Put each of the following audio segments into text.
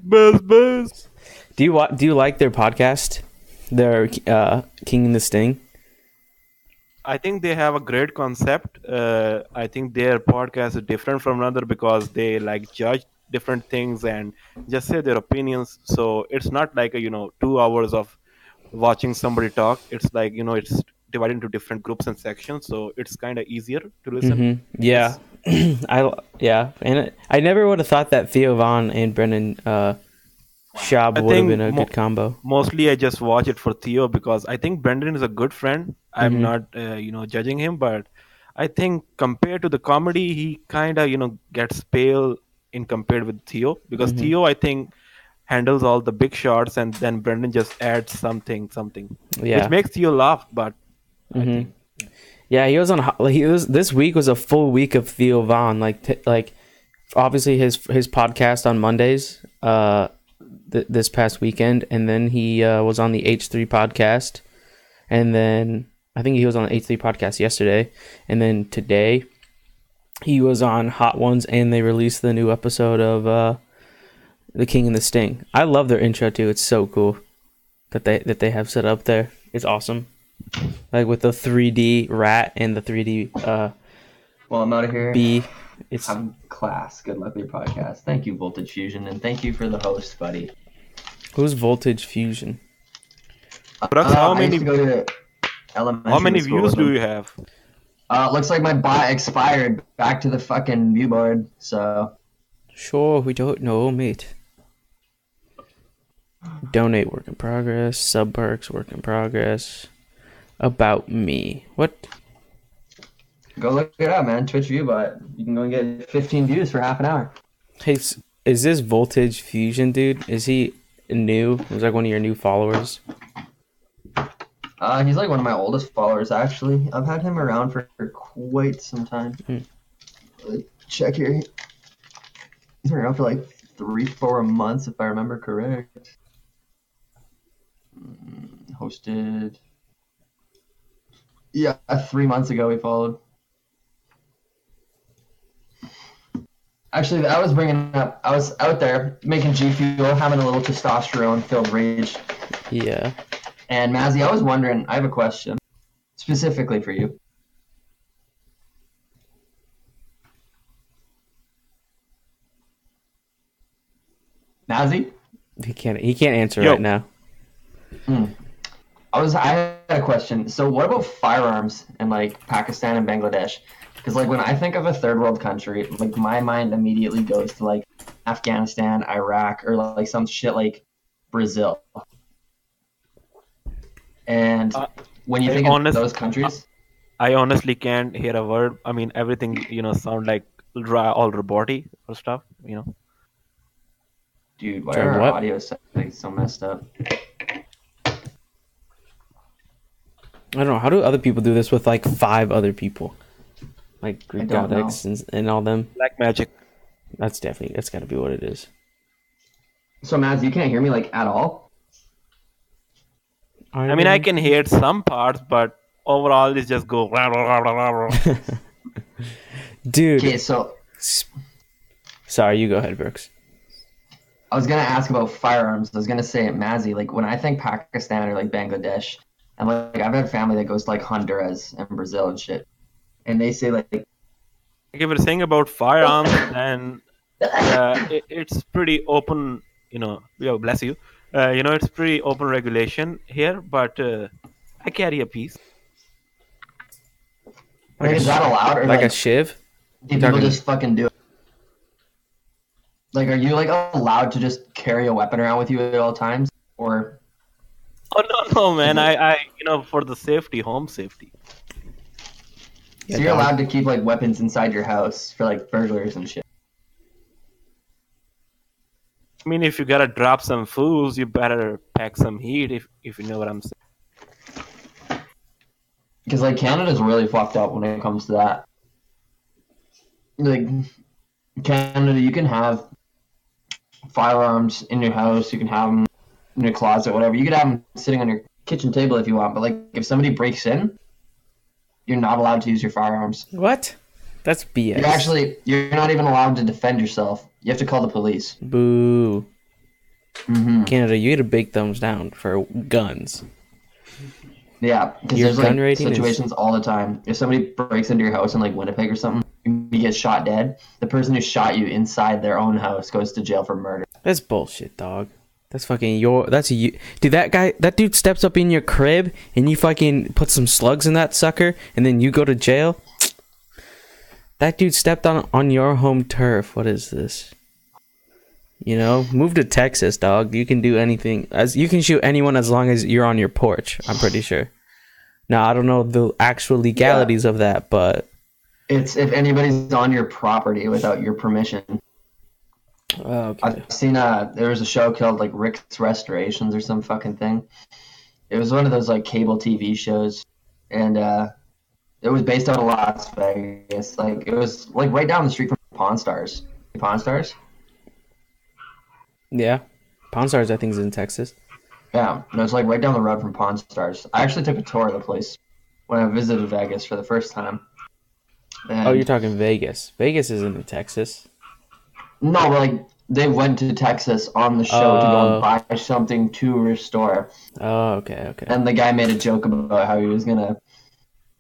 Buzz. Do you like their podcast? Their King and the Sting. I think they have a great concept. I think their podcast is different from another because they like judge different things and just say their opinions. So it's not like 2 hours of watching somebody talk. It's like it's divided into different groups and sections, so it's kind of easier to listen. Yeah, It's I never would have thought that Theo Von and Brendan Schaub I would have been think a good combo. mostly I just watch it for Theo because I think Brendan is a good friend. I'm Mm-hmm. not judging him, but I think compared to the comedy, he kind of gets pale in compared with Theo because Mm-hmm. Theo I think handles all the big shots and then Brendan just adds something which Yeah. makes Theo laugh. But I Mm-hmm. think Yeah, he was on. He was. This week was a full week of Theo Von. Like obviously his podcast on Mondays. This past weekend, and then he was on the H3 podcast, and then I think he was on the H3 podcast yesterday, and then today he was on Hot Ones, and they released the new episode of The King and the Sting. I love their intro too. It's so cool that they have set up there. It's awesome. Like with the 3D rat and the 3D Well, I'm out of here. bee. It's Have class. Good luck with your podcast. Thank you, Voltage Fusion, and thank you for the host, buddy. who's Voltage Fusion? Brooks, how I used many to go to elementary how many school views with do him. you have? Looks like my bot expired. Back to the fucking view board. So Sure, we don't know, mate. Donate work in progress. Sub perks work in progress. About me. What? go look it up, man. Twitch view bot. You can go and get 15 views for half an hour. Hey, is this Voltage Fusion dude? Is he new? Is like one of your new followers? He's like one of my oldest followers, actually. I've had him around for quite some time. Check here. He's been around for like 3-4 months, if I remember correct. Hosted. Yeah, 3 months ago we followed. Actually, I was bringing up, I was out there making G Fuel, having a little testosterone-filled rage. Yeah. And Mazzy, I was wondering, I have a question specifically for you. Mazzy? He can't answer Yo. right now. I had a question. So what about firearms in like Pakistan and Bangladesh? Because like when I think of a third world country, like my mind immediately goes to like Afghanistan, Iraq, or like some shit like Brazil. And when you I think honest- of those countries, I honestly can't hear a word. I mean, everything sound like all robotic or stuff. dude, why Sorry, are our what? audio settings so messed up? I don't know. How do other people do this with like 5 other people? Like Greek don't know. goddess and all them? Black magic. That's got to be what it is. So Mads, you can't hear me like at all? I mean, I can hear some parts, but overall, it's just go. Dude. Okay, so Sorry, you go ahead, Brooks. I was gonna ask about firearms. I was gonna say, Mazzy, like when I think Pakistan or like Bangladesh, and like I've had family that goes to like Honduras and Brazil and shit, and they say like, If we're saying about firearms, then it's pretty open. Bless you. It's pretty open regulation here, but I carry a piece. like, is that allowed or Like like, a shiv? do people talking- just fucking do it? Like, are you like allowed to just carry a weapon around with you at all times, or? Oh no, man! I for the safety, home safety. So you're allowed to keep like weapons inside your house for like burglars and shit. I mean, if you gotta drop some fools, you better pack some heat. If you know what I'm saying. Because like Canada's really fucked up when it comes to that. Like Canada, you can have firearms in your house. You can have them in your closet, whatever. You could have them sitting on your kitchen table if you want. But like, if somebody breaks in, you're not allowed to use your firearms. What? That's BS. You're not even allowed to defend yourself. You have to call the police. Boo. Mm-hmm. Canada, you get a big thumbs down for guns. Yeah, because Your there's gun like rating is situations all the time. If somebody breaks into your house in like Winnipeg or something, and you get shot dead, the person who shot you inside their own house goes to jail for murder. that's bullshit, dog. That's fucking that's a you, dude. That dude steps up in your crib and you fucking put some slugs in that sucker, and then you go to jail. That dude stepped on your home turf. What is this? You know, move to Texas, dog. You can do anything. As you can shoot anyone as long as you're on your porch. I'm pretty sure. Now I don't know the actual legalities of that, but It's if anybody's on your property without your permission. okay. I've seen there was a show called like Rick's Restorations or some fucking thing. It was one of those like cable TV shows, and it was based out of Las Vegas. Like it was like right down the street from Pawn Stars. Pawn Stars? Yeah, Pawn Stars I think is in Texas. Yeah, no, it's like right down the road from Pawn Stars. I actually took a tour of the place when I visited Vegas for the first time. And Oh, you're talking Vegas. Vegas isn't in Texas. no, but like they went to Texas on the show to go and buy something to restore. Oh, okay. And the guy made a joke about how he was gonna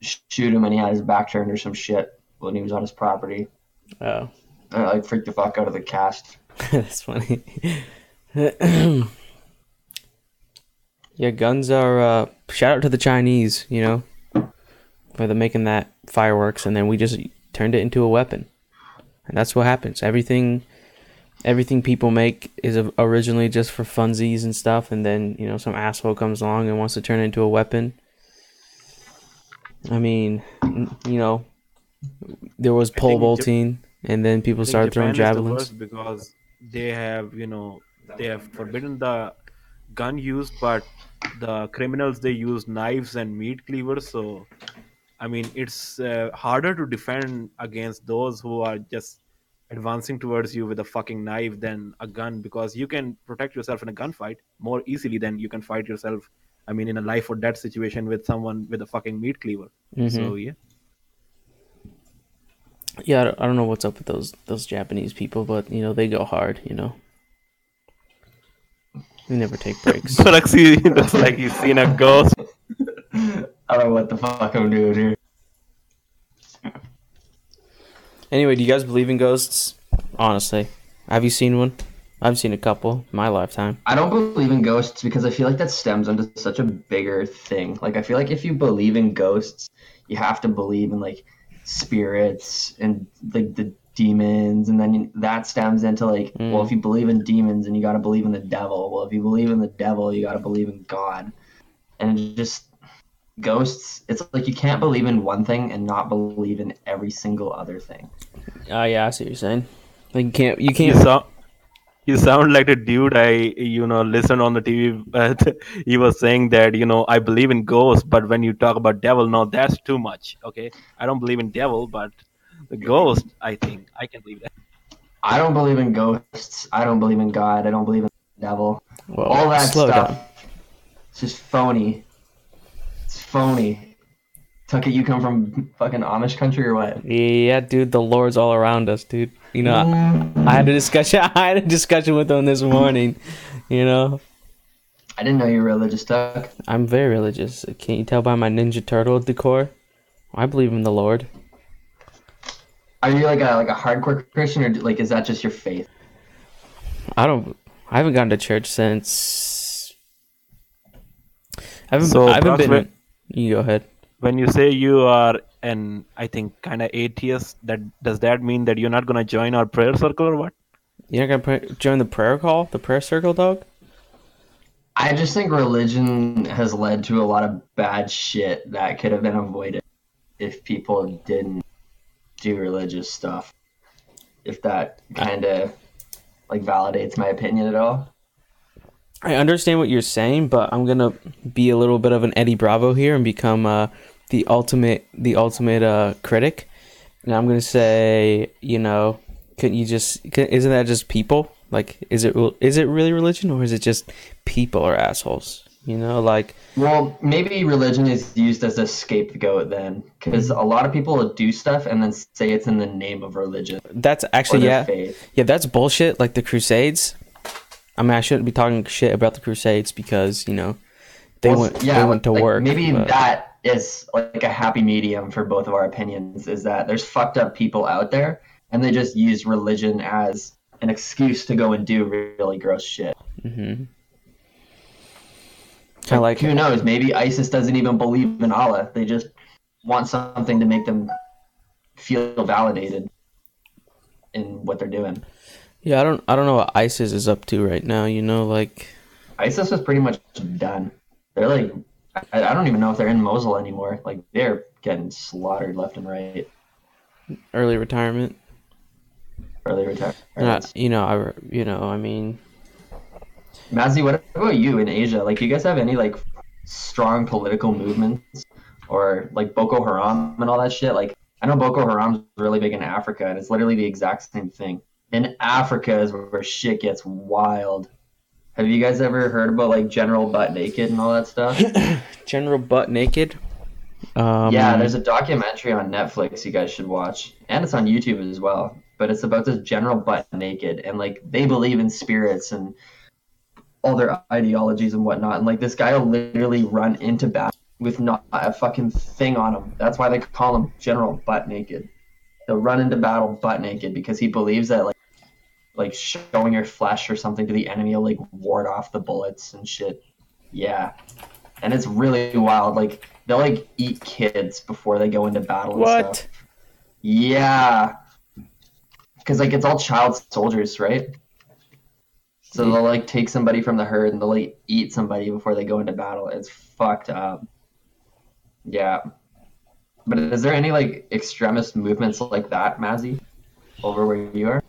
shoot him and he had his back turned or some shit when he was on his property. Oh, And it like freaked the fuck out of the cast. that's funny. Yeah, guns are. Shout out to the Chinese, you know, for the making that fireworks, and then we just turned it into a weapon, and that's what happens. Everything people make is originally just for funsies and stuff, and then you know some asshole comes along and wants to turn it into a weapon. I mean, you know, there was pole vaulting, and then people started throwing javelins. Because they have forbidden the gun use, but the criminals, they use knives and meat cleavers. So I mean, it's harder to defend against those who are just advancing towards you with a fucking knife than a gun, because you can protect yourself in a gunfight more easily than you can fight yourself. I mean, in a life or death situation with someone with a fucking meat cleaver. So yeah. Yeah, I don't know what's up with those Japanese people, but you know they go hard. You know, they never take breaks. Galaxy looks like he's seen a ghost. I don't know what the fuck I'm doing here. Anyway, do you guys believe in ghosts? Honestly, have you seen one? I've seen a couple in my lifetime. I don't believe in ghosts because I feel like that stems into such a bigger thing. Like I feel like if you believe in ghosts, you have to believe in like spirits and like the demons, and then that stems into like, well, if you believe in demons, and you got to believe in the devil. Well, if you believe in the devil, you got to believe in God. And it just ghosts, it's like you can't believe in one thing and not believe in every single other thing. Oh yeah, I see what you're saying. Like you can't. You sound like a dude I listened on the TV. He was saying that I believe in ghosts, but when you talk about devil, no, that's too much. Okay, I don't believe in devil, but the ghost, I think I can believe that. I don't believe in ghosts. I don't believe in God. I don't believe in the devil. Well, all that slow stuff. down. It's just phony. It's phony. Tucker, you come from fucking Amish country or what? Yeah, dude, the Lord's all around us, dude. You know, I had a discussion. I had a discussion with him this morning. You know, I didn't know you were religious, Tuck. I'm very religious. Can't you tell by my Ninja Turtle decor? I believe in the Lord. Are you like a hardcore Christian, or like is that just your faith? I haven't gone to church since. I haven't been. You go ahead. When you say you are I think kind of atheist, does that mean that you're not gonna join our prayer circle or what? You're not gonna join the prayer call, the prayer circle, dog? I just think religion has led to a lot of bad shit that could have been avoided if people didn't do religious stuff. If that kind of like validates my opinion at all. I understand what you're saying, but I'm gonna be a little bit of an Eddie Bravo here and become the ultimate critic. And I'm gonna say, isn't that just people? Like, is it really religion, or is it just people are assholes? Well, maybe religion is used as a scapegoat then, because a lot of people do stuff and then say it's in the name of religion. That's actually faith. Yeah, that's bullshit. Like the Crusades. I mean, I shouldn't be talking shit about the Crusades because they Well, went yeah, they went to like work. maybe But that is like a happy medium for both of our opinions. Is that there's fucked up people out there, and they just use religion as an excuse to go and do really gross shit. kind of Like like who knows? Maybe ISIS doesn't even believe in Allah. They just want something to make them feel validated in what they're doing. yeah, I don't know what ISIS is up to right now. Like ISIS was pretty much done. They're like, I don't even know if they're in Mosul anymore. Like they're getting slaughtered left and right. early retirement. Early retirement. Not I mean, Mazzy, what about you in Asia? Like, do you guys have any like strong political movements or like Boko Haram and all that shit? Like, I know Boko Haram's really big in Africa, and it's literally the exact same thing. In Africa is where shit gets wild. Have you guys ever heard about like General Butt Naked and all that stuff? General Butt Naked. Yeah, there's a documentary on Netflix you guys should watch, and it's on YouTube as well. But it's about this General Butt Naked, and like they believe in spirits and all their ideologies and whatnot. And like this guy will literally run into battle with not a fucking thing on him. That's why they call him General Butt Naked. He'll run into battle butt naked because he believes that like showing your flesh or something to the enemy will like ward off the bullets and shit. Yeah, and it's really wild. Like they'll like eat kids before they go into battle and What? stuff. Yeah, because like it's all child soldiers, right? So they'll like take somebody from the herd and they'll like eat somebody before they go into battle. It's fucked up. Yeah. But is there any like extremist movements like that, Mazzy, over where you are?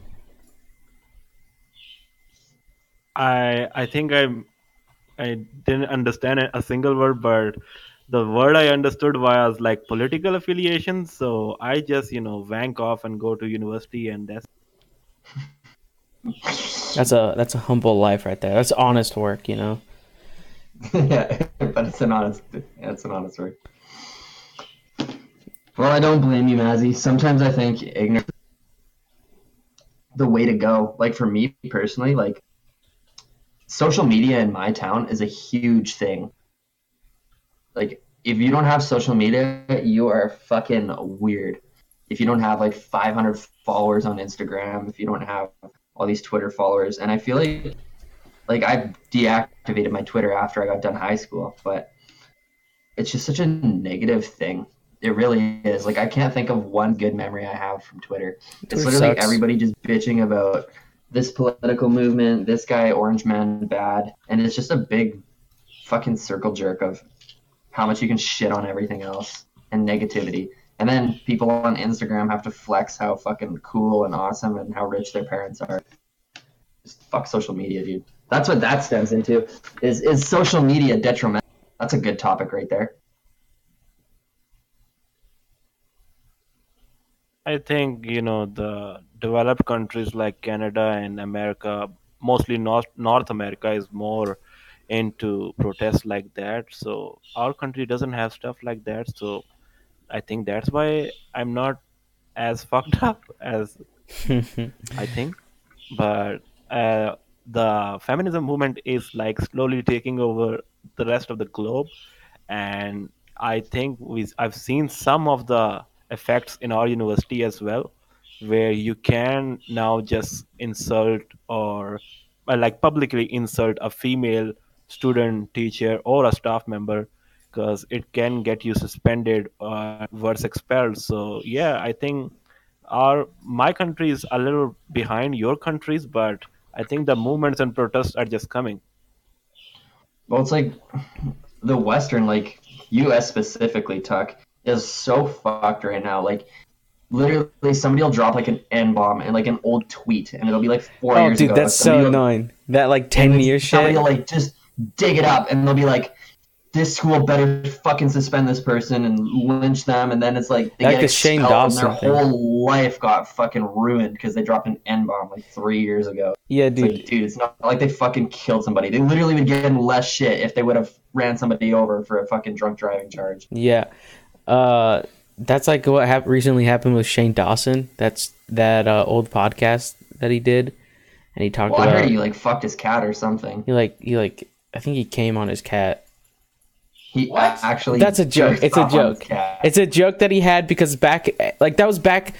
I think I didn't understand a single word, but the word I understood was like political affiliation. So I just wank off and go to university, and that's That's a humble life right there. That's honest work. Yeah, but it's an honest word. Well, I don't blame you, Mazzy. Sometimes I think ignorance is the way to go. Like for me personally, like social media in my town is a huge thing. Like if you don't have social media, you are fucking weird. If you don't have like 500 followers on Instagram, if you don't have all these Twitter followers, and I feel like I deactivated my Twitter after I got done high school, but it's just such a negative thing. It really is. Like I can't think of one good memory I have from Twitter. It's Twitter literally sucks. everybody just bitching about this political movement, this guy, Orange Man, bad, and it's just a big fucking circle jerk of how much you can shit on everything else and negativity. And then people on Instagram have to flex how fucking cool and awesome and how rich their parents are. Just fuck social media, dude. That's what that stems into. Is social media detrimental? That's a good topic right there. I think the developed countries like Canada and America, mostly North America, is more into protests like that. So our country doesn't have stuff like that. So I think that's why I'm not as fucked up as I think. But the feminism movement is like slowly taking over the rest of the globe, and I think I've seen some of the effects in our university as well, where you can now just insult or like publicly insult a female student, teacher, or a staff member, because it can get you suspended or worse expelled. So yeah, I think our my country is a little behind your countries, but I think the movements and protests are just coming. Well, it's like the Western, like U.S. specifically, Tuck, is so fucked right now. Like literally, somebody will drop like an N bomb in like an old tweet, and it'll be like 4 years dude, ago. that's so annoying. That like 10-year Somebody shit. will like just dig it up, and they'll be like, "This school better fucking suspend this person and lynch them." And then it's like they Like get the Shane expelled, and their Dawson thing. whole life got fucking ruined because they dropped an N bomb like 3 years ago. Yeah, It's like, dude, it's not like they fucking killed somebody. They literally would get in less shit if they would have ran somebody over for a fucking drunk driving charge. Yeah. That's like what recently happened with Shane Dawson. That's that old podcast that he did. and he talked Well, I heard about he like fucked his cat or something. I think he came on his cat. He What? actually. That's a joke. jerked It's a off on his joke. cat. It's a joke that he had because that was back.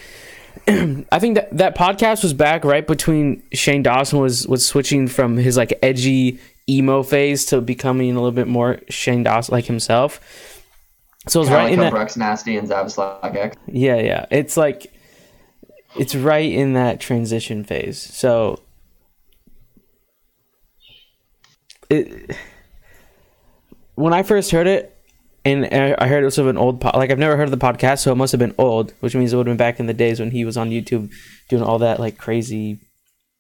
I think that podcast was back right between Shane Dawson was switching from his like edgy emo phase to becoming a little bit more Shane Dawson like himself. So it was Kinda right like in how that. Brooks Nasty and Zavislak X. Yeah. It's like it's right in that transition phase. So when I first heard it, and I heard it was of an old like I've never heard of the podcast, so it must have been old, which means it would have been back in the days when he was on YouTube doing all that like crazy,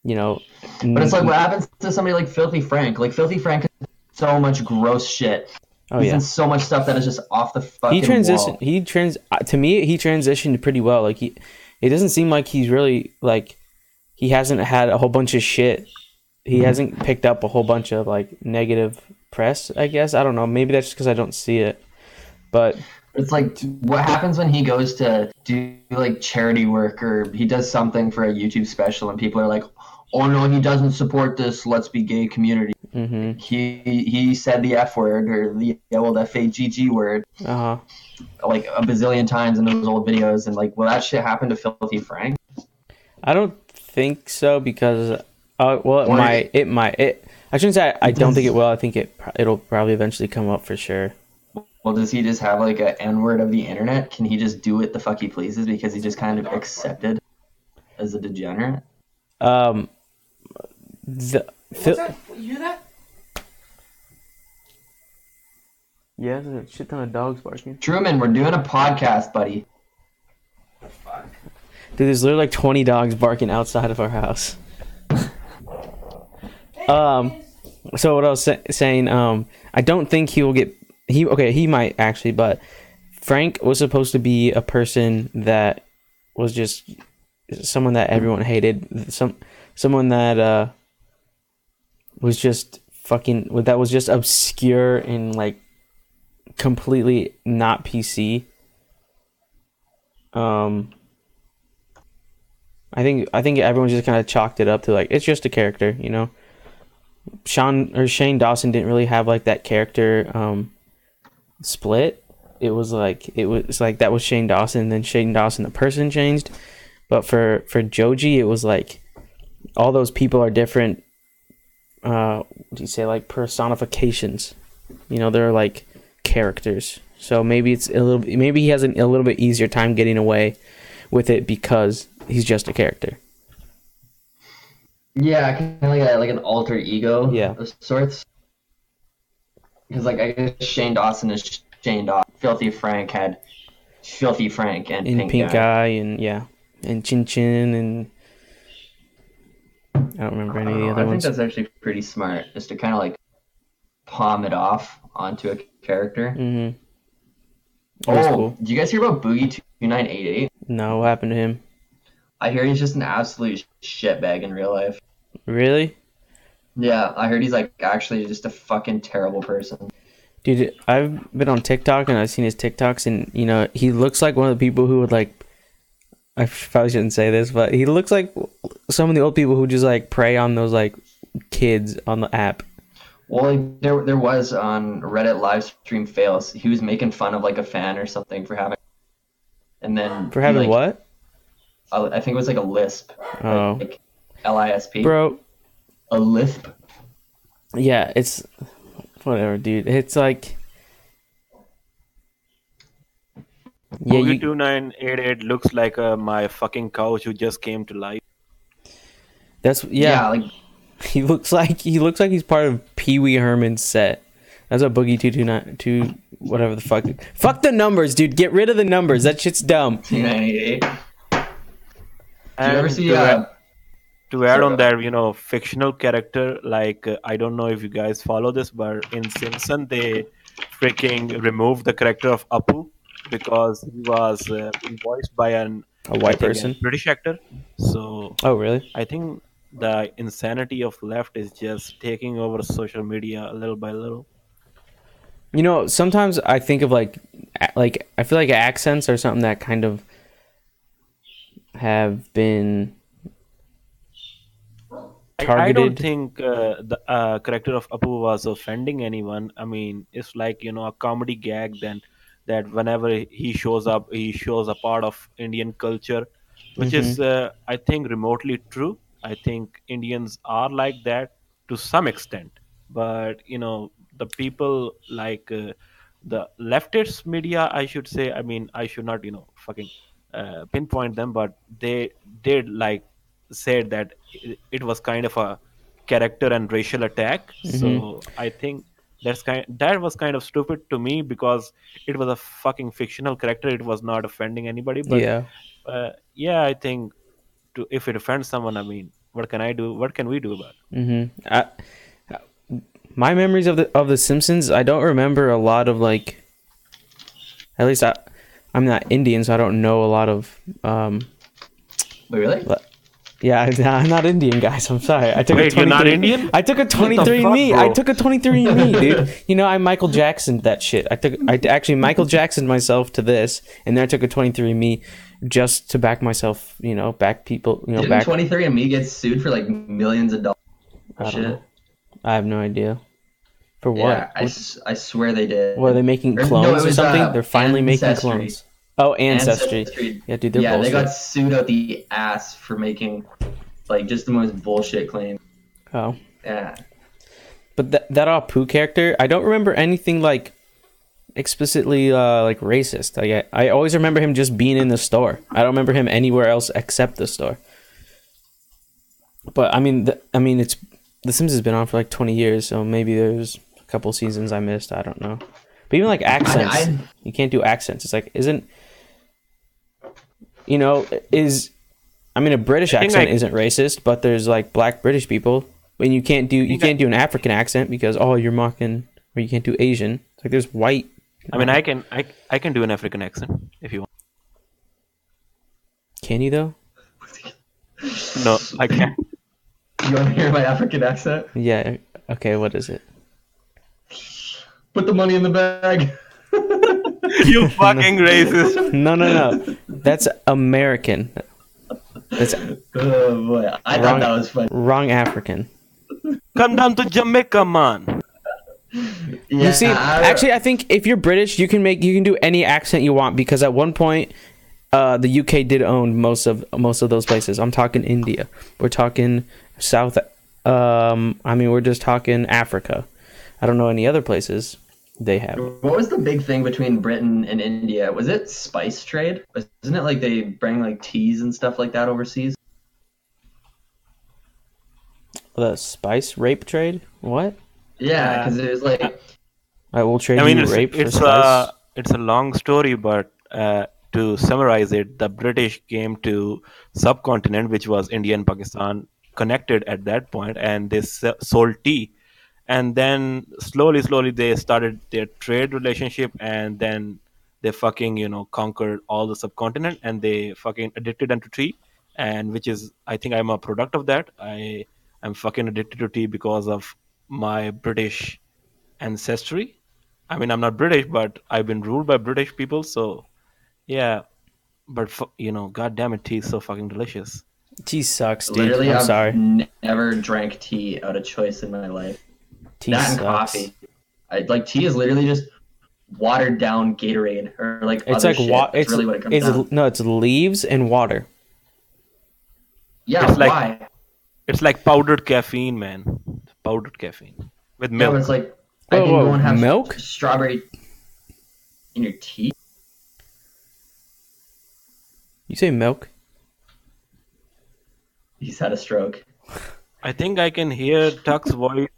you know. But it's like what happens to somebody like Filthy Frank. Like Filthy Frank is so much gross shit. Oh He's yeah, in so much stuff that is just off the fucking he transitioned. wall. To me, he transitioned pretty well. Like it doesn't seem like he's really like he hasn't had a whole bunch of shit. He hasn't picked up a whole bunch of like negative press. I guess I don't know. Maybe that's just because I don't see it. But It's like what happens when he goes to do like charity work or he does something for a YouTube special and people are like, "Oh no, he doesn't support this Let's Be Gay community." mm-hmm. He said the F word or the old FAGG word like a bazillion times in those old videos, and like, will that shit happen to Filthy Frank? I don't think so because well, Or- it might. I shouldn't say I don't think it will. I think it'll probably eventually come up for sure. Well, does he just have like a N word of the internet? Can he just do what the fuck he pleases because he's just kind of accepted as a degenerate? The What's that? You hear that? Yeah, there's a shit ton of dogs barking. Truman, we're doing a podcast, buddy. Fuck. Dude, there's literally like 20 dogs barking outside of our house. So what I was saying, I don't think he will get he might actually, but Frank was supposed to be a person that was just someone that everyone hated, someone that was just that was just obscure and like completely not PC. I think everyone just kind of chalked it up to like it's just a character, you know. Shane Dawson didn't really have like that character split. It was like that was Shane Dawson, and then Shane Dawson the person changed. But for Joji, it was like all those people are different. What do you say, like personifications? You know, they're like characters. So maybe maybe he has a little bit easier time getting away with it because he's just a character. Yeah, kind of like an alter ego of sorts. Because like I guess Shane Dawson is Shane Dawson. Filthy Frank had Filthy Frank and Pink Guy and and Chin Chin and I don't remember any of the other ones. I think that's actually pretty smart, just to kind of like palm it off onto a character. Mm-hmm. Cool. Did you guys hear about Boogie 2988? No, what happened to him? I hear he's just an absolute shitbag in real life. Really? Yeah, I heard he's like actually just a fucking terrible person. Dude, I've been on TikTok and I've seen his TikToks and, you know, he looks like one of the people who would like, I probably shouldn't say this, but he looks like some of the old people who just like prey on those like kids on the app. Well, like, there was on Reddit live stream fails. He was making fun of like a fan or something for having, and then For having what? I think it was like a lisp. Oh, like LISP. bro. A lisp. Yeah, it's whatever, dude. It's like, yeah, Boogie 2988 looks like my fucking couch who just came to life. That's Like he looks like he's part of Pee Wee Herman's set. That's a Boogie 229 whatever the fuck. Fuck the numbers, dude. Get rid of the numbers. That shit's dumb. 2988. Did you ever And see? to add on that, you know, fictional character like I don't know if you guys follow this, but in Simpson they freaking removed the character of Apu because he was voiced by A white I think, person. British actor. So Oh, really? I think the insanity of left is just taking over social media little by little. You know, sometimes I think of like I feel like accents are something that kind of have been I don't targeted. think the character of Apu was offending anyone. I mean, it's like a comedy gag. Then that whenever he shows up, he shows a part of Indian culture, which Hmm. is I think remotely true. I think Indians are like that to some extent, but the people like the leftist media, I should say. I mean, I should not fucking pinpoint them, but they did like said that it was kind of a character and racial attack. Hmm. So I think that was kind of stupid to me because it was a fucking fictional character. It was not offending anybody. But Yeah. yeah, I think if it offends someone, I mean, what can I do? What can we do about it? Hmm. My memories of the Simpsons, I don't remember a lot of like. At least I'm not Indian, so I don't know a lot of. Wait, really? Yeah, I'm not Indian, guys. I'm sorry. I took Wait, a you're not 23. Indian? I took a What the 23 fuck, me. I bro? took a 23 me, dude. I Michael Jackson that shit. I actually Michael Jackson myself to this, and then I took a 23 me just to back myself. Back people. Didn't Back. 23andMe get sued for like millions of dollars? I don't Shit. know. I have no idea. For what? Yeah, I swear they did. What are they making Or, no, clones it or was, something? They're finally making Ancestry. clones. Oh, Ancestry. Yeah, dude, they're bullshit. They got sued out the ass for making like just the most bullshit claims. Oh. Yeah. But that Apu character, I don't remember anything like explicitly like racist. I always remember him just being in the store. I don't remember him anywhere else except the store. But I mean, it's The Sims has been on for like 20 years, so maybe there's a couple seasons I missed. I don't know. But even like accents, you can't do accents. It's like a British accent isn't racist, but there's like black British people, and you can't do an African accent because you're mocking, or you can't do Asian. It's like there's white. I mean, I can do an African accent if you want. Can you though? No, I can't. You want to hear my African accent? Yeah. Okay. What is it? Put the money in the bag. You fucking racist. No. That's American. That's Oh boy, I thought that was funny. wrong African. Come down to Jamaica, man. Yeah, You see, actually, I think if you're British, you can do any accent you want because at one point, the UK did own most of those places. I'm talking India. We're talking South. We're just talking Africa. I don't know any other places they have. what was the big thing between Britain and India? Was it spice trade? Isn't it like they bring like teas and stuff like that overseas? The spice rape trade? What? Yeah, because it was like I will trade I mean, you rape for it's spice. it's a long story, but to summarize it, the British came to subcontinent, which was India and Pakistan, connected at that point, and they sold tea, and then slowly they started their trade relationship, and then they fucking conquered all the subcontinent, and they fucking addicted into tea, and which is I think I'm a product of that. I'm fucking addicted to tea because of my British ancestry. I mean, I'm not British, but I've been ruled by British people, so yeah. But god damn it, tea is so fucking delicious. Tea sucks, dude. literally I'm I've sorry. never drank tea out of choice in my life. Tea That and sucks. coffee. Like tea is literally just watered down Gatorade or like It's other like shit. water. That's really what it comes down. No, it's leaves and water. Yeah, It's like- why? It's like powdered caffeine, man. Powdered caffeine with Yeah, milk. but it's like I Whoa, can whoa, go and have milk? strawberry in your tea. You say milk? He's had a stroke. I think I can hear Tuck's voice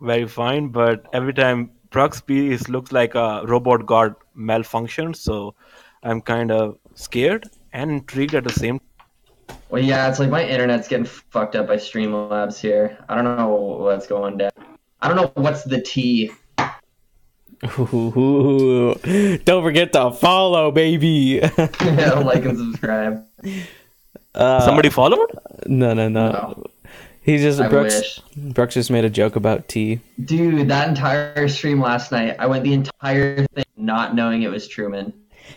very fine, but every time Truck speaks, looks like a robot got malfunctioned. So I'm kind of scared and intrigued at the same. Well, yeah, it's like my internet's getting fucked up by Streamlabs here. I don't know what's going down. I don't know what's the T. Ooh, don't forget to follow, baby. Like and subscribe. Somebody followed? No. No. He just I Brooks. wish. Brooks just made a joke about tea. Dude, that entire stream last night, I went the entire thing not knowing it was Truman.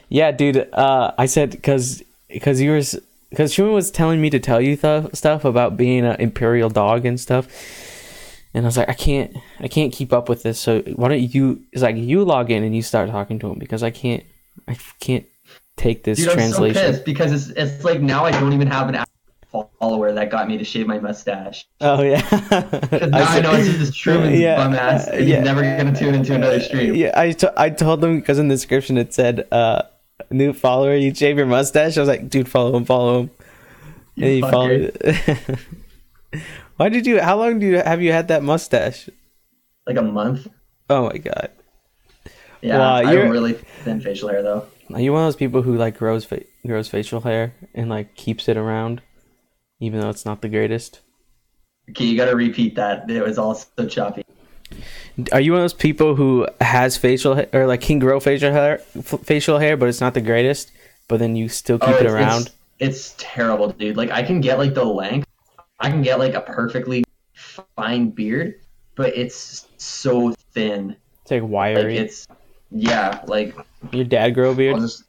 Yeah, dude. I said because you were because Shuman was telling me to tell you stuff about being an imperial dog and stuff, and I was like, I can't keep up with this. So why don't you? It's like you log in and you start talking to him because I can't take this Dude, I'm translation. so pissed because it's like now I don't even have an actual follower that got me to shave my mustache. Oh yeah. Because now I know it's just Truman's bum ass, and he's never gonna tune into another stream. Yeah, I told them because in the description it said new follower, you shave your mustache. I was like, dude, follow him. And he followed. Why did you? How long have you had that mustache? Like a month. Oh my god. Yeah, wow, I have really thin facial hair though. Are you one of those people who like grows facial hair and like keeps it around, even though it's not the greatest? Okay, you gotta repeat that. It was all so choppy. Are you one of those people who has facial hair or like can grow facial hair, but it's not the greatest, but then you still keep it around? It's terrible, dude. Like I can get like the length, I can get like a perfectly fine beard, but it's so thin. It's like wiry. Like your dad grow a beard? I'll just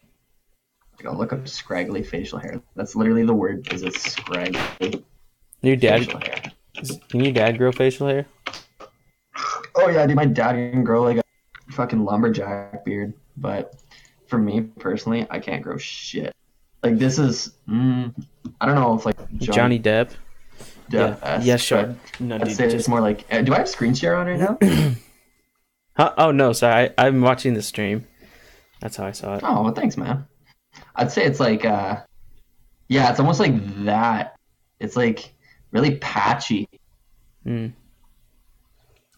look up scraggly facial hair. That's literally the word. Is it scraggly? Your dad? Facial hair. Can your dad grow facial hair? Oh yeah, dude. My dad can grow like a fucking lumberjack beard, but for me personally, I can't grow shit. Like this is, I don't know if like Johnny Depp. Yeah, sure. No, dude, say it's more like. Do I have screen share on right now? Huh? Oh no, sorry. I'm watching the stream. That's how I saw it. Oh, well, thanks, man. I'd say it's like, it's almost like that. It's like really patchy. Is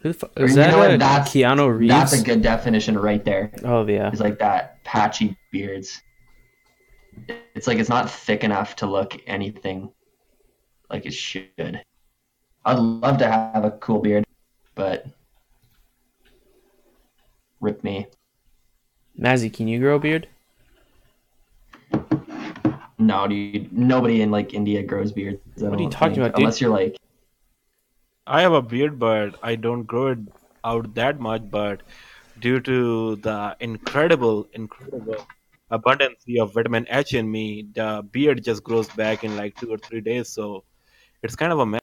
that that's Keanu Reeves? That's a good definition right there. Oh yeah. It's like that patchy beards. It's like it's not thick enough to look anything like it should. I'd love to have a cool beard, but rip me. Mazzy, can you grow a beard? No, dude. Nobody in like India grows beards. What are you talking about, dude? Unless you're like. I have a beard, but I don't grow it out that much. But due to the incredible abundance of vitamin H in me, the beard just grows back in like 2 or 3 days. So it's kind of a mess.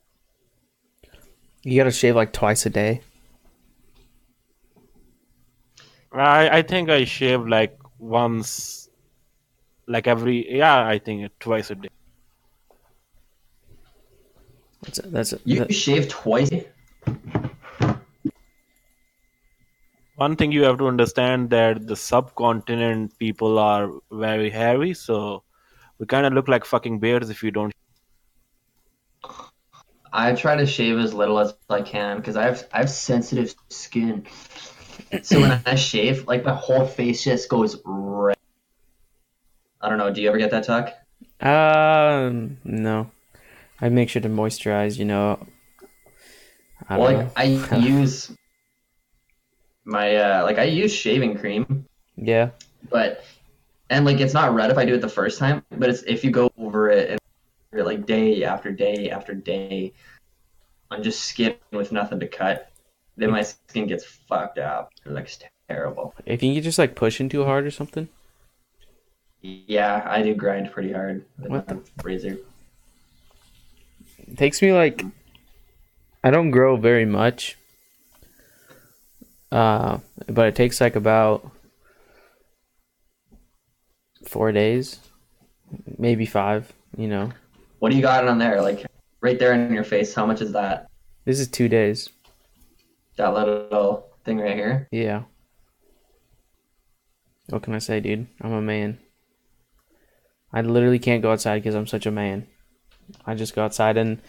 You gotta shave like twice a day. I think I shave like once, like I think twice a day. You shave twice? One thing you have to understand that the subcontinent people are very hairy, so we kind of look like fucking bears if you don't. I try to shave as little as I can because I have sensitive skin. So when I shave, like my whole face just goes red. I don't know. Do you ever get that, Tuck? No. I make sure to moisturize. I use my I use shaving cream. Yeah. And like it's not red if I do it the first time, but it's if you go over it and like day after day after day on just skin with nothing to cut, then my skin gets fucked up. It looks terrible. If you just like pushing too hard or something. Yeah, I do grind pretty hard with my razor. It takes me like I don't grow very much. But it takes like about 4 days, maybe 5, What do you got on there? Like right there in your face, how much is that? This is 2 days. That little thing right here? Yeah. What can I say, dude? I'm a man. I literally can't go outside because I'm such a man. I just go outside and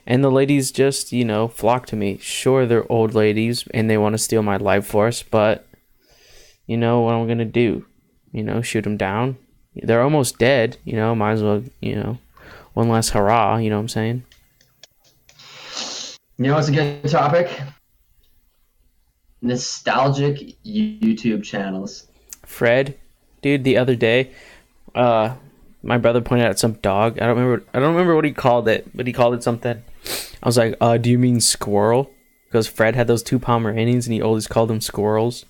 the ladies just, flock to me. Sure, they're old ladies and they want to steal my life force, but what am I going to do? Shoot them down? They're almost dead, might as well, one last hurrah, you know what I'm saying? You know what's a good topic? Nostalgic YouTube channels. Fred, dude, the other day, my brother pointed out some dog. I don't remember what he called it, but he called it something. I was like, do you mean squirrel? Because Fred had those 2 Pomeranians and he always called them squirrels.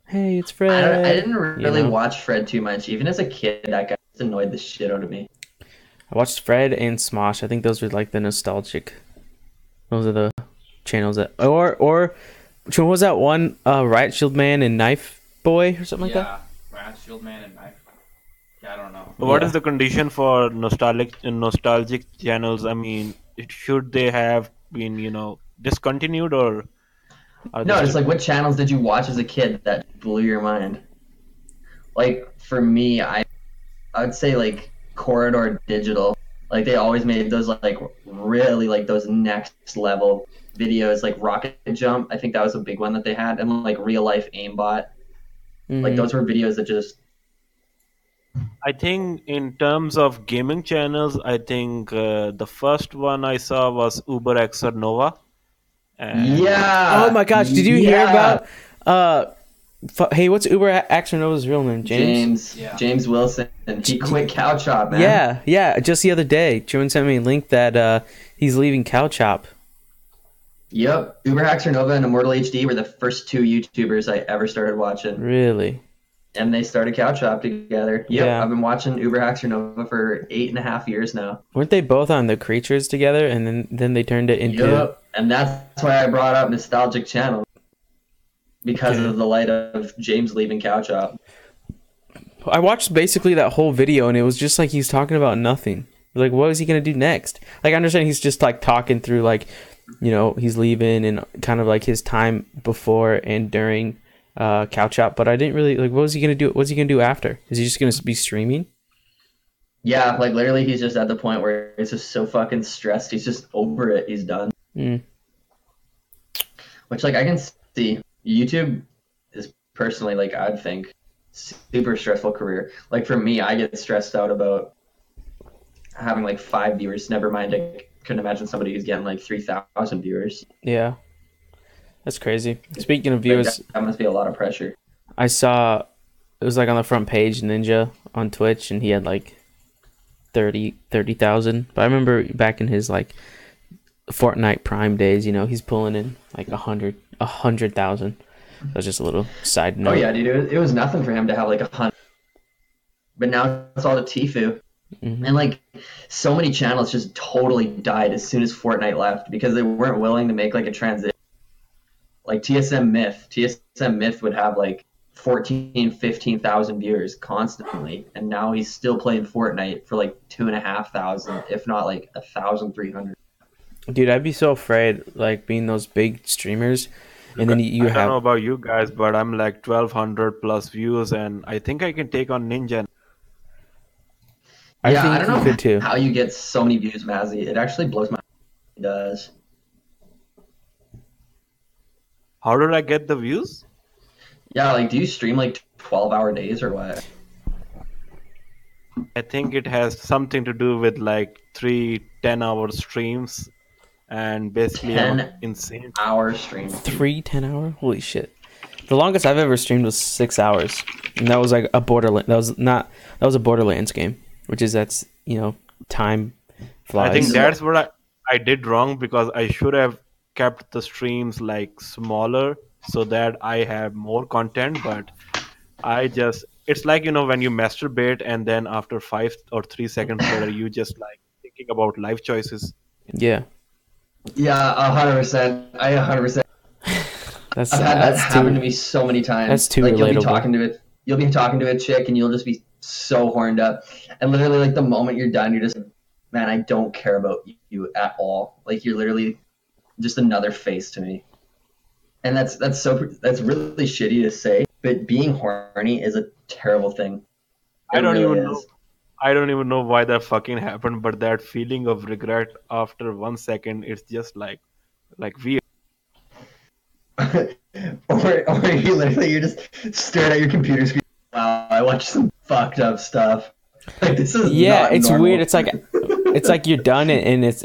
Hey, it's Fred. I didn't really watch Fred too much. Even as a kid, that guy annoyed the shit out of me. I watched Fred and Smosh. I think those were like the nostalgic. Those are the channels that, or which one was that one? Riot Shield Man and Knife Boy or something like that. Riot Shield Man and Knife. Yeah, I don't know. What Yeah. is the condition for nostalgic channels? I mean, should they have been discontinued, or are they No, just still? like what channels did you watch as a kid that blew your mind? Like for me, I would say like Corridor Digital. Like they always made those like really like those next level videos, like Rocket Jump. I think that was a big one that they had, and like Real Life Aimbot. Like Mhm. those were videos that just I think in terms of gaming channels, I think the first one I saw was Uber X or Nova, and Oh yeah my gosh! Did you hear yeah about? Hey, what's Uber Axonova's real name? James. Yeah. James Wilson. He quit Cow Chop, man. Yeah. Just the other day, Truman sent me a link that he's leaving Cow Chop. Yep. Uber Hacks Nova and Immortal HD were the first two YouTubers I ever started watching. Really? And they started Cow Chop together. Yep. Yeah. I've been watching Uber Hacks Nova for 8.5 years now. Weren't they both on the Creatures together, and then they turned it into? Yep. And that's why I brought up Nostalgic Channel. Because Okay. of the light of James leaving Cow Chop. I watched basically that whole video, and it was just like he's talking about nothing. Like, what is he gonna do next? Like, I understand he's just like talking through like, he's leaving and kind of like his time before and during Cow Chop, but I didn't really like. What was he gonna do? What's he gonna do after? Is he just gonna be streaming? Yeah, like literally he's just at the point where he's just so fucking stressed. He's just over it. He's done. Mm. Which like I can see. YouTube is personally like I'd think super stressful career. Like for me, I get stressed out about having like 5 viewers. Never mind, I couldn't imagine somebody who's getting like 3,000 viewers. Yeah, that's crazy. Speaking of Like, viewers, that must be a lot of pressure. I saw it was like on the front page Ninja on Twitch, and he had like 30,000. But I remember back in his like Fortnite Prime days, he's pulling in like 100,000. That's just a little side note. Oh yeah, dude, it was nothing for him to have like 100. But now it's all the Tfue. Mhm. And like so many channels just totally died as soon as Fortnite left because they weren't willing to make like a transition. Like TSM Myth would have like 15,000 viewers constantly, and now he's still playing Fortnite for like 2,500, if not like 1,300. Dude, I'd be so afraid, like being those big streamers, and then you I don't know have. about you guys, but I'm like 1,200 plus views, and I think I can take on Ninja. I Yeah, I think don't you know could too. how you get so many views, Mazzy. It actually blows my mind. It does. How did I get the views? Yeah, like do you stream like 12-hour days or what? I think it has something to do with like 3 10-hour streams, and basically I'm 10 insane. hour stream. 10 hour? Holy shit! The longest I've ever streamed was 6 hours, and that was like a Borderland. That was a Borderlands game, which is time flies. I think that's what I did wrong, because I should have kept the streams like smaller so that I have more content. But it's like when you masturbate and then after 5 or 3 seconds later you just like thinking about life choices. Yeah, Yeah, 100%. I 100%. that's I've had that that's happen to too me so many times. that's too like relatable. you'll be talking to a chick and you'll just be so horned up, and literally like the moment you're done, you're just, man, I don't care about you at all. Like you're literally just another face to me, and that's really shitty to say, but being horny is a terrible thing. It I don't really even know. is. I don't even know why that fucking happened, but that feeling of regret after 1 second, it's just like weird. or you're just staring at your computer screen. Wow, I watched some fucked up stuff. Like this is Yeah, not it's normal. weird. It's like you're done and it's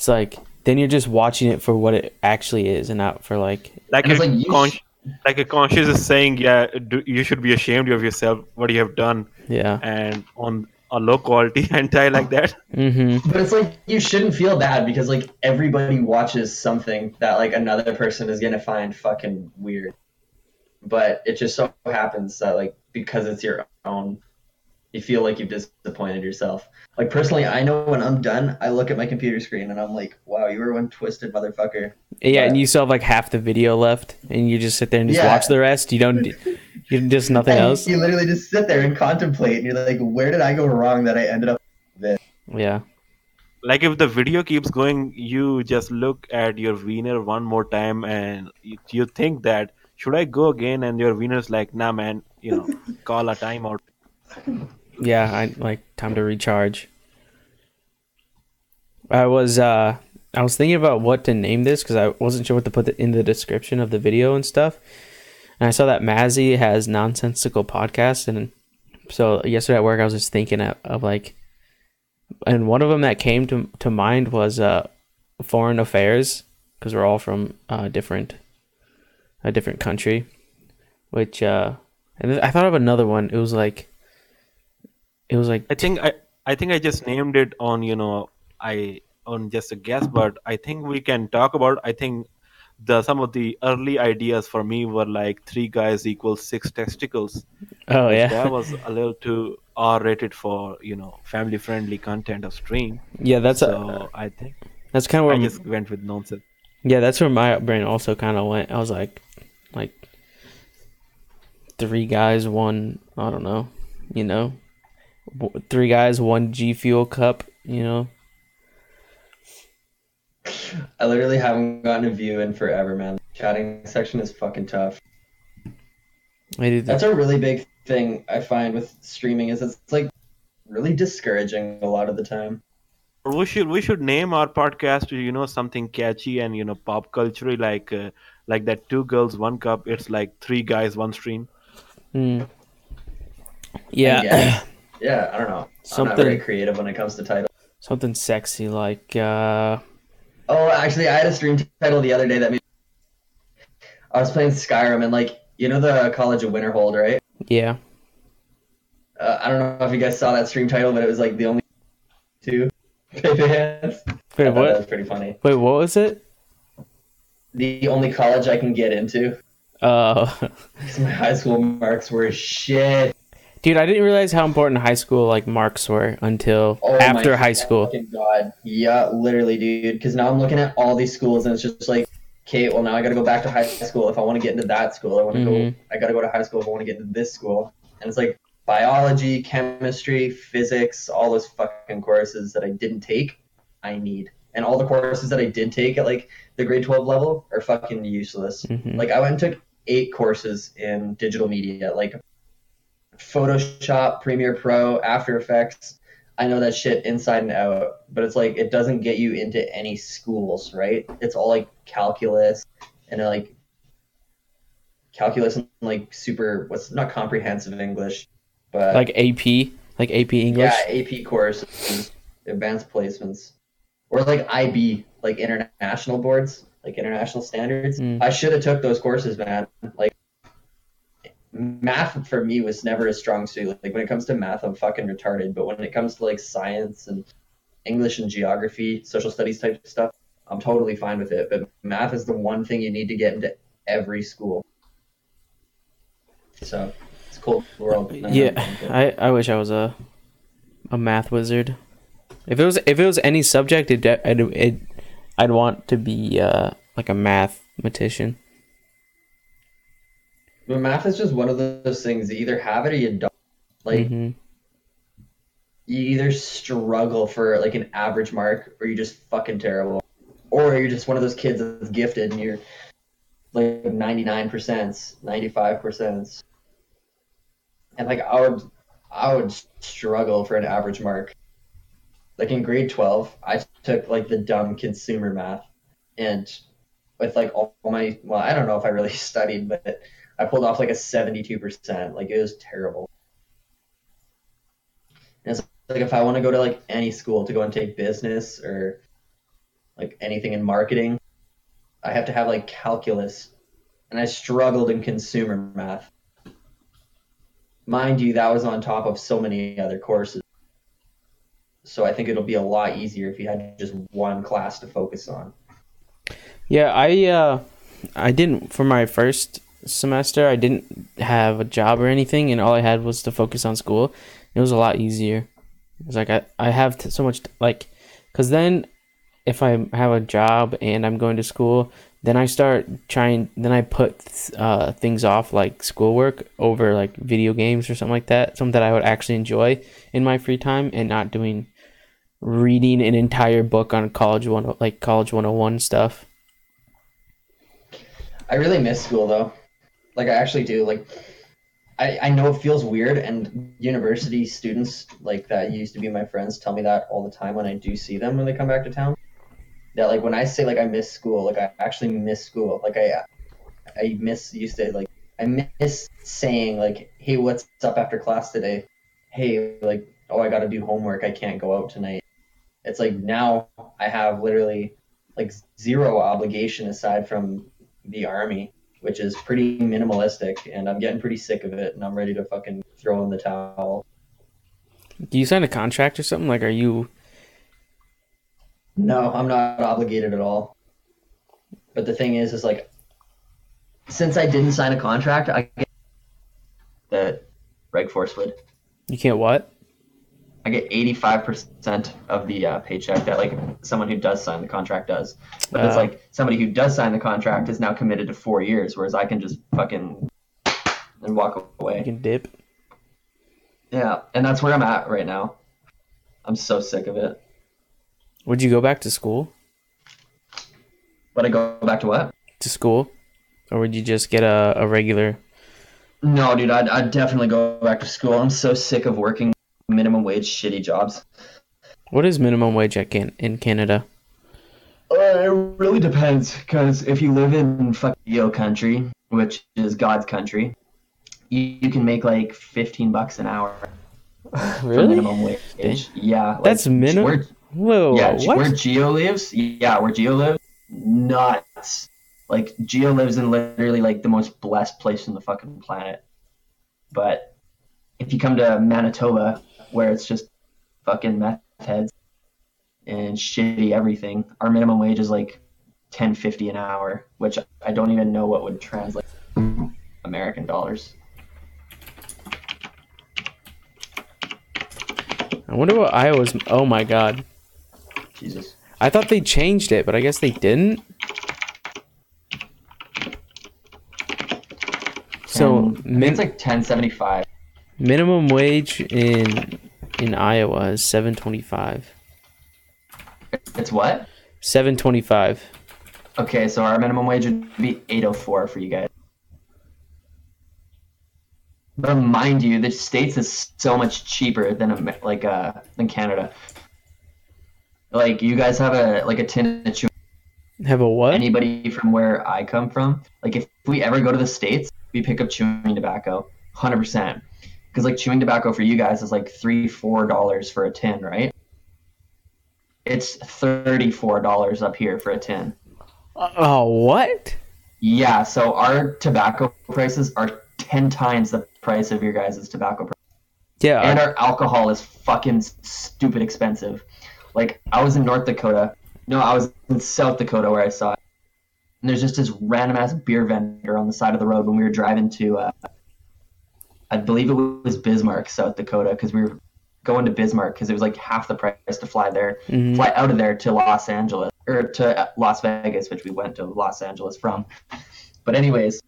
like then you're just watching it for what it actually is and not for like. Like And it's a like, like a conscience is saying, yeah, you should be ashamed of yourself, what you have done, Yeah. and on a low quality hentai like that. Mm-hmm. But it's like you shouldn't feel bad because like everybody watches something that like another person is gonna find fucking weird. but it just so happens that like because it's your own, you feel like you've disappointed yourself. Like personally, I know when I'm done, I look at my computer screen and I'm like, wow, you were one twisted motherfucker. Yeah, and But you still have like half the video left, and you just sit there and just watch yeah, the rest. You just nothing and else. you literally just sit there and contemplate, and you're like, where did I go wrong that I ended up with this? Yeah, Like if the video keeps going, you just look at your wiener one more time, and you think that should I go again? And your wiener's like, nah, man, call a timeout. yeah. I like time to recharge. I was thinking about what to name this because I wasn't sure what to put in the description of the video and stuff. And I saw that Mazzy has nonsensical podcasts, and so yesterday at work I was just thinking of like, and one of them that came to mind was foreign affairs because we're all from a different country, which and then I thought of another one. It was like I think I just named it on I on just a guess, but I think we can talk about. I think the some of the early ideas for me were like three guys equals six testicles, oh but yeah. that was a little too R-rated for family friendly content of stream. Yeah, So I think that's kind of I where just went with nonsense. yeah, that's where my brain also kind of went. I was like three guys, one, I don't know, you know, three guys, one G Fuel cup, you know. I literally haven't gotten a view in forever, man. Chatting section is fucking tough. I did That's a really big thing I find with streaming is it's like really discouraging a lot of the time. Or we should name our podcast to something catchy and pop culture like that two girls one cup. It's like three guys one stream. mm, I yeah, guess. Yeah, I don't know. I'm not very something creative when it comes to titles. something sexy like Oh, actually, I had a stream title the other day that made I was playing Skyrim and like you know the College of Winterhold, right? yeah. I don't know if you guys saw that stream title, but it was like the only two hands. Wait, I thought that was what? pretty funny. Wait, what was it? The only college I can get into Uh, because my high school marks were shit. dude, I didn't realize how important high school like marks were until Oh after my high school. fucking god. Yeah, literally, dude. Because now I'm looking at all these schools and it's just like, okay, well now I got to go back to high school if I want to get into that school. I got to go to high school if I want to get into this school. And it's like biology, chemistry, physics, all those fucking courses that I didn't take, I need. And all the courses that I did take at like the grade 12 level are fucking useless. Like I went and took 8 courses in digital media, like Photoshop, Premiere Pro, After Effects. I know that shit inside and out, but it's like it doesn't get you into any schools, right? It's all like calculus and like super what's not comprehensive English, but Like AP English. yeah, AP courses, advanced placements, or like IB, like international boards, like international standards. I should have took those courses, man. Like math for me was never a strong suit. Like when it comes to math, I'm fucking retarded. But when it comes to like science and English and geography, social studies type stuff, I'm totally fine with it. But math is the one thing you need to get into every school. So it's a cool world. Yeah, I wish I was a math wizard. If it was any subject, I'd want to be like a mathematician. But math is just one of those things. You either have it or you don't. Like you either struggle for like an average mark, or you're just fucking terrible, or you're just one of those kids that's gifted and you're like 99%, 95%. And like I would struggle for an average mark. Like in grade 12, I took like the dumb consumer math, and with like all my well, I don't know if I really studied, but I pulled off like a 72%. Like it was terrible. And it's like if I want to go to like any school to go and take business or like anything in marketing, I have to have like calculus, and I struggled in consumer math. Mind you, that was on top of so many other courses. So I think it'll be a lot easier if you had just one class to focus on. Yeah, I didn't for my first semester, I didn't have a job or anything, and all I had was to focus on school. It was a lot easier. It was like I have so much like, because then if I have a job and I'm going to school, then I start trying. Then I put things off like schoolwork over like video games or something like that. Something that I would actually enjoy in my free time, and not doing reading an entire book on college 101 stuff. I really miss school though. Like I actually do. Like I know it feels weird, and university students like that used to be my friends tell me that all the time when I do see them when they come back to town. That like when I say like I miss school, like I actually miss school. Like I miss used to like I miss saying like, hey, what's up after class today? Hey, like, oh, I got to do homework. I can't go out tonight. It's like now I have literally like zero obligation aside from the army, which is pretty minimalistic, and I'm getting pretty sick of it, and I'm ready to fucking throw in the towel. Do you sign a contract or something? Like, are you? No, I'm not obligated at all. But the thing is like, since I didn't sign a contract, I get that Reg Force would. You can't what? I get 85% of the paycheck that like someone who does sign the contract does. But it's like somebody who does sign the contract is now committed to 4 years, whereas I can just fucking and walk You away. can dip. Yeah, and that's where I'm at right now. I'm so sick of it. Would you go back to school? But I go back to what? To school, or would you just get a regular? No, dude, I'd definitely go back to school. I'm so sick of working minimum wage shitty jobs. What is minimum wage in Canada? It really depends, because if you live in fucking country, which is God's country, you can make like $15 an hour for Really? minimum wage. Dang. Yeah, like, That's minimum. Where, Whoa, yeah, what? where Geo lives. Yeah, where Geo lives, nuts. Like Geo lives in literally like the most blessed place on the fucking planet. But if you come to Manitoba, where it's just fucking meth heads and shitty everything, our minimum wage is like $10.50 an hour, which I don't even know what would translate to American dollars. I wonder what Iowa's. Oh my god! Jesus. I thought they changed it, but I guess they didn't. So I think it's like $10.75. minimum wage in Iowa is $7.25. It's what? $7.25. Okay, so our minimum wage would be $8.04 for you guys. But mind you, the States is so much cheaper than than Canada. Like you guys have a tin of chewing. Have a what? Anybody from where I come from, like if we ever go to the States, we pick up chewing tobacco, 100%. Because like chewing tobacco for you guys is like $3-4 for a tin, right? It's $34 up here for a tin. Oh, what? Yeah, so our tobacco prices are 10 times the price of your guys' tobacco price. Yeah. And our alcohol is fucking stupid expensive. Like, I was in North Dakota. No, I was in South Dakota where I saw it. And there's just this random-ass beer vendor on the side of the road when we were driving to, I believe it was Bismarck, South Dakota, because we were going to Bismarck because it was like half the price to fly there, fly out of there to Los Angeles, or to Las Vegas, which we went to Los Angeles from. But anyways,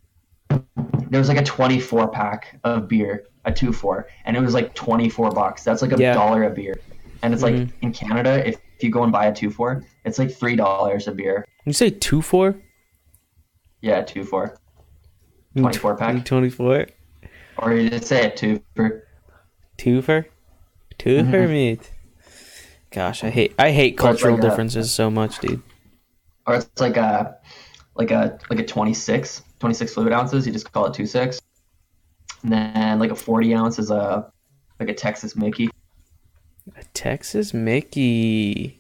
there was like a 24-pack of beer, a 2-4, and it was like $24. That's like $1 a beer. And it's like in Canada, if you go and buy a 2-4, it's like $3 a beer. You say 2-4? Yeah, 2-4. 24-pack. 24? Or you just say a 2-for. 2-for? 2-for meat. Gosh, I hate cultural differences so much, dude. Or it's like a 26 fluid ounces. You just call it 2.6. And then like a 40 ounce is like a Texas Mickey. A Texas Mickey.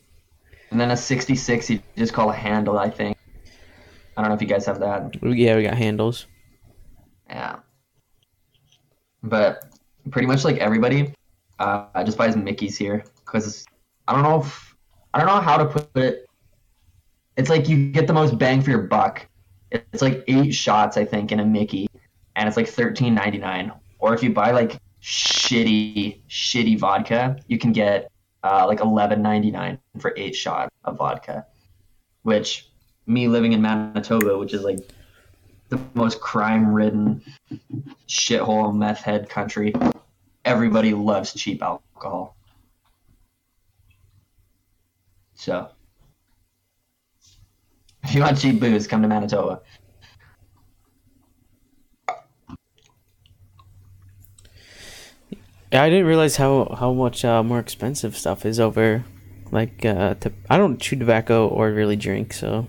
And then a 66 you just call a handle, I think. I don't know if you guys have that. Yeah, we got handles. Yeah. But pretty much like everybody just buys Mickeys here because I don't know how to put it. It's like you get the most bang for your buck It's like 8 shots, I think, in a Mickey, and it's like $13.99. Or if you buy like shitty vodka, you can get like $11.99 for 8 shots of vodka. Which, me living in Manitoba, which is like the most crime-ridden shithole meth head country, everybody loves cheap alcohol. So, if you want cheap booze, come to Manitoba. Yeah, I didn't realize how much more expensive stuff is over. Like, I don't chew tobacco or really drink, so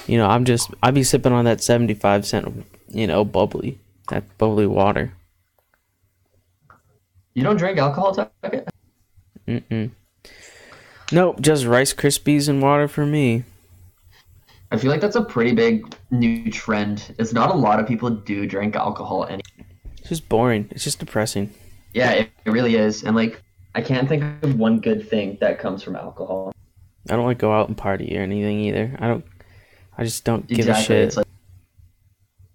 I'd be sipping on that 75 cent, that bubbly water. You don't drink alcohol, Tuckett? Mm-mm. Nope, just Rice Krispies and water for me. I feel like that's a pretty big new trend. It's not a lot of people do drink alcohol anymore. It's just boring. It's just depressing. Yeah, it really is. And like, I can't think of one good thing that comes from alcohol. I don't like go out and party or anything either. I just don't give a Exactly. shit. It's like,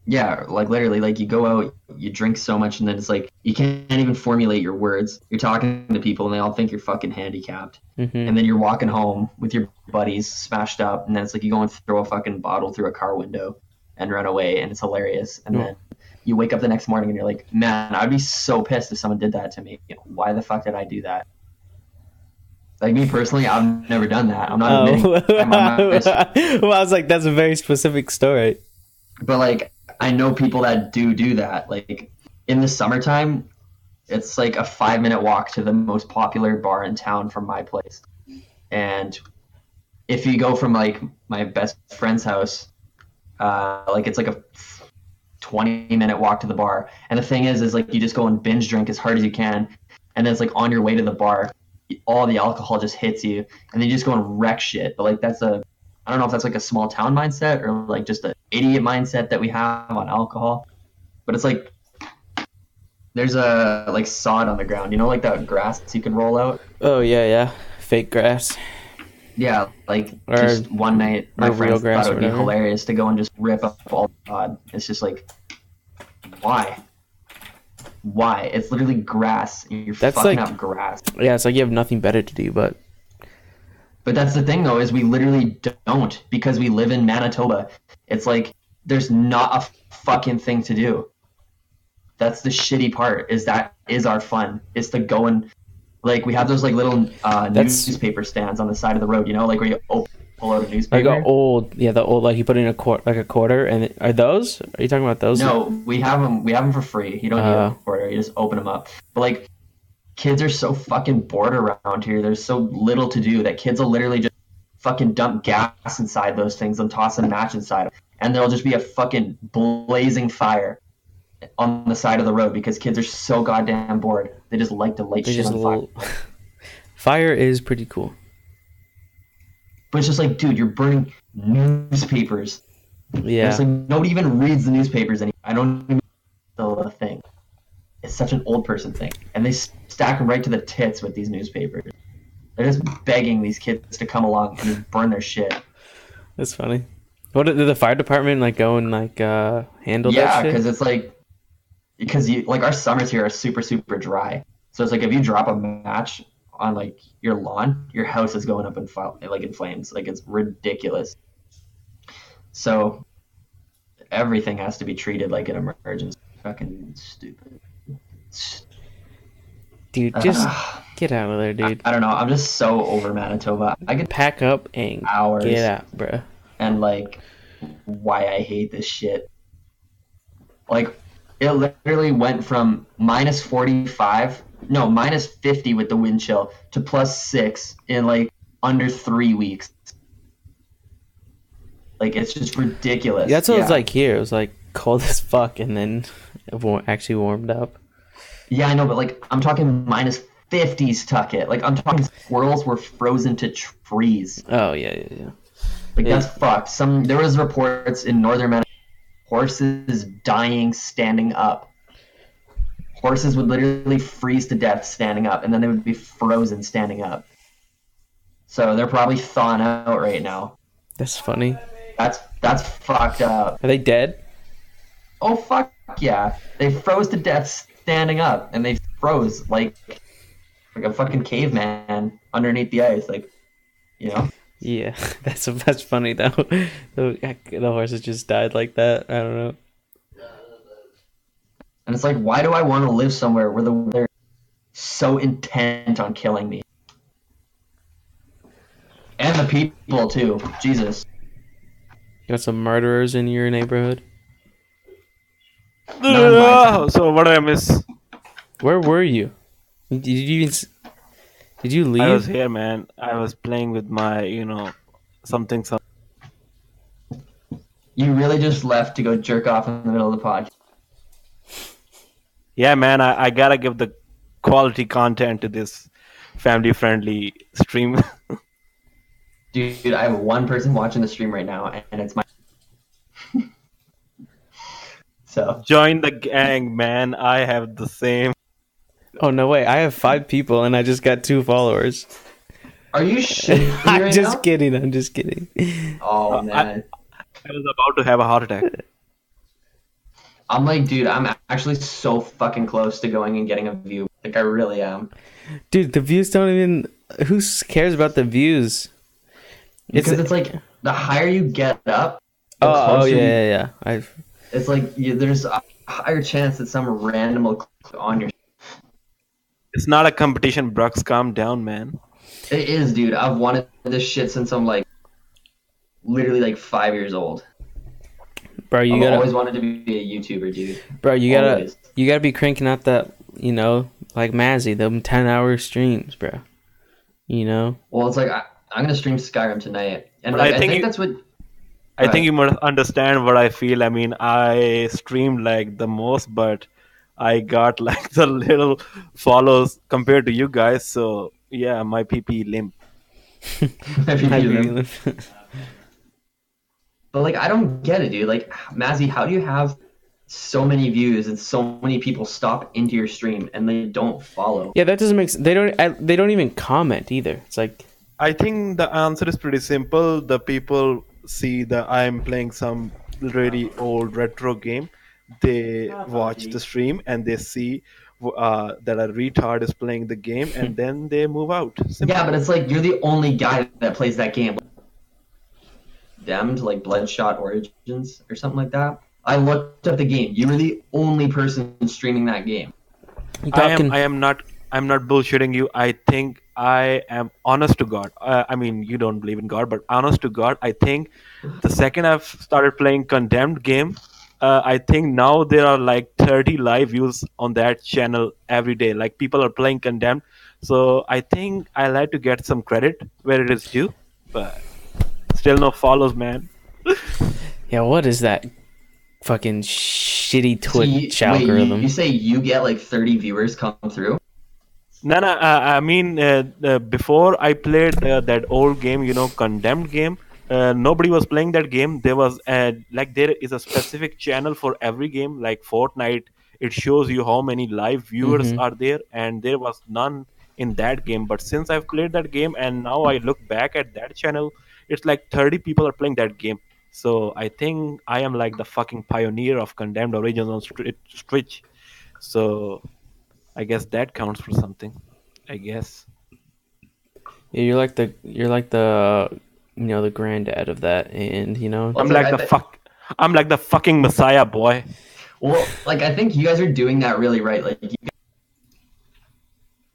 yeah, like literally, like you go out, you drink so much, and then it's like you can't even formulate your words. You're talking to people, and they all think you're fucking handicapped. Mm-hmm. And then you're walking home with your buddies, smashed up, and then it's like you go and throw a fucking bottle through a car window and run away, and it's hilarious. And then you wake up the next morning, and you're like, man, I'd be so pissed if someone did that to me. Why the fuck did I do that? Like me personally, I've never done that. I'm not admitting. Well, I was like, that's a very specific story. But like, I know people that do that. Like in the summertime, it's like a 5-minute walk to the most popular bar in town from my place. And if you go from like my best friend's house, like it's like a 20-minute walk to the bar. And the thing is like you just go and binge drink as hard as you can, and then it's like on your way to the bar, all the alcohol just hits you, and then you just go and wreck shit. But like I don't know if that's like a small town mindset or like just an idiot mindset that we have on alcohol. But it's like there's a like sod on the ground, like that grass you can roll out. Oh yeah, fake grass. Yeah, like just one night my friends thought it would be hilarious to go and just rip up all the sod. It's just like, why? It's literally grass. You're fucking up grass. Yeah, it's like you have nothing better to do, but that's the thing though, is we literally don't, because we live in Manitoba. It's like there's not a fucking thing to do. That's the shitty part, is that is our fun, is to go and like we have those like little newspaper stands on the side of the road, like where you pull out a newspaper. Like the old like you put in a quarter, and are you talking about those? No, we have them for free. You don't need a quarter, you just open them up. But like kids are so fucking bored around here. There's so little to do that kids will literally just fucking dump gas inside those things and toss a match inside them. And there'll just be a fucking blazing fire on the side of the road because kids are so goddamn bored. They just like to light shit on fire. Fire is pretty cool. But it's just like, dude, you're burning newspapers. Yeah. It's like nobody even reads the newspapers anymore. I don't even know the thing. It's such an old person thing. And they stack them right to the tits with these newspapers. They're just begging these kids to come along and just burn their shit. That's funny. What did the fire department like go and like handle that shit? Yeah, because it's like, our summers here are super, super dry. So it's like if you drop a match on like your lawn, your house is going up in flames. Like it's ridiculous. So everything has to be treated like an emergency. Fucking stupid. Dude, just get out of there, dude. I don't know. I'm just so over Manitoba. I could pack up and hours get out, bro. And like, why I hate this shit. Like, it literally went from minus 50 with the wind chill to plus 6 in like under 3 weeks. Like, it's just ridiculous. That's what it was like here. It was like cold as fuck, and then it actually warmed up. Yeah, I know, but like, I'm talking minus 50s, Tuckett. Like, I'm talking squirrels were frozen to trees. Oh, yeah. Like, that's fucked. There was reports in northern Manitoba, horses dying standing up. Horses would literally freeze to death standing up, and then they would be frozen standing up. So they're probably thawing out right now. That's funny. That's That's fucked up. Are they dead? Oh fuck yeah! They froze to death standing up, and they froze like a fucking caveman underneath the ice. Like, you know. Yeah, that's funny though. The horses just died like that. I don't know. And it's like, why do I want to live somewhere where they're so intent on killing me? And the people too. Jesus. Got some murderers in your neighborhood. Not in my town. So what did I miss? Where were you? Did you even? Did you I was leave? here, man. I was playing with my, something. You really just left to go jerk off in the middle of the podcast. Yeah, man. I gotta give the quality content to this family-friendly stream. Dude, I have one person watching the stream right now, and it's my. So. Join the gang, man. I have the same. Oh no way! I have 5 people and I just got 2 followers. Are you shitting me I'm right just now? kidding. I'm just kidding. Oh man. I was about to have a heart attack. I'm like, dude, I'm actually so fucking close to going and getting a view. Like, I really am. Dude, the views don't even. Who cares about the views? Because it's like the higher you get up, the Oh closer yeah, you- yeah, yeah. it's like there's a higher chance that some random will click on your. It's not a competition, Brooks. Calm down, man. It is, dude. I've wanted this shit since I'm like literally like 5 years old. Bro, I've you gotta, always wanted to be a YouTuber, dude. bro, you gotta, Always. you gotta be cranking out that, like Mazzy, them 10-hour streams, bro. You know. Well, it's like I'm gonna stream Skyrim tonight, and But like, I I think think you- that's what. I think you must understand what I feel. I mean, I streamed like the most, but I got like the little follows compared to you guys. So yeah, my PP limp. But like, I don't get it, dude. Like, Mazzy, how do you have so many views and so many people stop into your stream and they don't follow? Yeah, that doesn't make sense. They don't even comment either. It's like, I think the answer is pretty simple. The people see that I'm playing some really old retro game. They watch the stream and they see that a retard is playing the game, and then they move out. Simple. Yeah, but it's like you're the only guy that plays that game. Damned, like Bloodshot Origins or something like that. I looked up the game. You were the only person streaming that game. you I talking. am not. I'm not bullshitting you. I think I am honest to God. I mean, you don't believe in God, but honest to God, I think the second I've started playing Condemned game, I think now there are like 30 live views on that channel every day. Like people are playing Condemned, so I think I like to get some credit where it is due, but still no follows, man. Yeah, what is that fucking shitty Twitch Wait, algorithm? you say you get like 30 viewers come through? No, no. I mean, before I played that old game, Condemned game. Nobody was playing that game. There was like there is a specific channel for every game. Like Fortnite, it shows you how many live viewers Mhm. are there, and there was none in that game. But since I've played that game, and now I look back at that channel, it's like 30 people are playing that game. So I think I am like the fucking pioneer of Condemned Origins on Twitch. So I guess that counts for something. I guess. Yeah, you're like the the granddad of that, and Well, I'm it's like like, the fuck. I'm like the fucking messiah, boy. Well, like I think you guys are doing that really right. Like you guys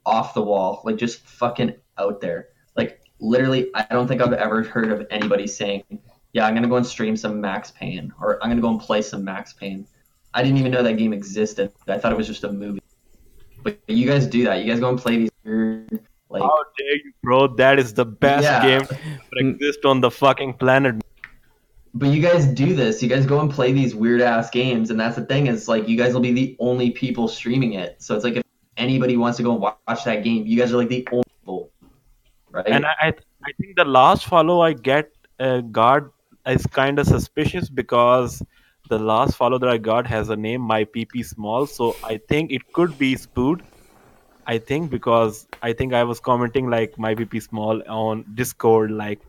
off the wall, like just fucking out there. Like literally, I don't think I've ever heard of anybody saying, "Yeah, I'm gonna go and stream some Max Payne," or "I'm gonna go and play some Max Payne." I didn't even know that game existed. I thought it was just a movie. But you guys do that. You guys go and play these weird, like, How dare you, bro? That is the best Yeah. game to exist on the fucking planet. but you guys do this. You guys go and play these weird ass games, and that's the thing is like you guys will be the only people streaming it. So it's like if anybody wants to go and watch that game, you guys are like the only people, right? And I think the last follow I got is kind of suspicious because the last follow that I got has a name my PP small, so I think it could be spoofed. I think because I think I was commenting like my PP small on Discord like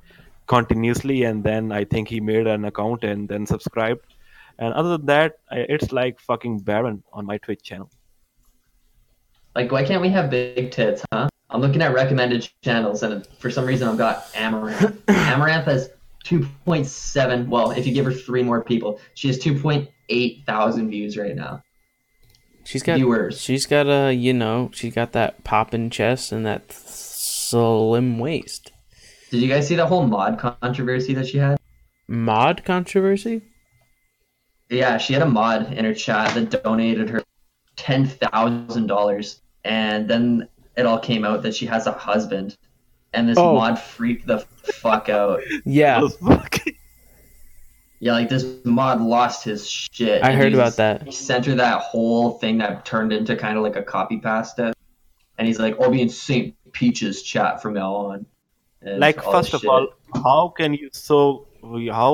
continuously, and then I think he made an account and then subscribed. And other than that, it's like fucking Baron on my Twitch channel. Like, why can't we have big tits, huh? I'm looking at recommended channels, and for some reason I've got Amaranth. Amaranth has 2.7. Well, if you give her 3 more people, she has 2.8 thousand views right now. She's got Viewers. She's got she's got that poppin' chest and that slim waist. Did you guys see the whole mod controversy that she had? Mod controversy? Yeah, she had a mod in her chat that donated her $10,000, and then it all came out that she has a husband, and this mod freaked the fuck out. Yeah. Yeah, like this mod lost his shit. I heard about that. He sent her that whole thing that turned into kind of like a copy pasta, and he's like, "I'll be in St. Peach's chat from now on." And Like, first of all, how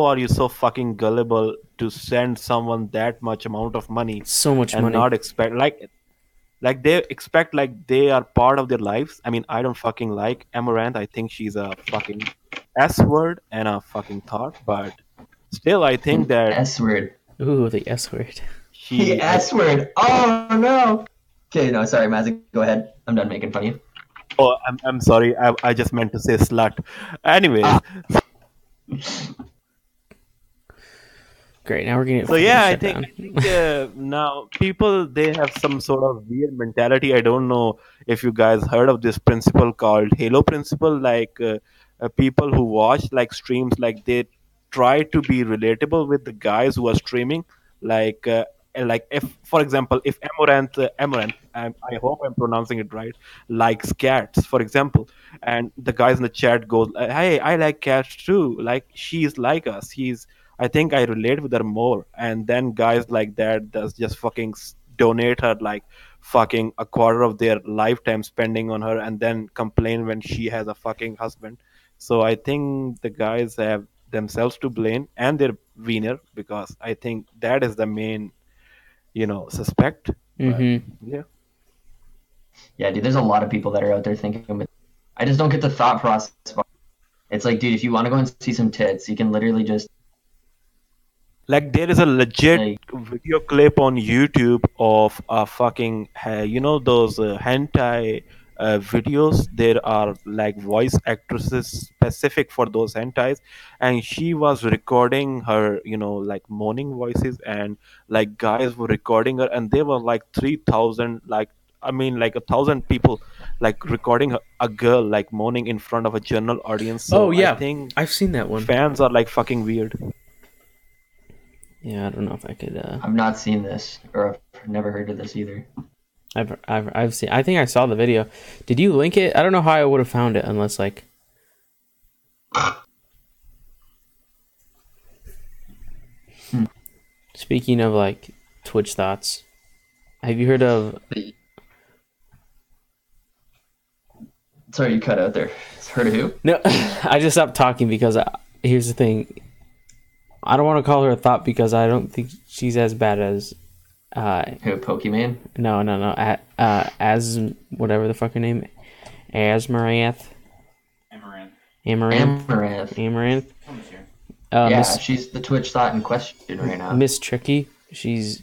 are you so fucking gullible to send someone that much amount of money So much and money. not expect like they expect like they are part of their lives? I mean, I don't fucking like Amaranth. I think she's a fucking S word and a fucking thought, but still, I think that S word. Ooh, the S word. The S word. Oh no. Okay, no, sorry, Mazzy. Go ahead. I'm done making fun of you. Oh, I'm sorry. I just meant to say slut. Anyways, Great. Now we're gonna. so yeah, I think now people they have some sort of weird mentality. I don't know if you guys heard of this principle called Halo principle. Like people who watch like streams, like they try to be relatable with the guys who are streaming. Like if for example, if Amaranth, I hope I'm pronouncing it right, likes cats, for example, and the guys in the chat goes, "Hey, I like cats too. Like she's like us. I think I relate with her more." And then guys like that does just fucking donate her like fucking a quarter of their lifetime spending on her, and then complain when she has a fucking husband. So I think the guys have themselves to blame and their wiener, because I think that is the main, suspect. But yeah. Yeah, dude, there's a lot of people that are out there thinking, but I just don't get the thought process. It's like, dude, if you want to go and see some tits, you can literally just. Like there is a legit video clip on YouTube of a fucking, those hentai videos. There are like voice actresses specific for those hentais, and she was recording her, like moaning voices, and like guys were recording her, and there were like 3,000, like I mean, like 1,000 people, like recording a girl like moaning in front of a general audience. So I think I've seen that one. fans are like fucking weird. Yeah, I don't know if I could. I've not seen this, or I've never heard of this either. I've seen. I think I saw the video. Did you link it? I don't know how I would have found it unless like. Speaking of like Twitch thoughts, have you heard of? Sorry, you cut out there. Heard of who? No, I just stopped talking because here's the thing. I don't want to call her a thought because I don't think she's as bad as. Who? Pokemon? No. As whatever the fuck her name, Amaranth. Amaranth. Yeah, she's the Twitch thought in question right now. Miss Tricky. She's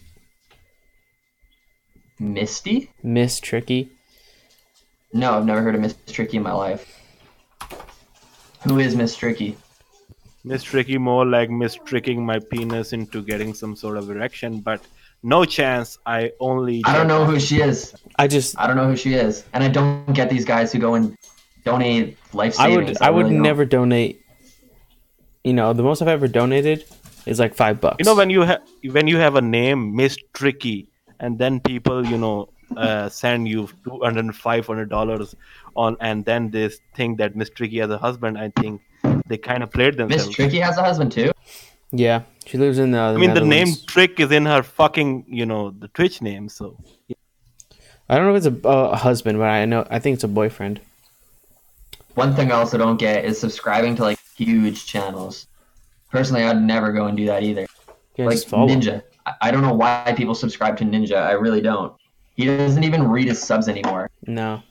Misty? Miss Tricky. No, I've never heard of Miss Tricky in my life. Who is Miss Tricky? Miss Tricky, more like Miss tricking my penis into getting some sort of erection, but no chance. I don't know who she is. I don't know who she is, and I don't get these guys who go and donate life savings. I would never donate. The most I've ever donated is like $5. When you have a name, Miss Tricky, and then people send you $200, $500 on, and then they think that Miss Tricky has a husband. I think they kind of played themselves. Miss Tricky has a husband too? Yeah, she lives in the Netherlands. The name Trick is in her fucking, the Twitch name, so. Yeah. I don't know if it's a husband, but I think it's a boyfriend. One thing I also don't get is subscribing to like huge channels. Personally, I'd never go and do that either. Yeah, like Ninja. I don't know why people subscribe to Ninja. I really don't. He doesn't even read his subs anymore. No.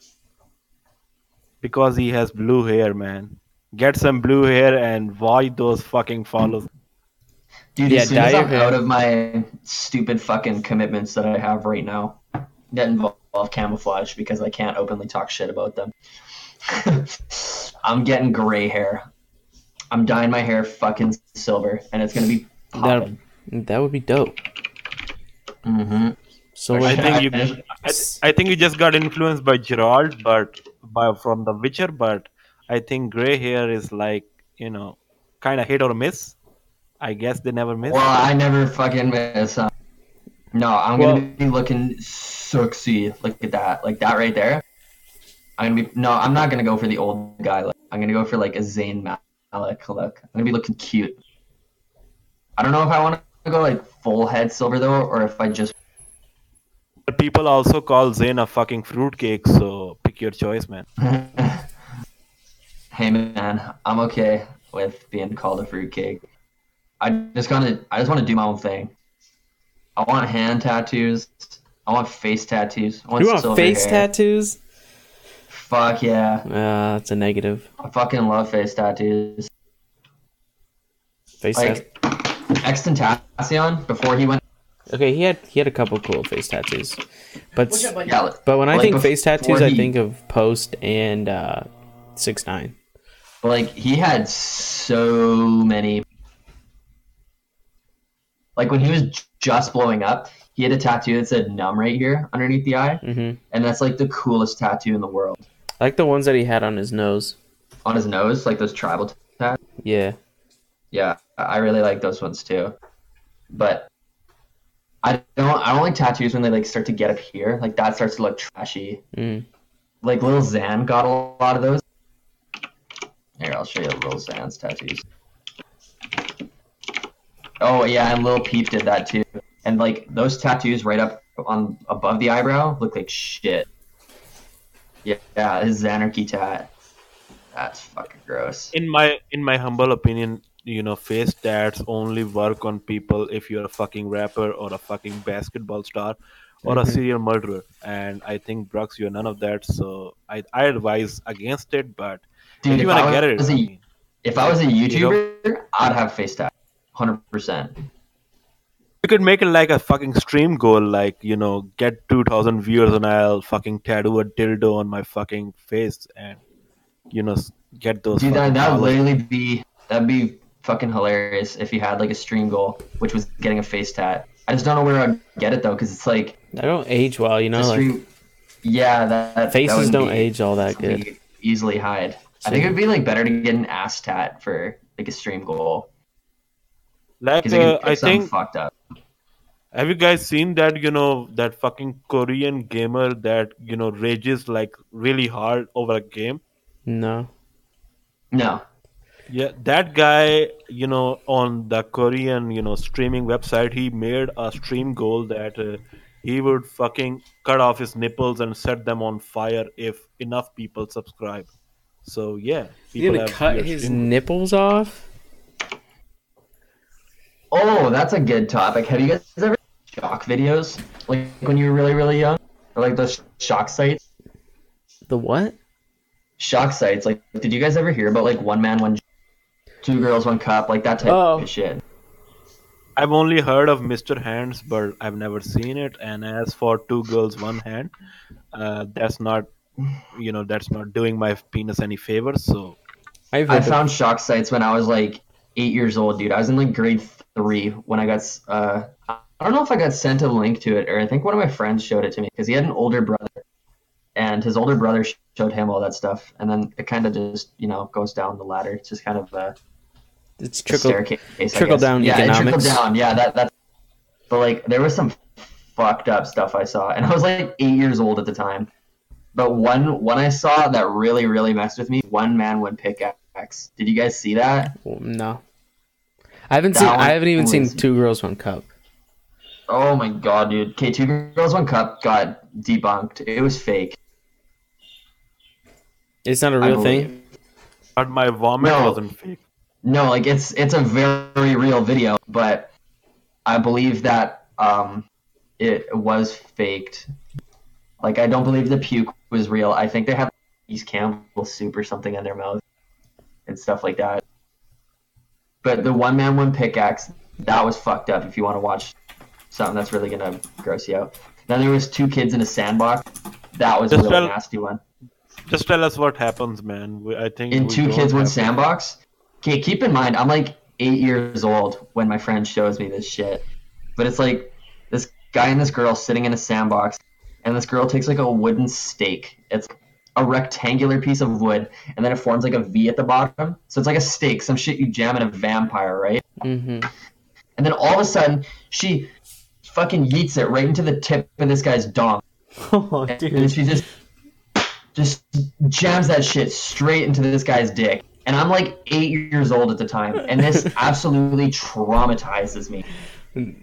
Because he has blue hair, man. get some blue hair and watch those fucking follows. Dude, Yeah, as soon dye as your I'm hair. out of my stupid fucking commitments that I have right now that involve camouflage because I can't openly talk shit about them, I'm getting gray hair. I'm dyeing my hair fucking silver, and it's gonna be That popping. that would be dope. Mm-hmm. So I what think I you, I think you just got influenced by Gerald, but by from The Witcher. But I think gray hair is like kind of hit or miss. I guess they never Well, miss. I never fucking miss. No, I'm gonna Well, be looking sexy. Look at that, like that right there. I'm gonna be. No, I'm not gonna go for the old guy. Look. I'm gonna go for like a Zayn Malik look. I'm gonna be looking cute. I don't know if I want to go like full head silver though, or if I just. But people also call Zayn a fucking fruitcake, so pick your choice, man. Hey man, I'm okay with being called a fruitcake. I just want to do my own thing. I want hand tattoos. I want face tattoos. I want you want silver face hair. tattoos? Fuck yeah. That's a negative. I fucking love face tattoos. Face tat. Like Extentacion before he went. Okay, he had a couple cool face tattoos, but Yeah, but when I like think face tattoos, before I he- think of Post and 6ix9ine. like he had so many. Like when he was just blowing up, he had a tattoo that said "numb" right here underneath the eye, Mm-hmm. and that's like the coolest tattoo in the world. I like the ones that he had on his nose. On his nose, like those tribal tattoos. Yeah. Yeah, I really like those ones too. But I don't like tattoos when they like start to get up here. Like that starts to look trashy. Mm. Like Lil Xan got a lot of those. Here, I'll show you Lil Xan's tattoos. Oh yeah, and Lil Peep did that too. And like those tattoos right up on above the eyebrow look like shit. Yeah, his Xanarchy tat. That's fucking gross. In my humble opinion, face tats only work on people if you're a fucking rapper or a fucking basketball star or a Mm-hmm. serial murderer. And I think Brooks, you're none of that. So I advise against it. But if Dude, you if wanna I get it, was I a mean, if I was a you know, YouTuber, I'd have face tat. 100%. you could make it like a fucking stream goal, like get 2,000 viewers and I'll fucking tattoo a dildo on my fucking face and you know s- get those Dude, fucking that would followers. literally be fucking hilarious if you had like a stream goal, which was getting a face tat. I just don't know where I'd get it though, because it's like They don't age well, you the know. Like stream. Yeah, that faces wouldn't don't be age all that something good. you could easily hide. I So, think it'd be like better to get an ass tat for like a stream goal Like because you can I pick something think, fucked up. have you guys seen that that fucking Korean gamer that rages like really hard over a game? no. No, Yeah, that guy, on the Korean, streaming website, he made a stream goal that he would fucking cut off his nipples and set them on fire if enough people subscribe. So yeah, He's people gonna have cut weird his stream goals. nipples off. oh, that's a good topic. Have you guys ever shock videos like when you were really really young, or like those shock sites? The what? Shock sites. Like, did you guys ever hear about like one man, one two girls, one cup, like that type Oh, of shit? I've only heard of Mr. Hands, but I've never seen it. And as for two girls, one hand, that's not, that's not doing my penis any favors. So I've I heard of. found shock sites when I was like 8 years old, dude. I was in like grade 3 when I got. I don't know if I got sent a link to it, or I think one of my friends showed it to me because he had an older brother, and his older brother showed him all that stuff, and then it kind of just goes down the ladder. It's just kind of It's a staircase. I trickle guess. down Yeah, it trickled economics. down. Yeah, that's. But like, there was some fucked up stuff I saw, and I was like 8 years old at the time. But one I saw that really really messed with me. One man, one pickaxe. Did you guys see that? Well, no, I haven't seen. That I one haven't even seen was. Two Girls One Cup. Oh my god, dude. Okay, two girls, one cup got debunked. It was fake. It's not a I real believe. thing. but my vomit No, wasn't fake. no, like it's a very real video, but I believe that it was faked. Like I don't believe the puke was real. I think they have these Campbell soup or something in their mouth. and stuff like that. But the one man, one pickaxe, that was fucked up if you want to watch something that's really going to gross you out. Then there was 2 kids in a sandbox. That was a Just really nasty one. Just tell us what happens, man. I think In we 2 don't kids, one have- sandbox? Okay, keep in mind, I'm like 8 years old when my friend shows me this shit. But it's like this guy and this girl sitting in a sandbox, and this girl takes like a wooden stake. It's a rectangular piece of wood, and then it forms like a V at the bottom. So it's like a stake, some shit you jam in a vampire, right? Mm-hmm. And then all of a sudden, she fucking yeets it right into the tip of this guy's dong. Oh, And dude. she just jams that shit straight into this guy's dick. And I'm like 8 years old at the time, and this absolutely traumatizes me.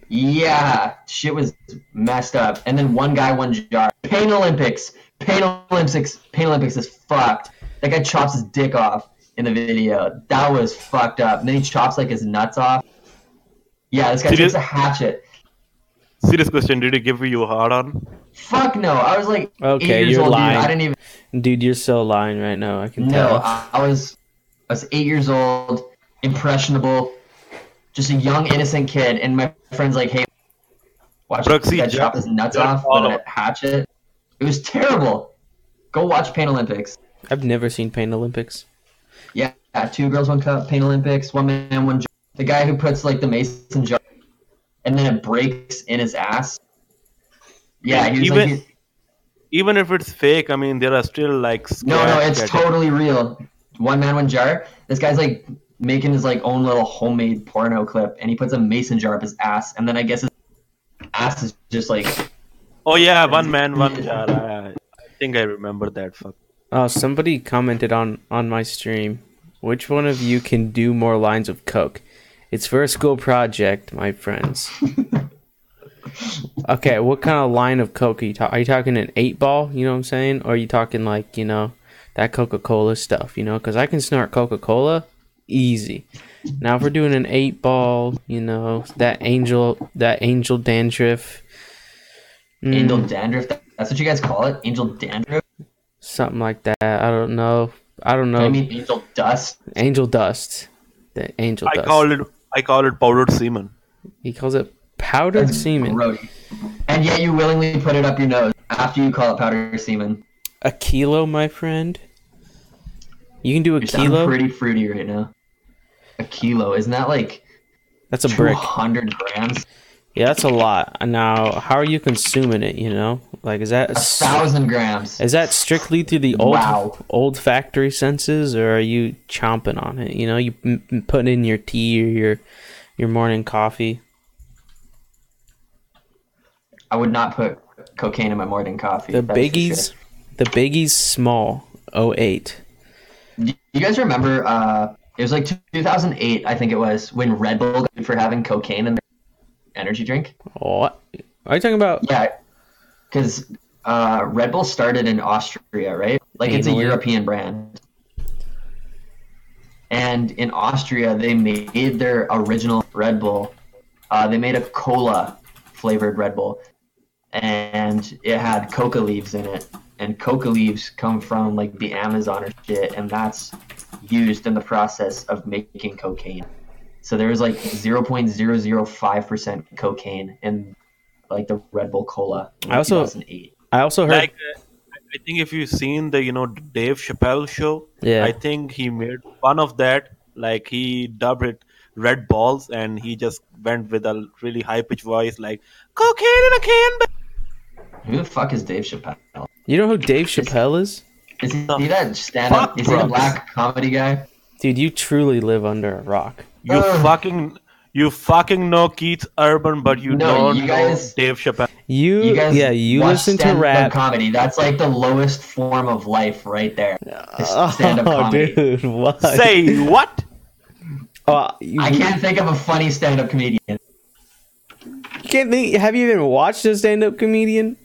Yeah, shit was messed up. And then one guy, one jar. Pain Olympics is fucked. That guy chops his dick off in the video. That was fucked up. And then he chops like his nuts off. Yeah, this guy takes a hatchet. Serious question, did he give you a hard on? Fuck no. I was like Okay, 8 years you're old. lying. Dude. I didn't even. Dude, you're so lying right now. I can No, tell. I was 8 years old, impressionable, just a young innocent kid, and my friend's like, "Hey, watch this Brooksy, guy chop his nuts off with a hatchet." It was terrible. Go watch Pain Olympics. I've never seen Pain Olympics. Yeah, 2 girls, 1 cup. Pain Olympics. 1 man, 1 jar. The guy who puts like the mason jar, and then it breaks in his ass. Yeah, he was like. Even if it's fake, I mean, there are still like. No, it's totally real. 1 man, 1 jar. This guy's like making his like own little homemade porno clip, and he puts a mason jar up his ass, and then I guess his ass is just like. Oh yeah, 1 man, 1 jar. I think I remember that. Fuck. Oh, somebody commented on my stream. Which one of you can do more lines of coke? It's for a school project, my friends. Okay, what kind of line of coke are you talking? Are you talking an 8-ball? You know what I'm saying? Or are you talking like, you know, that Coca-Cola stuff? You know, because I can snort Coca-Cola easy. Now if we're doing an 8-ball, you know, that angel dandruff. Angel dandruff. That's what you guys call it? Angel dandruff? Something like that. I don't know. I mean angel dust. Angel dust. The angel dust. I call it powdered semen. He calls it powdered That's semen. gross. And yet you willingly put it up your nose after you call it powdered semen. A kilo, my friend. You can do a You kilo. sound pretty fruity right now. A kilo, isn't that like That's a brick. 200 grams? Yeah, that's a lot. Now, how are you consuming it? You know, like is that 1,000 grams. is that strictly through the old factory senses, or are you chomping on it? You know, you put it in your tea or your morning coffee. I would not put cocaine in my morning coffee. The that's for Biggies, sure. the Biggies Small 08. Do you guys remember? It was like 2008, I think it was, when Red Bull got for having cocaine in their energy drink. What are you talking about? Yeah, because Red Bull started in Austria, right? Like it's a Anally. European brand. And in Austria, they made their original Red Bull. They made a cola flavored Red Bull, and it had coca leaves in it. And coca leaves come from like the Amazon or shit, and that's used in the process of making cocaine. So there was like 0.005% cocaine in like the Red Bull Cola in I also 2008. heard. Like, I think if you've seen the Dave Chappelle show, Yeah. I think he made fun of that. Like he dubbed it Red Balls, and he just went with a really high pitched voice, like cocaine in a can. Who the fuck is Dave Chappelle? You know who Dave Chappelle is? Is he that stand-up? Fuck, Is he the bro. black comedy guy? Dude, you truly live under a rock. You fucking know Keith Urban, but you No, don't you guys- know Dave Chappelle. You guys You watch listen to stand-up rap. comedy. That's like the lowest form of life right there. Is stand-up Oh, comedy. dude, what? Say what? Oh, I can't think of a funny stand-up comedian. You can't think. Have you even watched a stand-up comedian?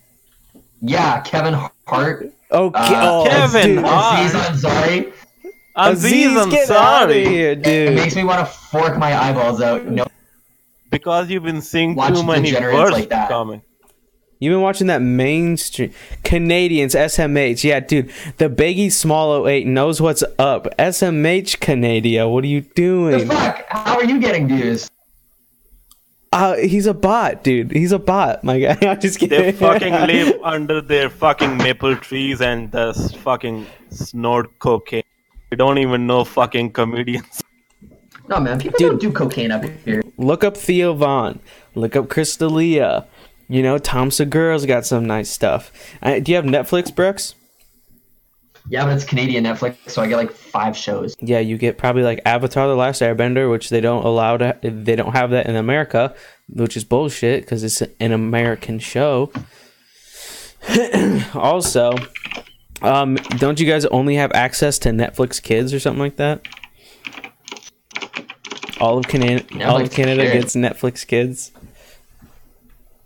Yeah, Kevin Hart. Kevin dude. Hart. Aziz Ansari. Aziz get out of Ansari. here, It dude. makes me want to fork my eyeballs out. No, Because you've been seeing Watch too many degenerates words like that. coming. You've been watching that mainstream Canadians SMH. Yeah, dude. The Biggie Small 08 knows what's up. SMH Canada. What are you The doing? fuck? How are you getting views? He's a bot, dude. He's a bot, my guy. I'm just kidding. They fucking live under their fucking maple trees and just fucking snort cocaine. They don't even know fucking comedians. No, man. People Dude. don't do cocaine up here. Look up Theo Vaughn. Look up Crystalia. You know, Tom Segura's got some nice stuff. Do you have Netflix, Brooks? Yeah, but it's Canadian Netflix, so I get like 5 shows. Yeah, you get probably like Avatar: The Last Airbender, which they don't allow to. They don't have that in America, which is bullshit because it's an American show. Also, don't you guys only have access to Netflix Kids or something like that? All of Canada Kids. gets Netflix Kids.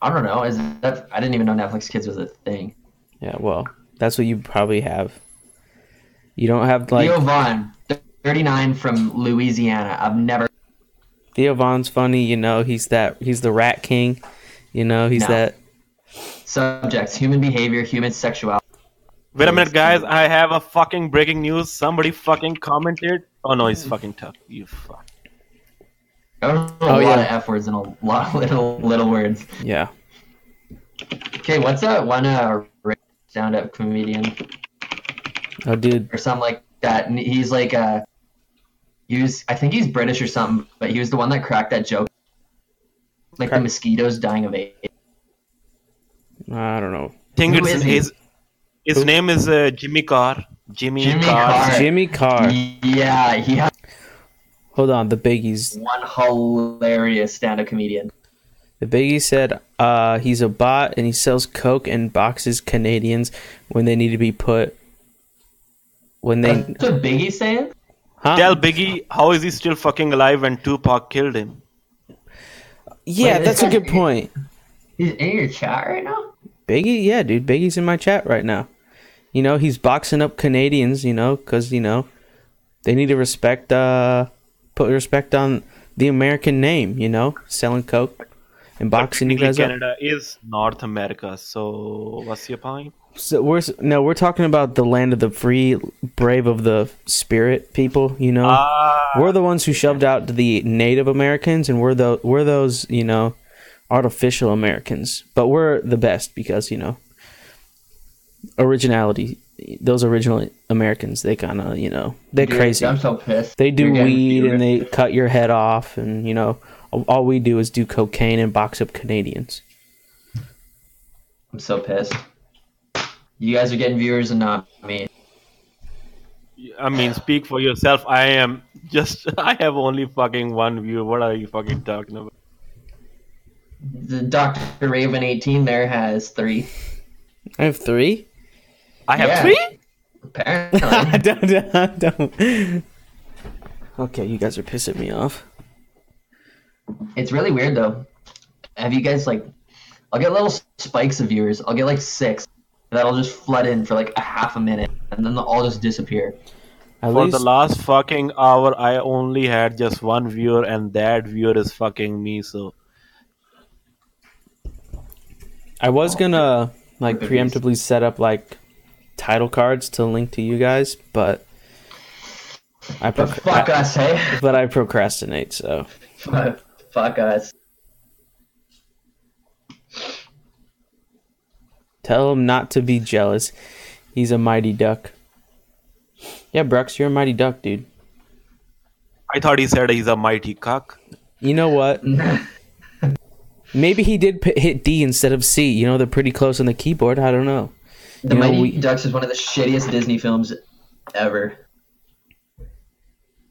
I don't know. Is that? I didn't even know Netflix Kids was a thing. Yeah, well, that's what you probably have. You don't have like Theo Vaughn, 39 from Louisiana. I've never. Theo Vaughn's funny, you know. He's the Rat King, you know. He's No. that. Subjects: human behavior, human sexuality. Wait a minute, guys. I have a fucking breaking news. Somebody fucking commented. Oh no, he's fucking tough. You fuck. There was a lot of F words and a lot of little words. Yeah. Okay, what's that one stand-up comedian Oh, dude. or something like that? And he's like I think he's British or something, but he was the one that cracked that joke, like the mosquitoes dying of AIDS. I don't know. I think Who is he? his name is Jimmy Carr. Jimmy Jimmy Carr. Carr. Jimmy Carr. Yeah, he has Hold on, the Biggies. one hilarious stand-up comedian. The Biggie said he's a bot and he sells coke and boxes Canadians when they need to be put. When they. That's what Biggie's saying? Huh? Tell Biggie how is he still fucking alive when Tupac killed him? Yeah, Wait, that's a good point. He's in your chat right now? Biggie, yeah, dude. Biggie's in my chat right now. You know, he's boxing up Canadians, you know, because, you know, they need to put respect on the American name, you know, selling coke and boxing you guys Canada is North America, so what's your point? up. So we're talking about the land of the free, brave of the spirit people, you know. We're the ones who shoved out the Native Americans, and we're those, you know, artificial Americans. But we're the best because, you know, originality. Those original Americans, they kind of, you know, they're Dude, crazy. I'm so pissed. They do You're getting weed and furious. they cut your head off, and you know, all we do is do cocaine and box up Canadians. I'm so pissed. You guys are getting viewers and not me. I mean, speak for yourself. I have only fucking one view. What are you fucking talking about? The Dr. Raven 18 there has 3. I have 3. I have Yeah. 3? Apparently. don't. Okay, you guys are pissing me off. It's really weird though. Have you guys like? I'll get little spikes of viewers. I'll get like 6 that'll just flood in for like a half a minute, and then they'll all just disappear. At For least the last fucking hour, I only had just one viewer, and that viewer is fucking me, so... I was gonna like Cookies. preemptively set up like title cards to link to you guys, but I But fuck us, hey. but I procrastinate. So Fuck us. tell him not to be jealous. He's a mighty duck. Yeah, Brooks, you're a mighty duck, dude. I thought he said he's a mighty cock. You know what? Maybe he did hit D instead of C. You know, they're pretty close on the keyboard. I don't know. The You know, Mighty we- Ducks is one of the shittiest Disney films ever.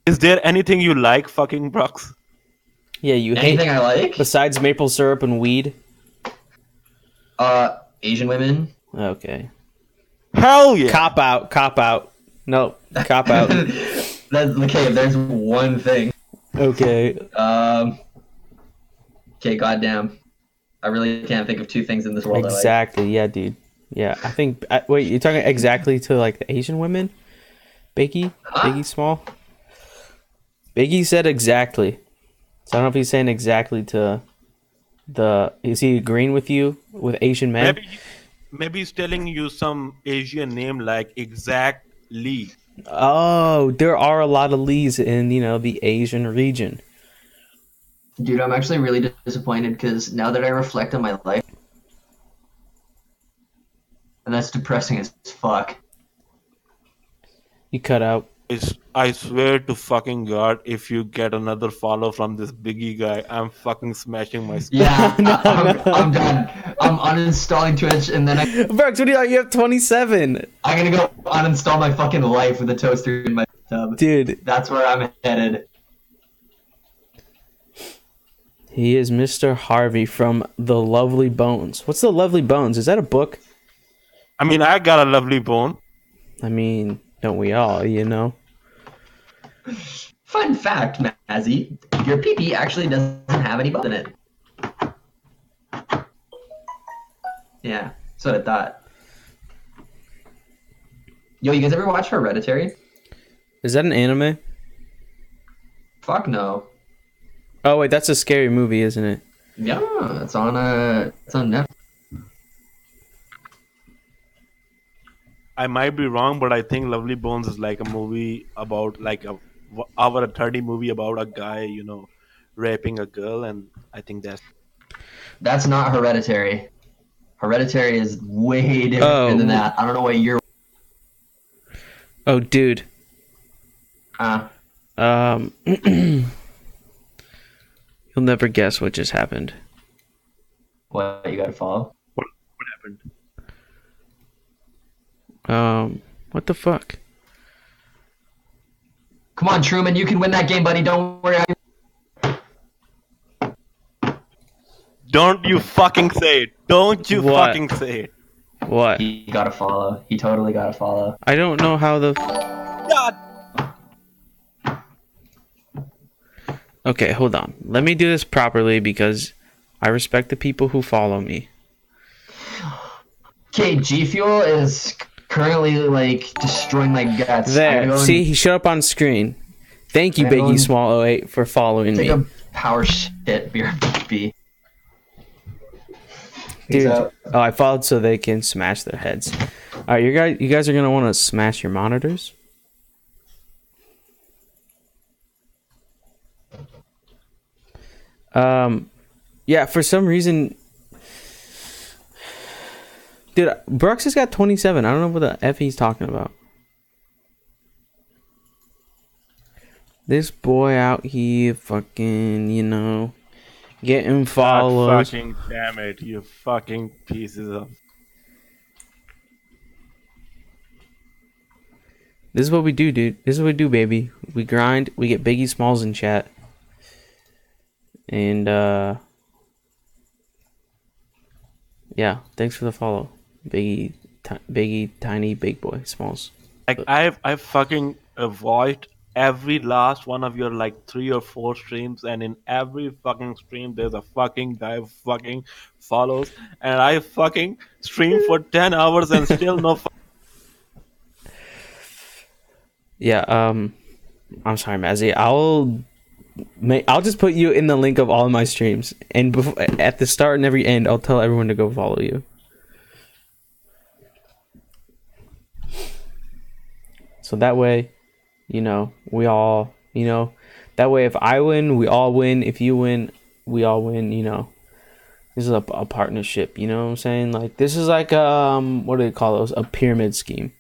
Is there anything you like, fucking Brooks? Yeah, you Anything hate I like? besides maple syrup and weed. Asian women. Okay. Hell yeah! Cop out. No, cop out. That's okay. If there's one thing. Okay. Okay, goddamn. I really can't think of 2 things in this world I like. Exactly. Yeah, dude. Yeah, I think. Wait, you're talking exactly to like the Asian women? Biggie? Huh? Biggie Small? Biggie said exactly. So I don't know if he's saying exactly to Is he agreeing with you with Asian men? Maybe he's telling you some Asian name like Exact Lee. Oh, there are a lot of Lees in the Asian region. Dude, I'm actually really disappointed because now that I reflect on my life, and that's depressing as fuck. You cut out. I swear to fucking God, if you get another follow from this Biggie guy, I'm fucking smashing my screen. Yeah, No, I'm done. I'm uninstalling Twitch, and then Brooks, what do you have 27. I'm gonna go uninstall my fucking life with a toaster in my tub. Dude, That's where I'm headed. he is Mr. Harvey from The Lovely Bones. What's The Lovely Bones? Is that a book? I mean, I got a lovely bone. I mean, don't we all, Fun fact, Mazzy, your pee-pee actually doesn't have any butt in it. Yeah, that's what I thought. Yo, you guys ever watch Hereditary? Is that an anime? Fuck no. Oh, wait, that's a scary movie, isn't it? Yeah, it's on Netflix. I might be wrong, but I think Lovely Bones is like a movie about like a hour 30 movie about a guy, raping a girl, and I think That's not Hereditary. Hereditary is way different than that. I don't know what you're. Oh, dude. You'll never guess what just happened. What you gotta follow? what happened. What the fuck? Come on, Truman, you can win that game, buddy. Don't worry. Don't you fucking say it. Don't you What? fucking say it. What? He gotta follow. He totally gotta follow. I don't know how the... God. Okay, hold on. Let me do this properly because I respect the people who follow me. Okay, G Fuel is currently like destroying my guts. There. See, he showed up on screen. Thank you, I'm going- Biggie Small 08, for following Take me. a power shit, BRB. Dude. out. Oh, I followed so they can smash their heads. All right, you guys are gonna want to smash your monitors. Yeah, for some reason, dude, Brooks has got 27. I don't know what the F he's talking about. This boy out here fucking, getting God followers. fucking damn it, you fucking pieces of... This is what we do, dude. This is what we do, baby. We grind. We get Biggie Smalls in chat. And, yeah, thanks for the follow. Biggie, Tiny, Big Boy, Smalls. Like, I've fucking watched every last one of your like 3 or 4 streams, and in every fucking stream there's a fucking guy who fucking follows, and I fucking stream for 10 hours and still no Yeah, I'm sorry, Mazzy. I'll just put you in the link of all of my streams, and at the start and every end, I'll tell everyone to go follow you. So that way, we all, that way if I win, we all win. If you win, we all win. This is a partnership. You know what I'm saying? Like this is like what do they call those? A pyramid scheme.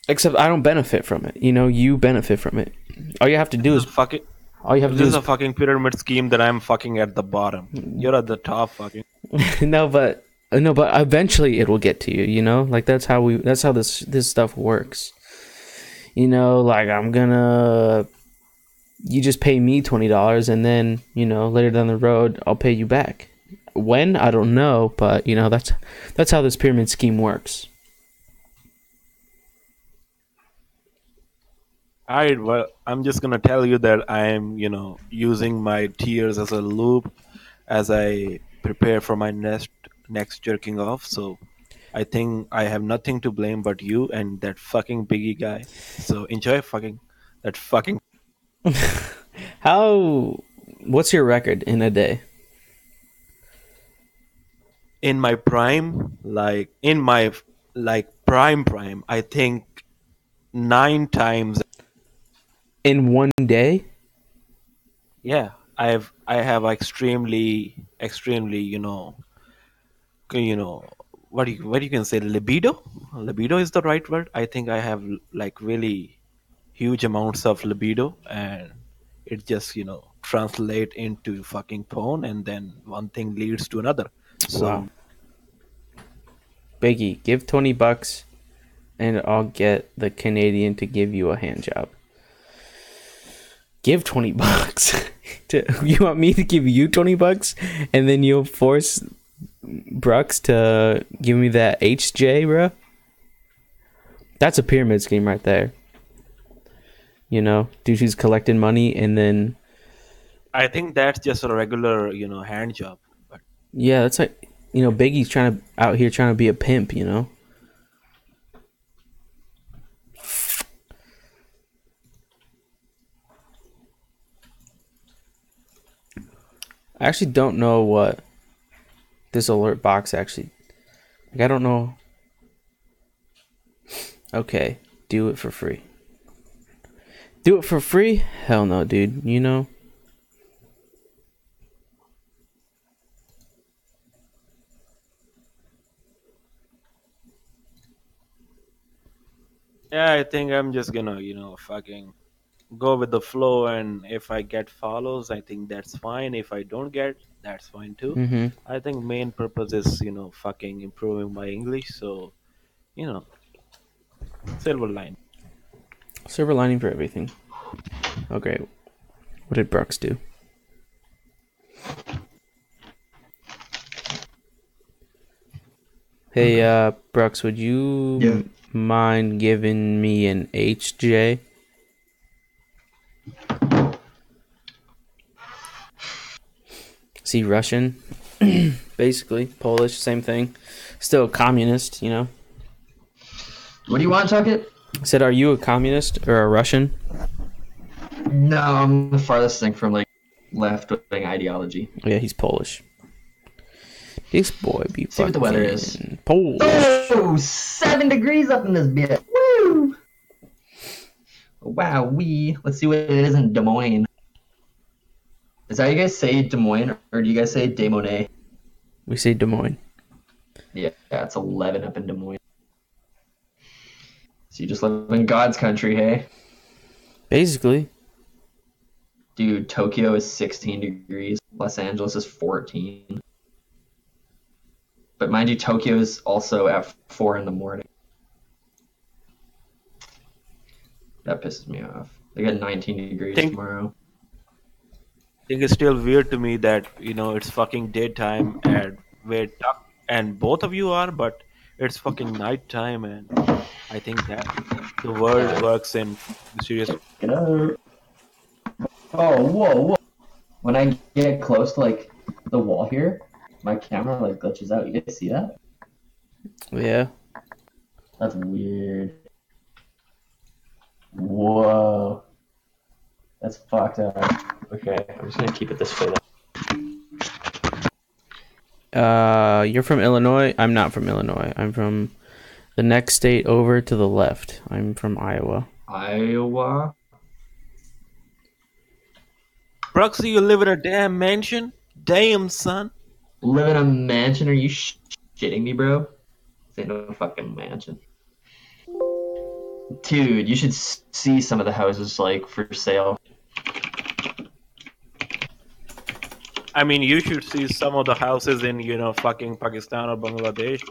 Except I don't benefit from it. You benefit from it. All you have to do is fucking... All you have to This do is is a fucking pyramid scheme that I'm fucking at the bottom. You're at the top fucking... no, but eventually it will get to you. Like that's how this stuff works. Like you just pay me $20, and then later down the road I'll pay you back. When, I don't know, but that's how this pyramid scheme works. Alright, well, I'm just gonna tell you that I'm, using my tears as a loop as I prepare for my next jerking off. So I think I have nothing to blame but you and that fucking Biggie guy. So enjoy fucking that fucking... What's your record in a day? in my prime, like in my like prime, I think 9 times. In one day? Yeah, I have extremely, what you can say, libido. Libido is the right word. I think I have like really huge amounts of libido, and it just translate into fucking porn, and then one thing leads to another. Wow. So Biggie, give $20 and I'll get the Canadian to give you a hand job. Give $20. You want me to give you $20 and then you'll force Brooks to give me that HJ, bro? That's a pyramid scheme right there. Dude who's collecting money and then I think that's just a regular hand job. But yeah, that's like Biggie's out here trying to be a pimp. I actually don't know what this alert box actually. Like, I don't know. Okay, do it for free. Do it for free? Hell no, dude. yeah, I think I'm just gonna fucking go with the flow, and if I get follows, I think that's fine. If I don't get, that's fine too. Mm-hmm. I think main purpose is fucking improving my English. So you know silver line. Silver lining for everything. Okay, what did Brooks do? Hey, Brooks, would you Yeah. mind giving me an HJ? See, Russian, basically Polish, same thing. Still a communist. What do you want, Chucket? I said, are you a communist or a Russian? No, I'm the farthest thing from like left-wing ideology. Yeah, he's Polish. This boy be See what the weather is. fucking Polish. Oh, 7 degrees up in this bit. Woo! Wow, let's see what it is in Des Moines. Is that how you guys say Des Moines, or do you guys say Des Moines? We say Des Moines. Yeah, it's 11 up in Des Moines. So you just live in God's country, hey? Basically. Dude, Tokyo is 16 degrees. Los Angeles is 14. But mind you, Tokyo is also at 4 in the morning. That pisses me off. They got 19 degrees tomorrow. I think it's still weird to me that it's fucking daytime and where Tuck and both of you are, but it's fucking nighttime, and I think that the world works in mysterious. Get up. Oh, whoa. When I get close to like the wall here, my camera like glitches out. You guys see that? Yeah. That's weird. Whoa. That's fucked up. Okay, I'm just gonna keep it this way. You're from Illinois? I'm not from Illinois. I'm from the next state over to the left. I'm from Iowa. Iowa? Proxy, you live in a damn mansion? Damn, son. Live in a mansion? Are you shitting me, bro? This ain't no fucking mansion. Dude, you should see some of the houses like for sale. I mean, you should see some of the houses in fucking Pakistan or Bangladesh,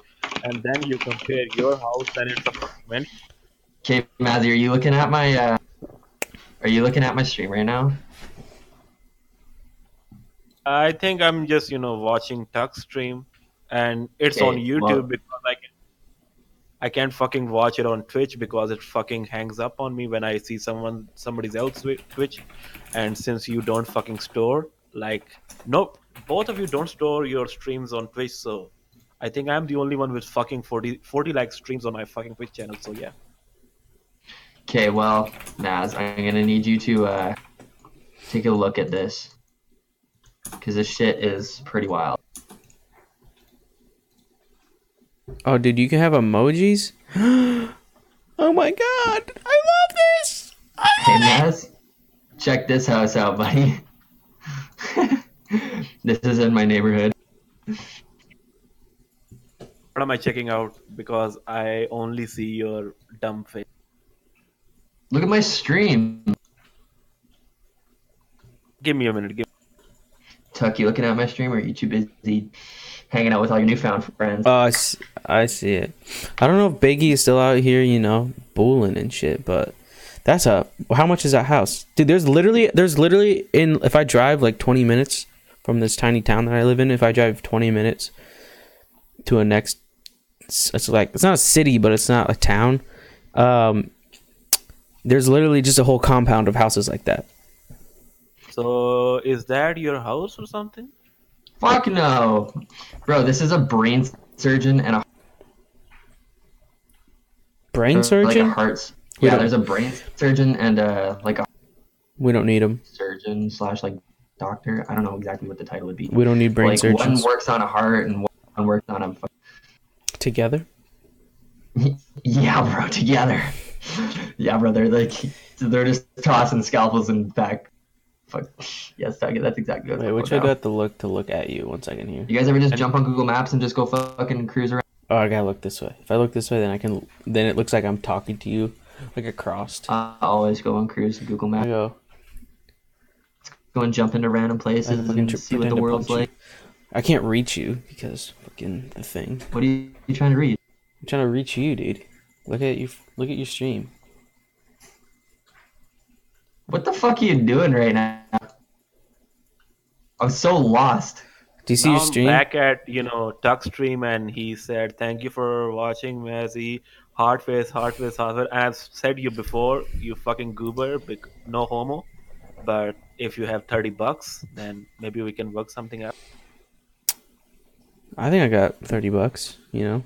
and then you compare your house, and it's a fucking mansion. Okay, Mazzy, are you looking at my stream right now? I think I'm just watching Tuck's stream, and it's on YouTube because I can't fucking watch it on Twitch because it fucking hangs up on me when I see somebody else Twitch, and since you don't fucking store, no, both of you don't store your streams on Twitch, so I think I'm the only one with fucking 40 like streams on my fucking Twitch channel, so yeah. Okay, well, Naz, I'm gonna need you to take a look at this. Because this shit is pretty wild. Oh, dude, you can have emojis? Oh my god! I love this! Hey, Maz, check this house out, buddy. This is in my neighborhood. What am I checking out? Because I only see your dumb face. Look at my stream. Give me a minute. Tuck, you looking at my stream, or are you too busy hanging out with all your newfound friends? I see it. I don't know if Biggie is still out here, you know, bowling and shit, but that's how much is that house? Dude, there's literally if I drive like 20 minutes from this tiny town that I live in, if I drive 20 minutes to a next, it's not a city, but it's not a town. There's literally just a whole compound of houses like that. So, is that your house or something? Fuck no, bro. This is a brain surgeon and a Brain surgeon? Like a heart. Yeah, there's a brain surgeon and like a We don't need them. surgeon / like doctor. I don't know exactly what the title would be. We don't need brain Like surgeons. one works on a heart and one works on a. Together? Yeah, bro. Together. Yeah, bro. They're just tossing scalpels and back. Fuck. Yes, that's exactly what. Wait, which I got to look at you. 1 second here. You guys ever just jump on Google Maps and just go fucking cruise around? Oh, I gotta look this way. If I look this way, then it looks like I'm talking to you, like across. I always go on cruise to Google I Maps. go. Go and jump into random places I fucking and see what pretend the to world's punch you. like. I can't reach you because fucking the thing. What are you trying to read? I'm trying to reach you, dude. Look at your stream. What the fuck are you doing right now? I'm so lost. Do you see Now your I'm stream? back at Tuck's stream, and he said, "Thank you for watching, Mazzy. Hard face. And I've said you before, you fucking goober, no homo. But if you have $30, then maybe we can work something out." I think I got $30. You know.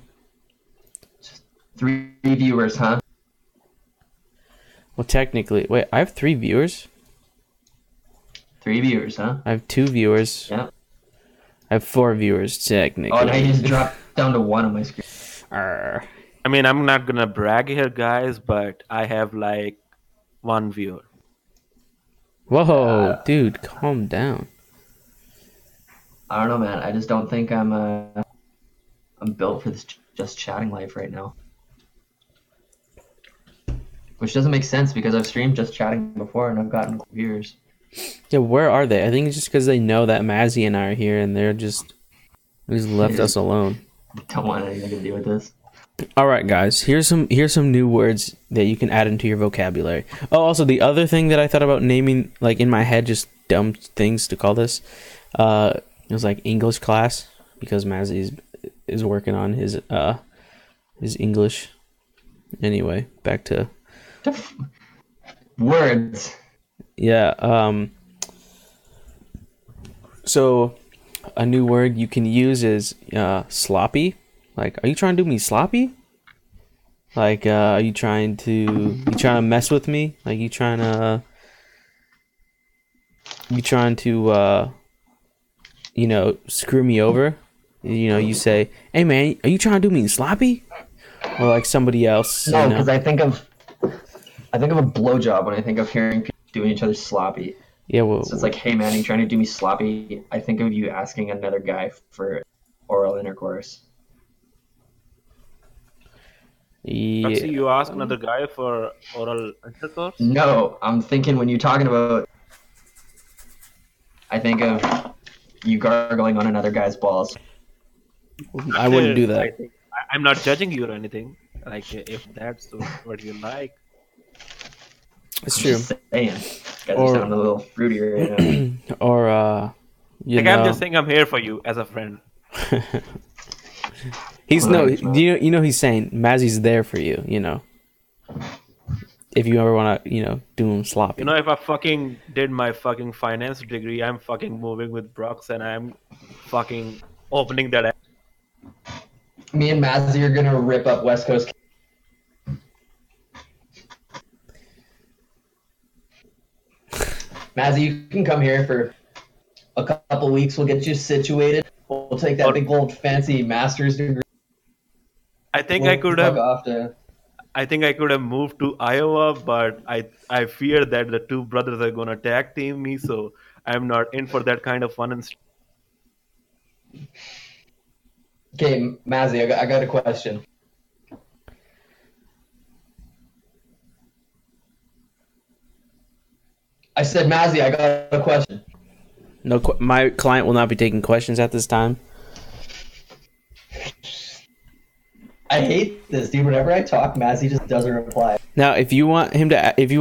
3 viewers, huh? Well, technically, wait. I have 3 viewers. 3 viewers, huh? I have 2 viewers. Yeah. I have 4 viewers technically. Oh, now you just dropped down to 1 on my screen. Arr. I mean, I'm not gonna brag here, guys, but I have like 1 viewer. Whoa, dude, calm down. I don't know, man. I just don't think I'm built for this just chatting life right now. Which doesn't make sense because I've streamed just chatting before and I've gotten viewers. Yeah, where are they? I think it's just because they know that Mazzy and I are here, and they just left us alone. Don't want anything to do with this. All right, guys. Here's some new words that you can add into your vocabulary. Oh, also the other thing that I thought about naming, like in my head, just dumb things to call this. It was like English class because Mazzy is working on his English. Anyway, back to Words. yeah. So a new word you can use is sloppy. Like, are you trying to do me sloppy? Like, are you trying to mess with me? Like, you trying to screw me over? You say, hey man, are you trying to do me sloppy? Or like somebody else. No, because I think of a blowjob when I think of hearing people doing each other sloppy. Yeah, well, So it's like, hey man, are you trying to do me sloppy? I think of you asking another guy for oral intercourse. yeah. Tuxie, you ask another guy for oral intercourse? No, I'm thinking when you're talking about, I think of you gargling on another guy's balls. I wouldn't do that. I'm not judging you or anything. Like, if that's what you like. It's true. Just saying. You guys Or- are sounding a little fruity right now. Or I'm just saying I'm here for you as a friend. He's Right, he's saying Mazzy's there for you, if you ever want to, do him sloppy. If I fucking did my fucking finance degree, I'm fucking moving with Brooks and I'm fucking opening that. Me and Mazzy are gonna rip up West Coast. Mazzy, you can come here for a couple weeks. We'll get you situated. We'll take that big old fancy master's degree. I think I Well, could fuck have. off to. I think I could have moved to Iowa, but I fear that the two brothers are gonna tag team me, so I'm not in for that kind of fun and stuff. Okay, Mazzy, I got a question. I said, Mazzy, I got a question. No, my client will not be taking questions at this time. I hate this, dude. Whenever I talk, Mazzy just doesn't reply. Now, if you want him to, if you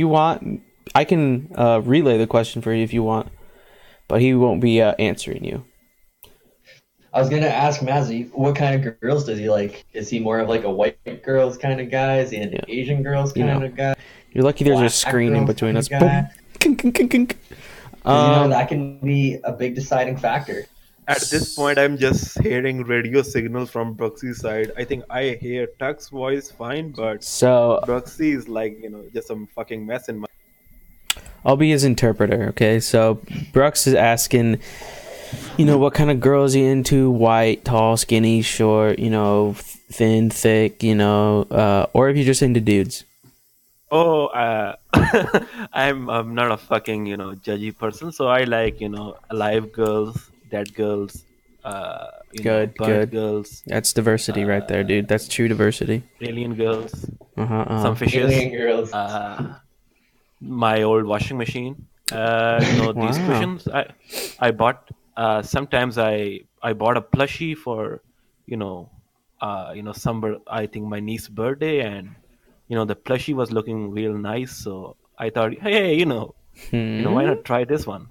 want, I can relay the question for you if you want, but he won't be answering you. I was gonna ask Mazzy, what kind of girls does he like? Is he more of like a white girls kind of guy? Is he an Asian girls kind of guy? You're lucky there's a Black screen in girls between kind us. of guy? Boom. Kink, kink, kink, kink. 'Cause, that can be a big deciding factor. At this point, I'm just hearing radio signals from Brooksy's side. I think I hear Tuck's voice fine, but So Brooksy is like, just some fucking mess in my. I'll be his interpreter, okay? So Brooks is asking, what kind of girl is he into? White, tall, skinny, short, thin, thick, or if you're just into dudes. Oh, I'm not a fucking judgy person, so I like alive girls, dead girls, Good, burnt good. girls, That's diversity right there, dude. That's true diversity. alien girls, Uh-huh. some fishes, Alien girls. my old washing machine. These Wow. cushions I bought. Sometimes I bought a plushie for some I think my niece's birthday, and the plushie was looking real nice, so I thought, hey, why not try this one?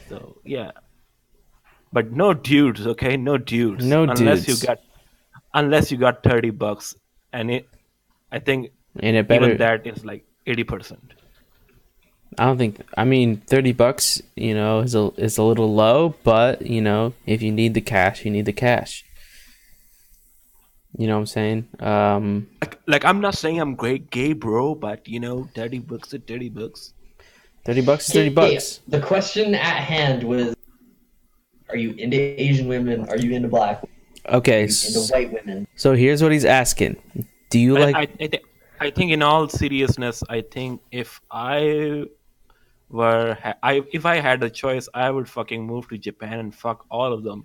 So yeah, but no dudes, okay, no dudes, No dudes. unless you got $30, and I think And it even better. that is like 80%. I don't think. I mean, $30, is a little low, but if you need the cash, you need the cash. You know what I'm saying? Like I'm not saying I'm great gay, bro, but $30 is $30. $30 is $30. The question at hand was: are you into Asian women? Are you into black women? Okay, Are you into white women? so here's what he's asking: do you like? I think in all seriousness, I think if if I had a choice, I would fucking move to Japan and fuck all of them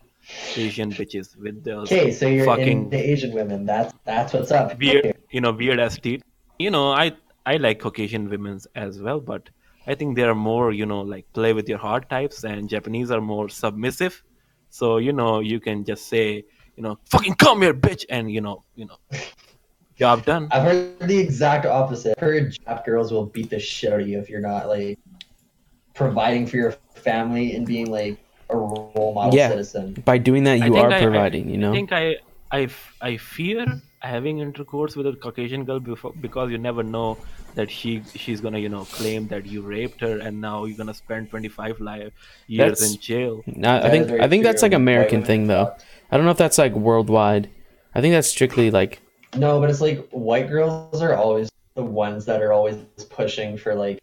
Asian bitches with those Okay, so you're fucking into Asian women. That's what's up. weird ass teeth. I like Caucasian women as well, but I think they are more, like play with your heart types, and Japanese are more submissive. So you can just say, fucking come here, bitch, and job done. I've heard the exact opposite. I've heard Jap girls will beat the shit out of you if you're not like providing for your family and being like a role model citizen. By doing that, you are providing. I think I fear having intercourse with a Caucasian girl because you never know that she's gonna claim that you raped her, and now you're gonna spend 25 years in jail. I think that's like American thing though. I don't know if that's like worldwide. I think that's strictly like. No, but it's like white girls are always the ones that are always pushing for like,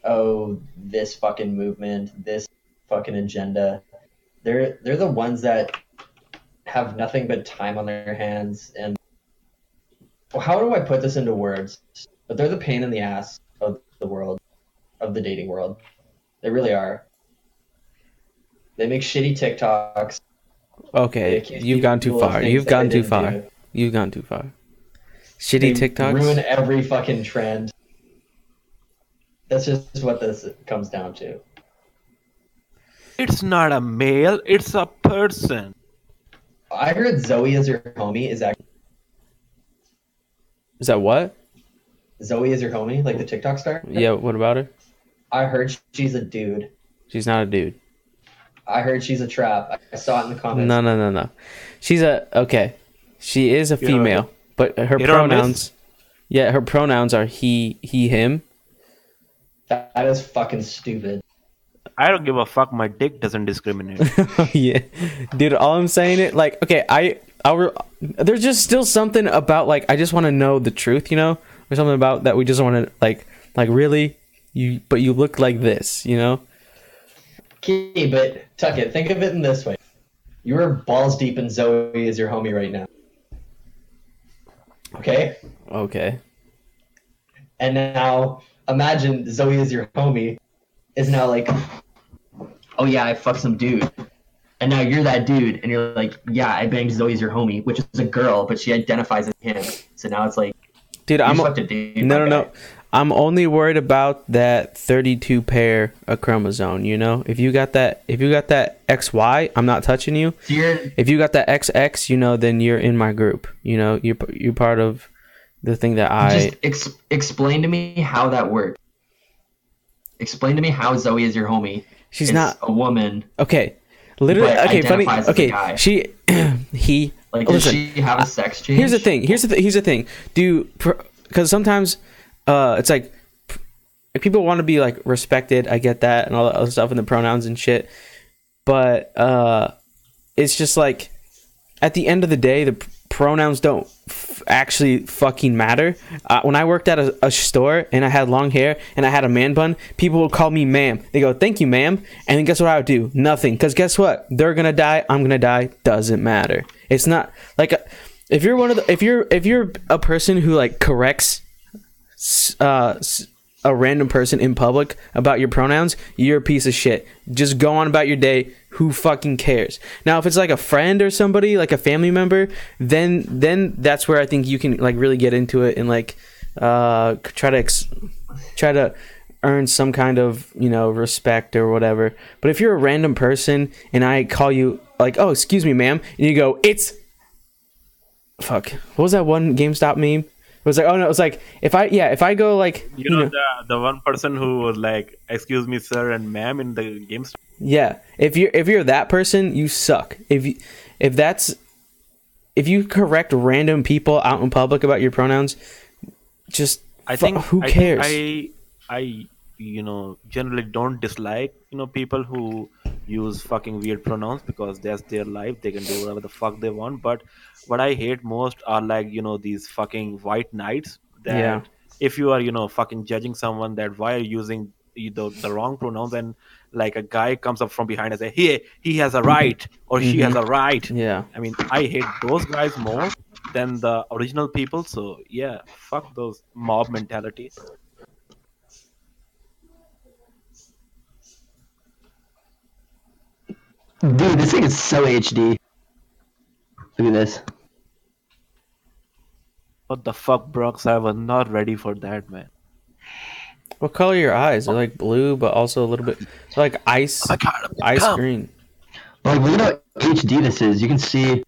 oh, this fucking movement, this fucking agenda. They're the ones that have nothing but time on their hands, and how do I put this into words? But they're the pain in the ass of the world, of the dating world. They really are. They make shitty TikToks. Okay, you've gone too far. You've gone too far. You've gone too far. Shitty TikToks ruin every fucking trend. That's just what this comes down to. It's not a male, it's a person. I heard Zoe is your homie. Is that what? Zoe is your homie, like the TikTok star? Yeah, what about her? I heard she's a dude. She's not a dude. I heard she's a trap. I saw it in the comments. No. She's okay. She is a female, but her pronouns. Yeah, her pronouns are he, him. That is fucking stupid. I don't give a fuck. My dick doesn't discriminate. Yeah, dude. All I'm saying it like okay. There's just still something about like I just want to know the truth, or something about that we just want to like really you, but you look like this, Okay, but Tuck it. Think of it in this way: you are balls deep in Zoe is your homie right now. Okay? Okay. And now imagine Zoe is your homie, is now like, oh yeah, I fucked some dude. And now you're that dude, and you're like, yeah, I banged Zoe's your homie, which is a girl, but she identifies as him. So now it's like, Dude, you I'm fucked a dude, no, my no, guy. no. I'm only worried about that 32 pair of chromosome. You know, if you got that XY, I'm not touching you. So you're If you got that XX, you know, then you're in my group. You know, you're part of the thing that I. just explain to me how that works. Explain to me how Zoe is your homie. She's It's not a woman, okay. Literally, but okay, funny. identifies as a Okay, guy. she, he. Like, does Listen, she have a sex change? here's the thing. Here's the thing. Because sometimes, it's like people want to be like respected. I get that and all that other stuff and the pronouns and shit. But it's just like at the end of the day, the pronouns don't actually fucking matter. When I worked at a store and I had long hair and I had a man bun, people would call me ma'am. They go, "Thank you, ma'am." And then guess what I would do? Nothing. Because guess what? They're gonna die. I'm gonna die. Doesn't matter. It's not like if you're one of the if you're a person who like corrects a random person in public about your pronouns, you're a piece of shit. Just go on about your day. Who fucking cares? Now, if it's like a friend or somebody, like a family member, then that's where I think you can like really get into it and like try to earn some kind of, you know, respect or whatever. But if you're a random person and I call you like, "Oh, excuse me, ma'am," and you go, "It's fuck." What was that one GameStop meme? It was like, oh no, it was like if I go like You know, the one person who was like, "Excuse me, sir," and "ma'am" in the game. yeah, if you're that person, you suck. If you correct random people out in public about your pronouns, just who cares? I generally don't dislike people who use fucking weird pronouns because that's their life. They can do whatever the fuck they want. But what I hate most are like these fucking white knights Yeah. that if you are fucking judging someone that why are you using the wrong pronouns, and like a guy comes up from behind and say he has a right or she has a right. Yeah. I mean, I hate those guys more than the original people. So yeah, fuck those mob mentality. Dude, this thing is so HD. Look at this. What the fuck, Brooks? I was not ready for that, man. What color are your eyes? They're like blue, but also a little bit like ice Oh my God, ice come. green. Like, look at how HD this is. You can see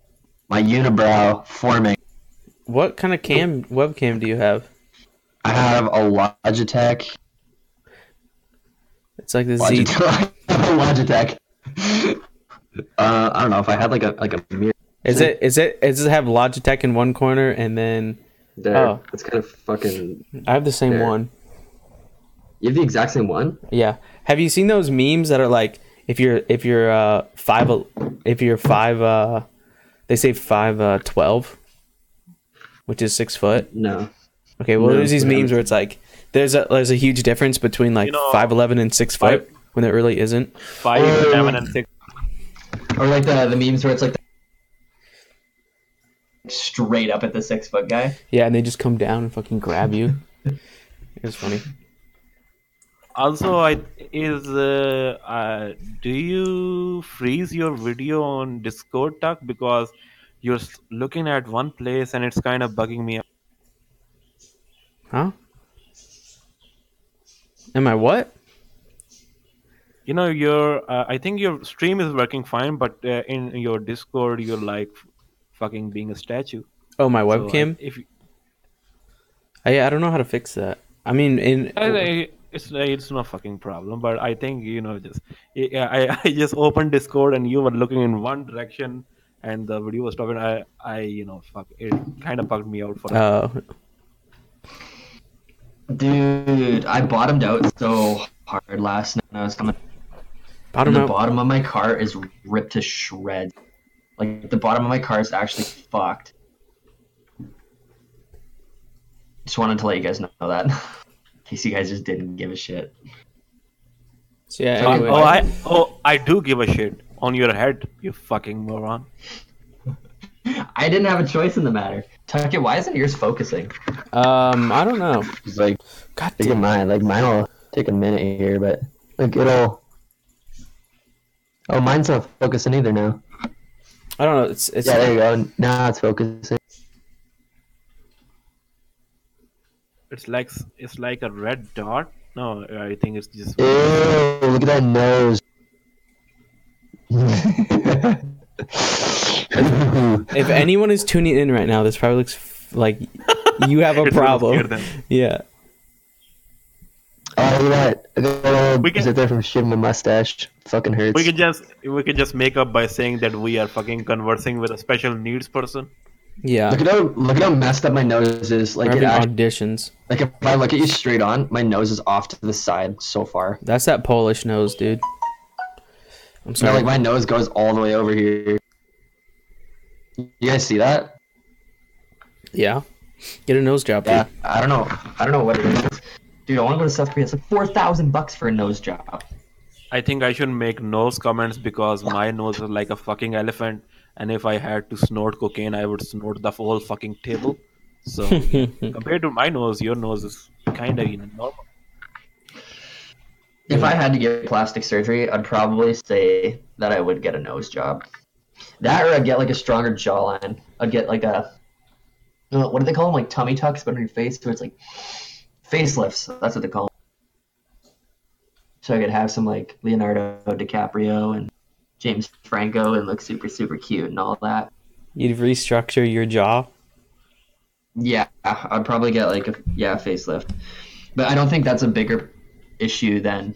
my unibrow forming. What kind of webcam do you have? I have a Logitech. It's like the Z. Logitech. I don't know if I had like a mirror. Does it have Logitech in one corner and then There. Oh. It's kind of fucking. I have the same There. one. You have the exact same one? Yeah. Have you seen those memes that are like if you're five they say 5'12", which is 6 foot. No. Okay, well No, there's these I haven't memes where it's like there's a huge difference between like 5'11" and 6 foot when it really isn't. 5, 11, and 6. Or like the memes where it's like straight up at the 6 foot guy. Yeah, and they just come down and fucking grab you. It's funny. Also, do you freeze your video on Discord, Tuck? Because you're looking at one place and it's kind of bugging me out. Huh? Am I what? I think your stream is working fine, but in your Discord, you're like fucking being a statue. Oh, my So webcam? I don't know how to fix that. I mean, it's no fucking problem, but I think I just opened Discord and you were looking in one direction and the video was stopping. Fuck, it kind of bugged me out for Dude, I bottomed out so hard last night when I was coming. bottom The out. bottom of my car is ripped to shreds. Like, the bottom of my car is actually fucked. Just wanted to let you guys know that. In case you guys just didn't give a shit. So yeah, anyway. I do give a shit on your head, you fucking moron. I didn't have a choice in the matter. Tuck, why isn't yours focusing? I don't know. It's like, God look at damn. mine. Like, mine will take a minute here, but like it'll. Oh, mine's not focusing either now. I don't know. It's Yeah, there you go. Now it's focusing. It's like a red dot. No, I think it's just. Ew, look at that nose. If anyone is tuning in right now, this probably looks like you have a It's gonna scare problem. them. Yeah. Oh, look at that. I got a little We can- sit there from shaving my mustache. Fucking hurts. We can just make up by saying that we are fucking conversing with a special needs person. Yeah. Look at how messed up my nose is. Like, We're it having actually, auditions. like if I look at you straight on, my nose is off to the side so far. That's that Polish nose, dude. I'm No, sorry. like my nose goes all the way over here. You guys see that? Yeah. Get a nose job, Yeah. dude. I don't know what it is. Dude, I want to go to South Korea. It's like $4,000 for a nose job. I think I shouldn't make nose comments because my nose is like a fucking elephant, and if I had to snort cocaine, I would snort the whole fucking table. So compared to my nose, your nose is kind of normal. If I had to get plastic surgery, I'd probably say that I would get a nose job. That, or I'd get like a stronger jawline. I'd get like a, what do they call them? Like tummy tucks, but on your face, so it's like facelifts. That's what they call them. So I could have some like Leonardo DiCaprio and James Franco and look super, super cute and all that. You'd restructure your jaw. Yeah, I'd probably get like a facelift. But I don't think that's a bigger issue than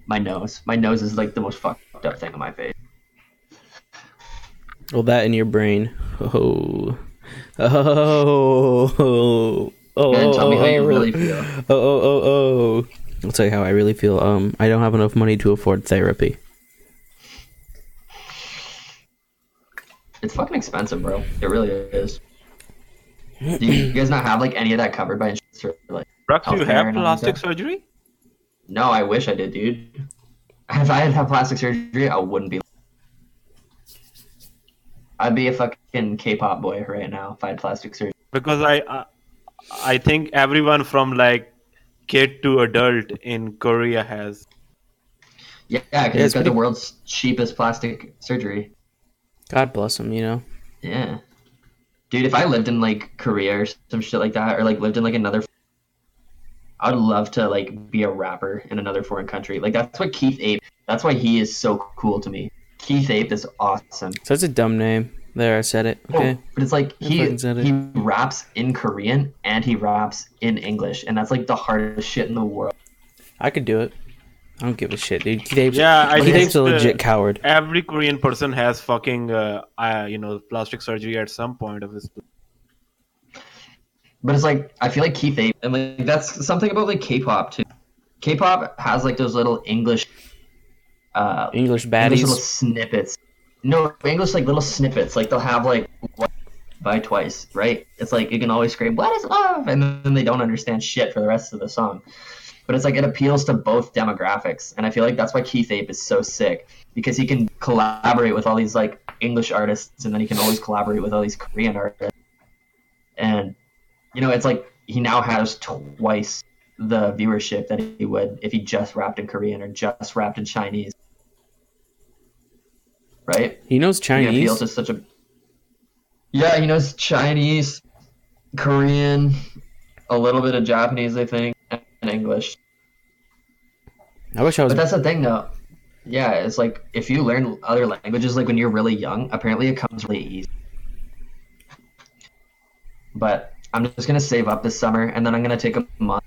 my nose. My nose is like the most fucked up thing on my face. Well, that in your brain. Oh. Oh. Oh. Man, tell me how you oh, really feel. Oh. I'll tell you how I really feel. I don't have enough money to afford therapy. It's fucking expensive, bro. It really is. Do you guys not have like any of that covered by insurance or like? Brooks, you Healthcare have and all plastic that. surgery? No, I wish I did, dude. If I had plastic surgery, I wouldn't be. I'd be a fucking K-pop boy right now if I had plastic surgery. Because I think everyone from like kid to adult in Korea has. Yeah, because Yeah, it's it's got the pretty- world's cheapest plastic surgery. God bless them, you know. Yeah. Dude, if I lived in like Korea or some shit like that, or like lived in like another, I would love to like be a rapper in another foreign country. Like that's what Keith Ape. That's why he is so cool to me. Keith Ape is awesome. So that's a dumb name. There, I said it. Okay. Oh, but it's like I fucking said it. he raps in Korean and he raps in English, and that's like the hardest shit in the world. I could do it. I don't give a shit, dude. Keith Ape's, Yeah, I Keith think, Ape's a legit coward. Every Korean person has fucking plastic surgery at some point of his. But it's like I feel like Keith Ape, and like that's something about like K-pop too. K-pop has like those little English English English baddies. little snippets. No, English like little snippets. Like they'll have like one by twice, right? It's like you can always scream, "What is love?" and then they don't understand shit for the rest of the song. But it's like it appeals to both demographics, and I feel like that's why Keith Ape is so sick because he can collaborate with all these like English artists, and then he can always collaborate with all these Korean artists. And you know, it's like he now has twice the viewership that he would if he just rapped in Korean or just rapped in Chinese. Right? He knows He appeals Chinese. to such a. Yeah, he knows Chinese, Korean, a little bit of Japanese, I think, and English. I wish I was. But that's the thing, though. Yeah, it's like if you learn other languages, like when you're really young, apparently it comes really easy. But I'm just gonna save up this summer, and then I'm gonna take a month,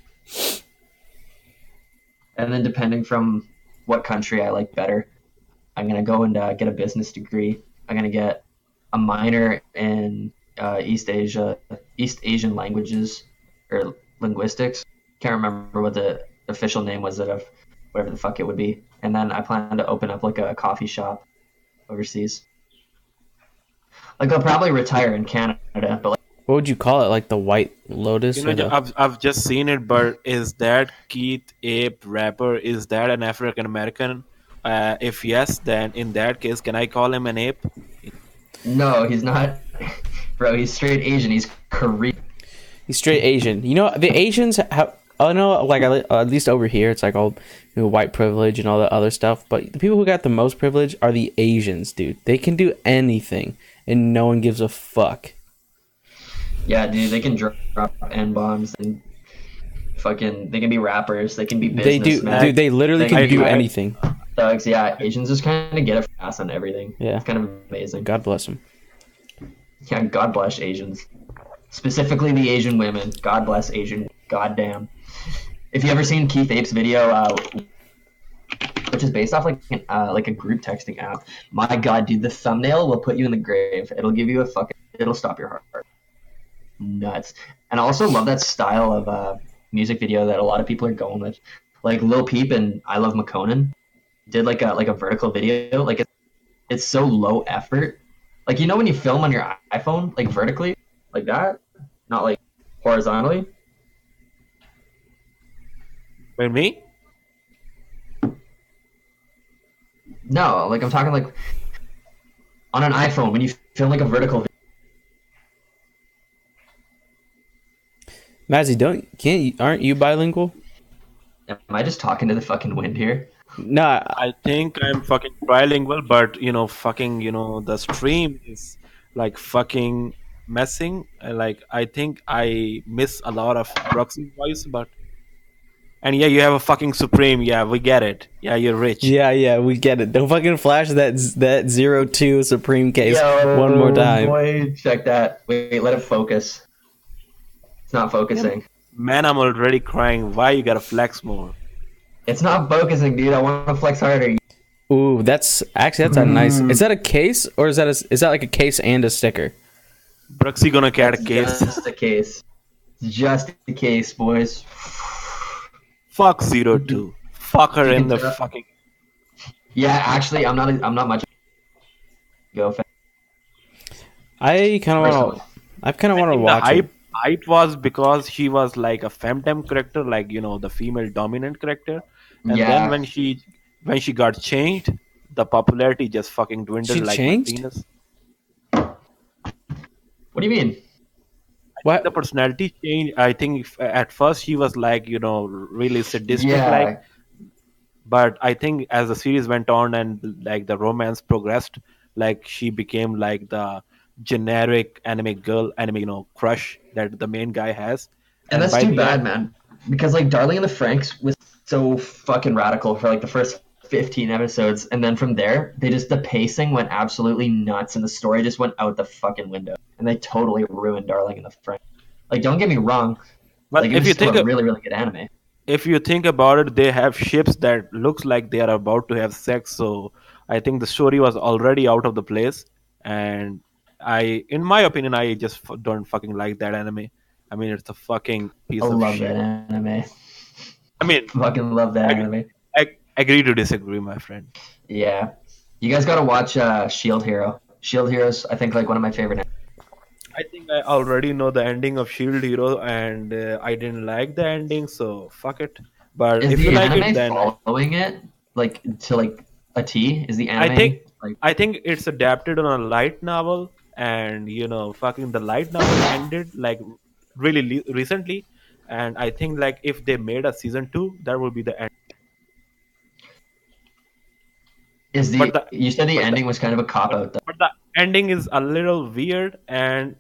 and then depending from what country I like better, I'm gonna go and get a business degree. I'm gonna get a minor in East Asian languages or linguistics. Can't remember what the official name was of whatever the fuck it would be. And then I plan to open up like a coffee shop overseas. Like I'll probably retire in Canada, but like, What would you call it? Like the White Lotus? You or know, the... I've just seen it, but is that Keith Ape rapper? Is that an African American? If yes, then in that case, can I call him an ape? no, he's not Bro, he's straight Asian. He's Korean. He's straight Asian. You know, the Asians have. I know, like at least over here, it's like all white privilege and all that other stuff. But the people who got the most privilege are the Asians, dude. They can do anything, and no one gives a fuck. Yeah, dude, they can drop N-bombs and fucking. They can be rappers. They can be They do, businessmen. dude. They literally can do anything. Thugs. Yeah, Asians just kind of get a pass on everything. Yeah. It's kind of amazing. God bless them. Yeah, God bless Asians. Specifically the Asian women. God bless Asian. Goddamn. If you ever seen Keith Ape's video, which is based off like a group texting app, my God, dude, the thumbnail will put you in the grave. It'll give you it'll stop your heart. Nuts. And I also love that style of music video that a lot of people are going with. Like Lil Peep and I Love McConan did like a vertical video. Like it's so low effort. Like, you know when you film on your iPhone, like vertically, like that, not like horizontally. Wait, me? No, like I'm talking like on an iPhone when you film like a vertical video. Mazzy, aren't you bilingual? Am I just talking to the fucking wind here? No, I think I'm fucking trilingual, but fucking, the stream is like fucking messing. Like, I think I miss a lot of Broxy's voice, but and yeah, you have a fucking Supreme. Yeah, we get it. Yeah, you're rich. yeah, we get it. Don't fucking flash that 02 Supreme case Yo, one more time. Boy, check that. Wait, let it focus. It's not focusing. Man, I'm already crying. Why you gotta flex more? It's not focusing, dude. I want to flex harder. Ooh, that's a nice. Is that a case or is that like a case and a sticker? Broxy gonna get a case. Just a case. Just a case, boys. Fuck 02. Fuck her in the fucking. Yeah, actually, I'm not much. Go. I kind of want to watch the it. hype was because she was like a femtem character, like the female dominant character, and Yeah. then when she got changed, the popularity just fucking dwindled She like changed? Venus. What do you mean? What? The personality change. I think at first she was like really sadistic, like, but I think as the series went on and like the romance progressed, like she became like the generic anime girl, anime crush that the main guy has. And that's by too the bad, end, man. Because like Darling in the Franxx was so fucking radical for like the first 15 episodes, and then from there, the pacing went absolutely nuts, and the story just went out the fucking window, and they totally ruined Darling in the Franxx. Like, don't get me wrong, but like it if was you still think a really, really good anime. if you think about it, they have ships that looks like they are about to have sex. So I think the story was already out of the place, and in my opinion, I just don't fucking like that anime. I mean, it's a fucking I piece of love shit. that anime. I mean, Fucking love that anime. I agree to disagree, my friend. Yeah, you guys gotta watch Shield Hero. Shield Hero's, I think, like one of my favorite. I think I already know the ending of Shield Hero, and I didn't like the ending, so fuck it. But Is if the you like anime it, then following it like to like a T? Is the anime like? I think it's adapted on a light novel, and fucking the light novel ended like really recently, and I think like if they made a season 2, that would be the end. Is But the the you said the but the ending was kind of a cop out though. but the ending is a little weird, and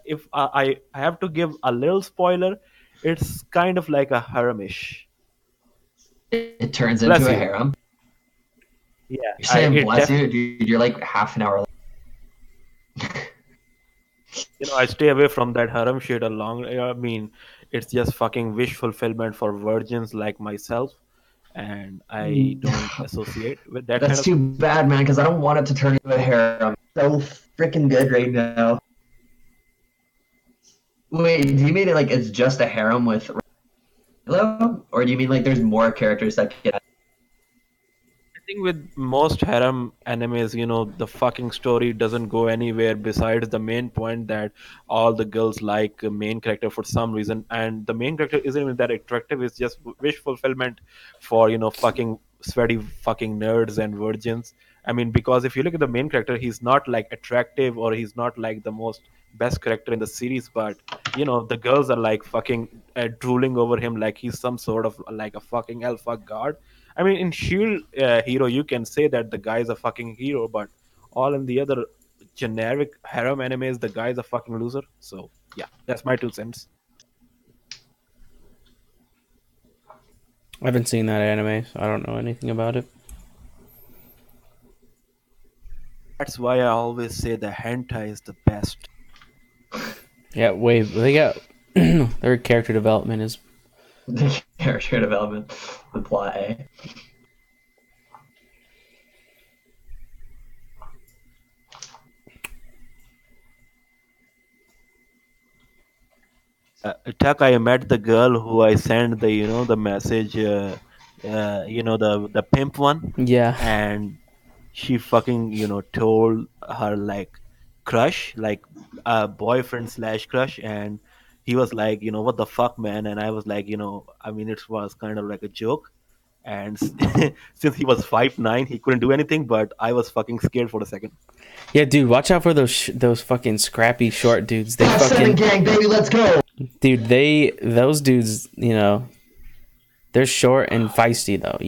if I have to give a little spoiler, it's kind of like a haremish. It turns Bless into a you. harem. Yeah, You're saying it bless you, dude. You're like half an hour. I stay away from that harem shit a long. I mean, it's just fucking wish fulfillment for virgins like myself, and I don't associate with that kind That's of. too bad, man. Because I don't want it to turn into a harem. So freaking good right now. Wait, do you mean it like it's just a harem with Hello? Or do you mean like there's more characters that get? I think with most harem animes, the fucking story doesn't go anywhere besides the main point that all the girls like a main character for some reason, and the main character isn't even that attractive. It's just wish fulfillment for fucking sweaty fucking nerds and virgins, I mean, because if you look at the main character, he's not like attractive or he's not like the most best character in the series, but the girls are like fucking drooling over him like he's some sort of like a fucking alpha god. I mean, in Shield Hero, you can say that the guy's a fucking hero, but all in the other generic harem animes, the guy's a fucking loser. So yeah, that's my 2 cents. I haven't seen that anime, so I don't know anything about it. That's why I always say the hentai is the best. Yeah, wave. They got their character development is. Character development, the plot. Tuck, I met the girl who I sent the the message, the pimp one, Yeah, and she fucking told her like crush, like a boyfriend slash crush, and he was like, what the fuck, man, and I was like, I mean, it was kind of like a joke, and since he was 5'9", he couldn't do anything, but I was fucking scared for a second. yeah, dude. Watch out for those fucking scrappy short dudes. They Seven fucking gang, baby, let's go. dude. Those dudes. They're short and feisty though.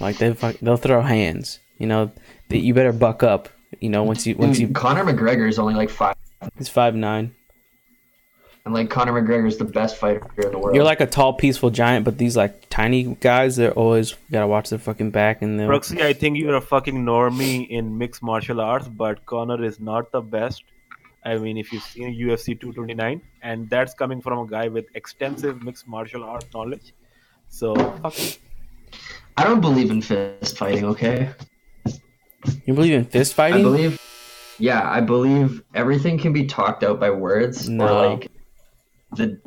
Like they'll throw hands. You better buck up. Once you Conor McGregor is only like 5, he's 5'9". and like Conor McGregor is the best fighter in the world. You're like a tall, peaceful giant, but these like tiny guys, they're always gotta watch their fucking back and they're. Proxy, I think you're a fucking normie in mixed martial arts, but Connor is not the best. I mean, if you've seen UFC 229, and that's coming from a guy with extensive mixed martial art knowledge. So, fuck him. I don't believe in fist fighting. Okay, You believe in fist I fighting? I believe everything can be talked out by words No. or like the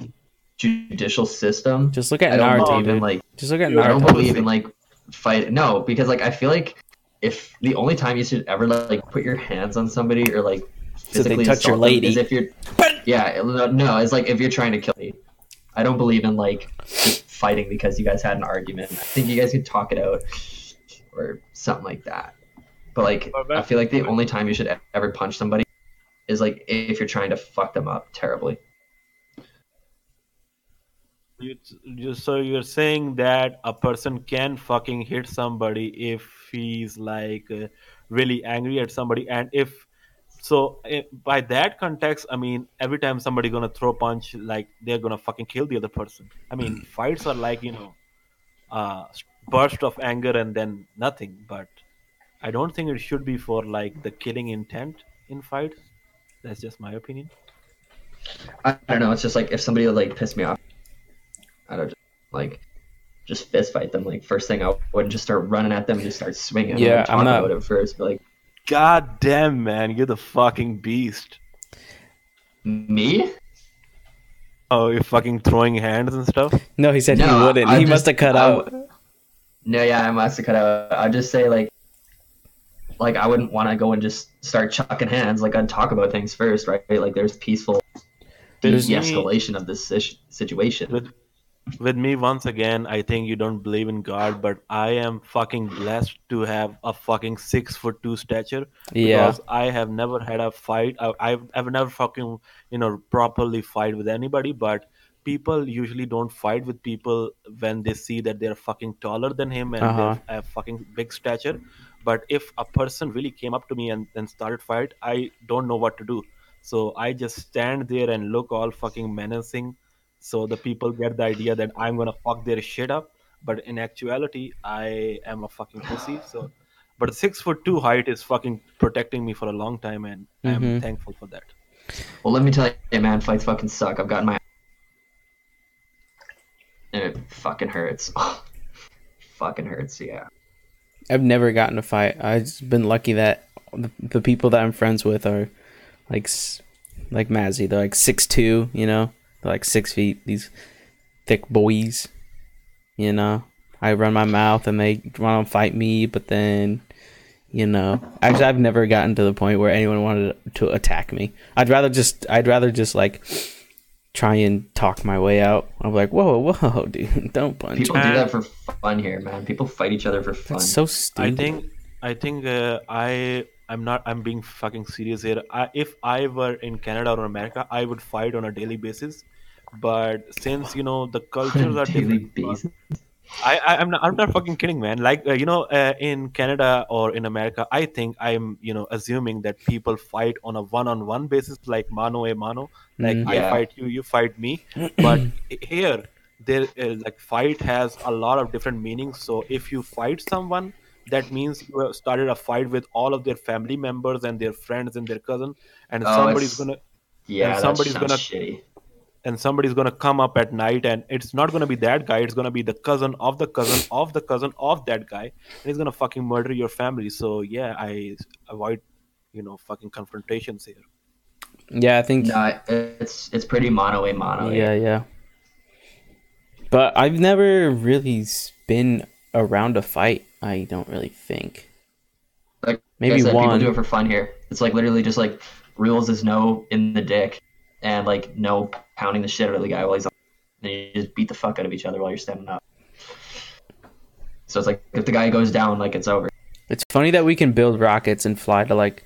judicial system. Just look at I don't Naruto, believe in dude. like Just look at I don't Naruto. believe in like fight. No, because like I feel like if the only time you should ever like put your hands on somebody or like So they physically touch your assault them lady. is if you're no, it's like if you're trying to kill me. I don't believe in like just fighting because you guys had an argument. I think you guys could talk it out or something like that. But like I feel like the only time you should ever punch somebody is like if you're trying to fuck them up terribly. So you're saying that a person can fucking hit somebody if he's like really angry at somebody, and if so, by that context, I mean, every time somebody gonna throw a punch, like they're gonna fucking kill the other person. I mean, fights are like burst of anger and then nothing. But I don't think it should be for like the killing intent in fights. That's just my opinion. I don't know. It's just like if somebody would like piss me off, I don't like just fist fight them. Like first thing I wouldn't just start running at them and just start swinging. Yeah, talk I'm not- about it first. But like God damn, man, you're the fucking beast. me, Oh, you're fucking throwing hands and stuff. No, he said he No, wouldn't. I He just- must have cut I out. no, yeah, I must have cut out. I'd just say like I wouldn't want to go and just start chucking hands. Like I'd talk about things first, right? Like there's peaceful There's de-escalation of this situation. With me, once again, I think you don't believe in God, but I am fucking blessed to have a fucking 6'2" stature. Yeah. Because I have never had a fight. I've never fucking properly fight with anybody. But people usually don't fight with people when they see that they're fucking taller than him and Uh-huh. they have fucking big stature. But if a person really came up to me and started fight, I don't know what to do. So I just stand there and look all fucking menacing, so the people get the idea that I'm gonna fuck their shit up. But in actuality, I am a fucking pussy. So, but 6'2" height is fucking protecting me for a long time, and I'm Mhm. thankful for that. Well, let me tell you, man, fights fucking suck. I've gotten my and it fucking hurts. Fucking hurts. Yeah. I've never gotten a fight. I've just been lucky that the people that I'm friends with are like Mazzy. They're like 6'2", They're like 6 feet. These thick boys, I run my mouth and they want to fight me, but then, actually I've never gotten to the point where anyone wanted to attack me. I'd rather just like try and talk my way out. I'm like, whoa, dude, don't punch. People do that for fun here, man. People fight each other for fun. That's so stupid. I think I think I'm not. I'm being fucking serious here. If I were in Canada or America, I would fight on a daily basis. But since the On a cultures are daily different, basis. I'm not fucking kidding, man. Like in Canada or in America, I think I'm assuming that people fight on a one-on-one basis, like mano a mano, like Mm. I Yeah. fight you, you fight me. But here, there like fight has a lot of different meanings. So if you fight someone, that means you have started a fight with all of their family members and their friends and their cousin, and Oh, somebody's it's gonna and yeah. That somebody's sounds gonna shitty. somebody's gonna come up at night, and it's not gonna be that guy, it's gonna be the cousin of the cousin of the cousin of that guy, and he's gonna fucking murder your family. So yeah, I avoid fucking confrontations here. Yeah, I think. No, it's pretty mono a mono a. Yeah, yeah. But I've never really been around a fight. I don't really think. Like Maybe I said, people one. do it for fun here. It's like literally just like rules is no in the dick, and like no pounding the shit out of the guy while he's on. And you just beat the fuck out of each other while you're standing up. So it's like if the guy goes down, like it's over. It's funny that we can build rockets and fly to like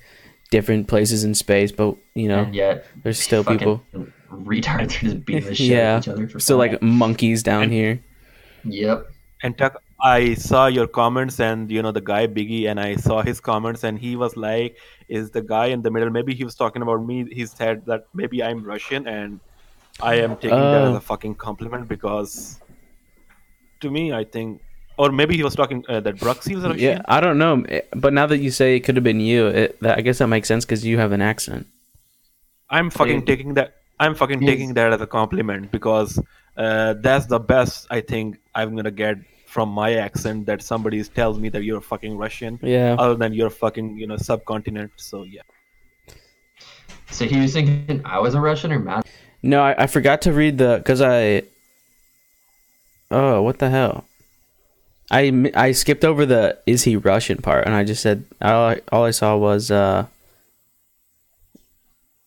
different places in space, but And yet there's still fucking people. retards are just beating the shit out Yeah, of each other for still fun. like monkeys down here. Yep. And Tuck, I saw your comments, and the guy Biggie, and I saw his comments, and he was like, is the guy in the middle, maybe he was talking about me, he said that maybe I'm Russian, and I am taking that as a Oh, fucking compliment, because to me, I think, or maybe he was talking that Bruxy was yeah. Russian. I don't know, but now that you say it could have been you, I guess that makes sense because you have an accent. I'm fucking Dude, taking that. I'm fucking he's taking that as a compliment, because that's the best I think I'm gonna get from my accent. That somebody tells me that you're fucking Russian, Yeah. other than you're fucking subcontinent. So yeah, so he was thinking I was a Russian or Matt. No, I forgot to read because Oh, what the hell? I skipped over the is he Russian part, and I just said all I saw was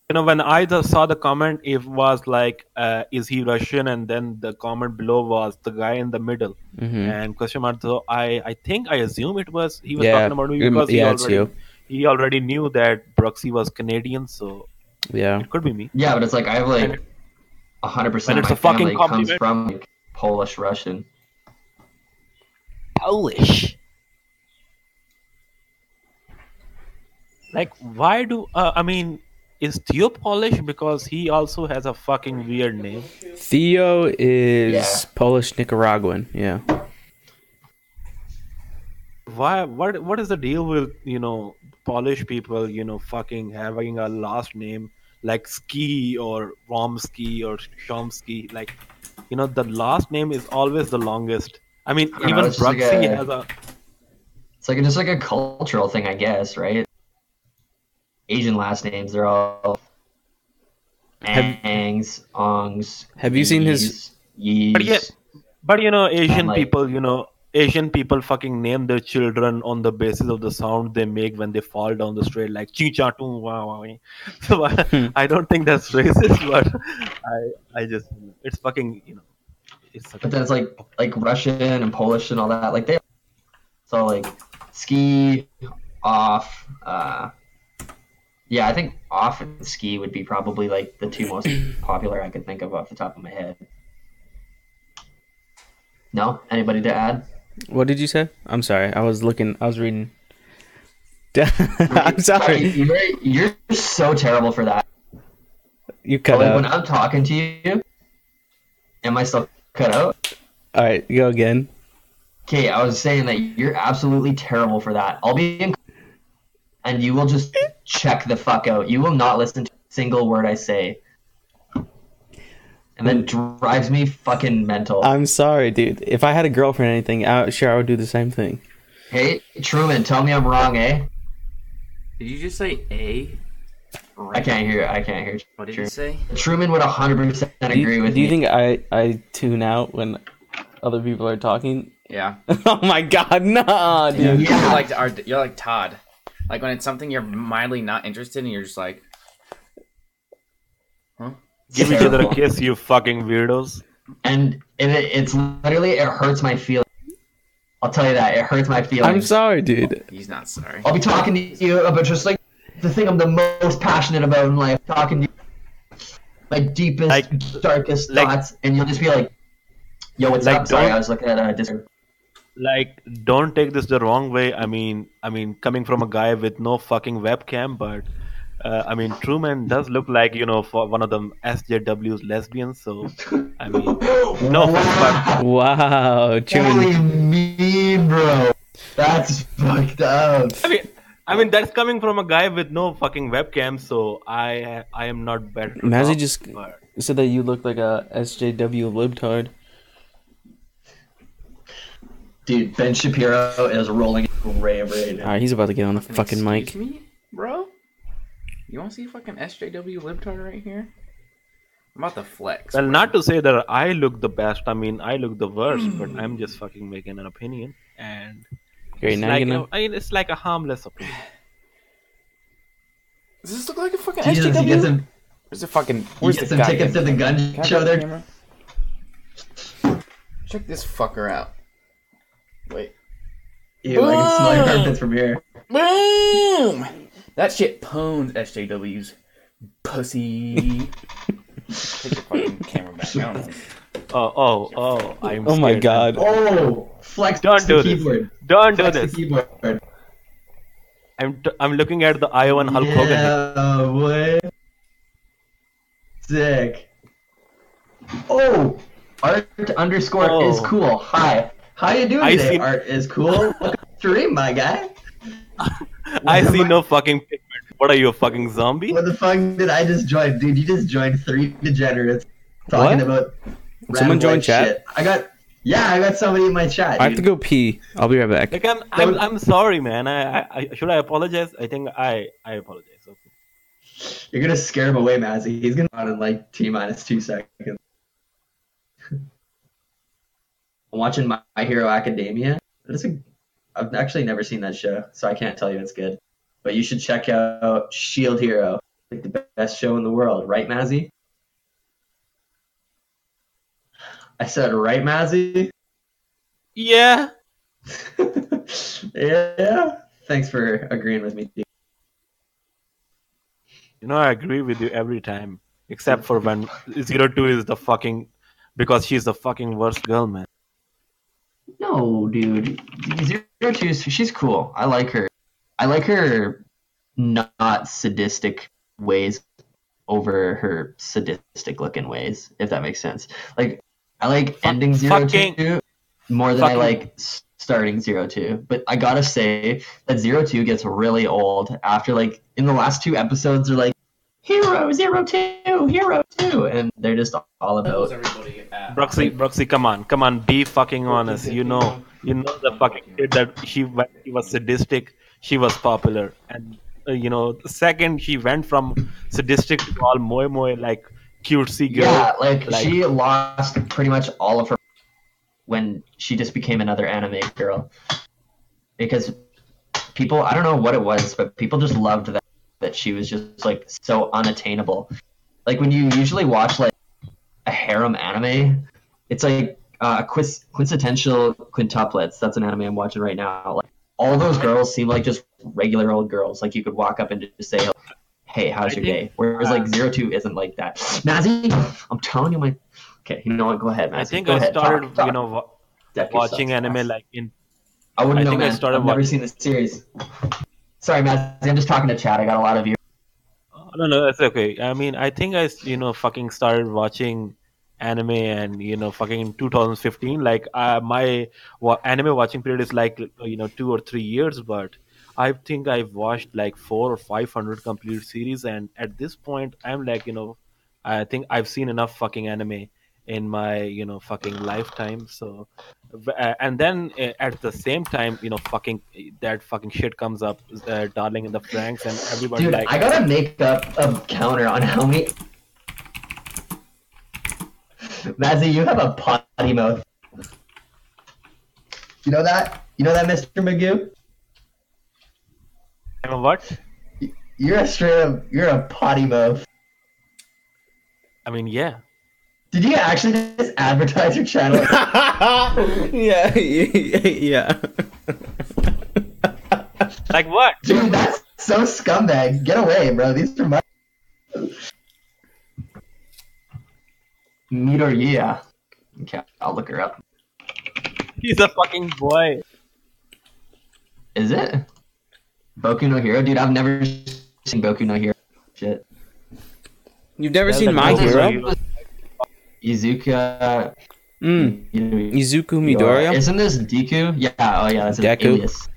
when I just saw the comment, it was like, "Is he Russian?" And then the comment below was the guy in the middle, mhm. and question mark. So I think I assume it was he was Yeah, talking about me, because he yeah, it's already you. he already knew that Bruxy was Canadian, so Yeah. it could be me. Yeah, but it's like I have And like 100% when of it's my a fucking family comes compliment. from like Polish Russian. Polish. Like, why do I mean, is Theo Polish? Because he also has a fucking weird name. Theo is Yeah. Polish Nicaraguan. Yeah. Why? What is the deal with Polish people? Fucking having a last name like Ski or Womsky or Chomsky. Like, the last name is always the longest. I mean, I don't know. even It's just like Bruxy has a. it's like just like a cultural thing, I guess, right? Asian last names, they're all Have Angs, Ongs, Have you seen his? But yeah, Yees, but and like Asian people fucking name their children on the basis of the sound they make when they fall down the street, like ching cha tung wah wah. Wah. So I don't think that's racist, but I just it's fucking it's such but a then it's like Russian and Polish and all that. Like they so like ski, off, yeah, I think off and ski would be probably like the two most popular I could think of off the top of my head. No? Anybody to add? What did you say? I'm sorry. I was looking. I was reading. I'm sorry. You're so terrible for that. You But cut like when out. I'm talking to you, am I still cut out? All right, go again. Okay, I was saying that you're absolutely terrible for that. I'll be in and you will just check the fuck out. You will not listen to a single word I say. And then drives me fucking mental. I'm sorry, dude. If I had a girlfriend or anything, sure I would do the same thing. Hey, Truman, tell me I'm wrong, eh? Did you just say A? I can't hear. What did you Truman. say? Truman would 100% agree with Do you me. think I tune out when other people are talking? Yeah. Oh my god, nah, dude. Yeah. You're like Todd. Like when it's something you're mildly not interested in, you're just like, huh? give each other a Terrible. kiss, you fucking weirdos. And it's literally, it hurts my feelings. I'll tell you that. It hurts my feelings. I'm sorry, dude. He's not sorry. I'll be talking to you about just like the thing I'm the most passionate about in life. Talking to you, my deepest, Like- darkest like- thoughts, and you'll just be like, "Yo, what's Like, up?" Sorry, don't- I was looking at Discord. Like, don't take this the wrong way. I mean, coming from a guy with no fucking webcam, but I mean, Truman does look like for one of them SJW's lesbians. So, I mean, no offense, but Wow, Truman. Holy mean, bro. That's fucked up. I mean that's coming from a guy with no fucking webcam. So I am not better. to Mazzy talk, just but- said that you look like a SJW libtard. Dude, Ben Shapiro is rolling in the grave right now. Alright, he's about to get on the fucking mic. Excuse me, bro? You want to see a fucking SJW libtard right here? I'm about to flex. Well, bro. not to say that I look the best. I mean, I look the worst, but I'm just fucking making an opinion, and Great, it's now like you're gonna. I mean, it's like a harmless opinion. Does this look like a fucking Jesus, SJW? he gets him, Where's the fucking? he Where's gets the some tickets to goddamn the gun Can I show grab the there. camera? Check this fucker out. Wait. Ew, I can smell your armpits from here. Boom! That shit pwned SJW's pussy. Take your fucking camera back. I don't know. I'm. Oh my scared. god. Oh, flex Don't the do this. keyboard. Don't do Flex the this. keyboard. I'm looking at the Iowan Hulk Hogan. Yeah, boy. Sick. Oh, art underscore Oh. is cool. Hi. How you doing I today? see- Art is cool. Welcome to the stream, my guy. I see What- no fucking pigment. What are you, a fucking zombie? What the fuck did I just join? Dude, you just joined 3 degenerates talking What? about Someone random joined life chat? shit. I got somebody in my chat. I have to dude. go pee. I'll be right back. Like I'm sorry, man. I should I apologize? I think I apologize. Okay. You're gonna scare him away, Mazzy. He's gonna run in like T-minus 2 seconds. I'm watching My Hero Academia. I've actually never seen that show, so I can't tell you it's good. But you should check out Shield Hero, like the best show in the world, right, Mazzy? I said, right, Mazzy? Yeah. Yeah. Thanks for agreeing with me. I agree with you every time, except for when 02 is the fucking because she's the fucking worst girl, man. No, dude. 02, she's cool. I like her. I like her not sadistic ways over her sadistic looking ways, if that makes sense. Like, I like ending 02 fucking- more than I fucking- like starting 02. But I gotta say that 02 gets really old after, like, in the last 2 episodes, they're like, Hero 02, Hero 2, and they're just all about. everybody at? Bruxy, come on, be fucking honest. You know the fucking shit that she was sadistic, she was popular, and the second she went from sadistic to all moe like cutesy girl. Yeah, like she lost pretty much all of her when she just became another anime girl. Because people, I don't know what it was, but people just loved that she was just like so unattainable. Like when you usually watch like a harem anime, it's like quintessential quintuplets. That's an anime I'm watching right now. Like all those girls seem like just regular old girls. Like you could walk up and just say, "Hey, how's your day?" Whereas like 02 isn't like that. Mazzy, I'm telling you, okay, you know what? Go ahead, Mazzy. I think Go I ahead, started, talk. Step watching yourself. anime like in. I wouldn't I know, think I man. started I've never watching- seen this series. Sorry, Mazzy. I'm just talking to chat. I got a lot of viewers. No, that's okay. I mean, I think I fucking started watching anime and fucking in 2015. Like my anime watching period is like 2 or 3 years, but I think I've watched like 400 or 500 complete series, and at this point I'm like I think I've seen enough fucking anime in my fucking lifetime. So and then at the same time fucking that fucking shit comes up, Darling in the Franks, and everybody Dude, like I gotta make up a counter on how many. Mazzy, you have a potty mouth. You know that? You know that, Mr. Magoo? I'm a what? You're a potty mouth. I mean, yeah. Did you actually just advertise your channel? Yeah, yeah. Like what? Dude, that's so scumbag. Get away, bro. These are my... Midoriya. Okay, I'll look her up. He's a fucking boy. Is it? Boku no Hero? Dude, I've never seen Boku no Hero. Shit. You've never Well, seen then My Boku no Hero? Hero- Izuka... Izuku Midoriya? Isn't this Deku? Yeah, oh yeah, that's an Deku. alias.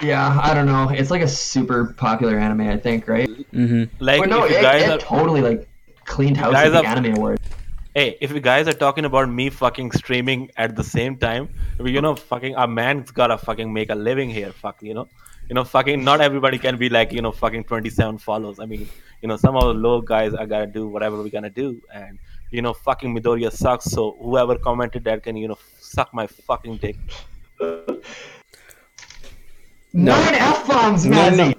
Yeah, I don't know. It's like a super popular anime, I think, right? Mm-hmm. Like But no, if you it, guys it are, totally like cleaned house guys at the are- anime award. hey, if you guys are talking about me fucking streaming at the same time, fucking a man's gotta fucking make a living here. Fuck, fucking not everybody can be like, fucking 27 follows. I mean, some of the low guys are gotta do whatever we're gonna do, and fucking Midoriya sucks. So whoever commented that can, suck my fucking dick. 9 F-bombs, No, Mazzy! no.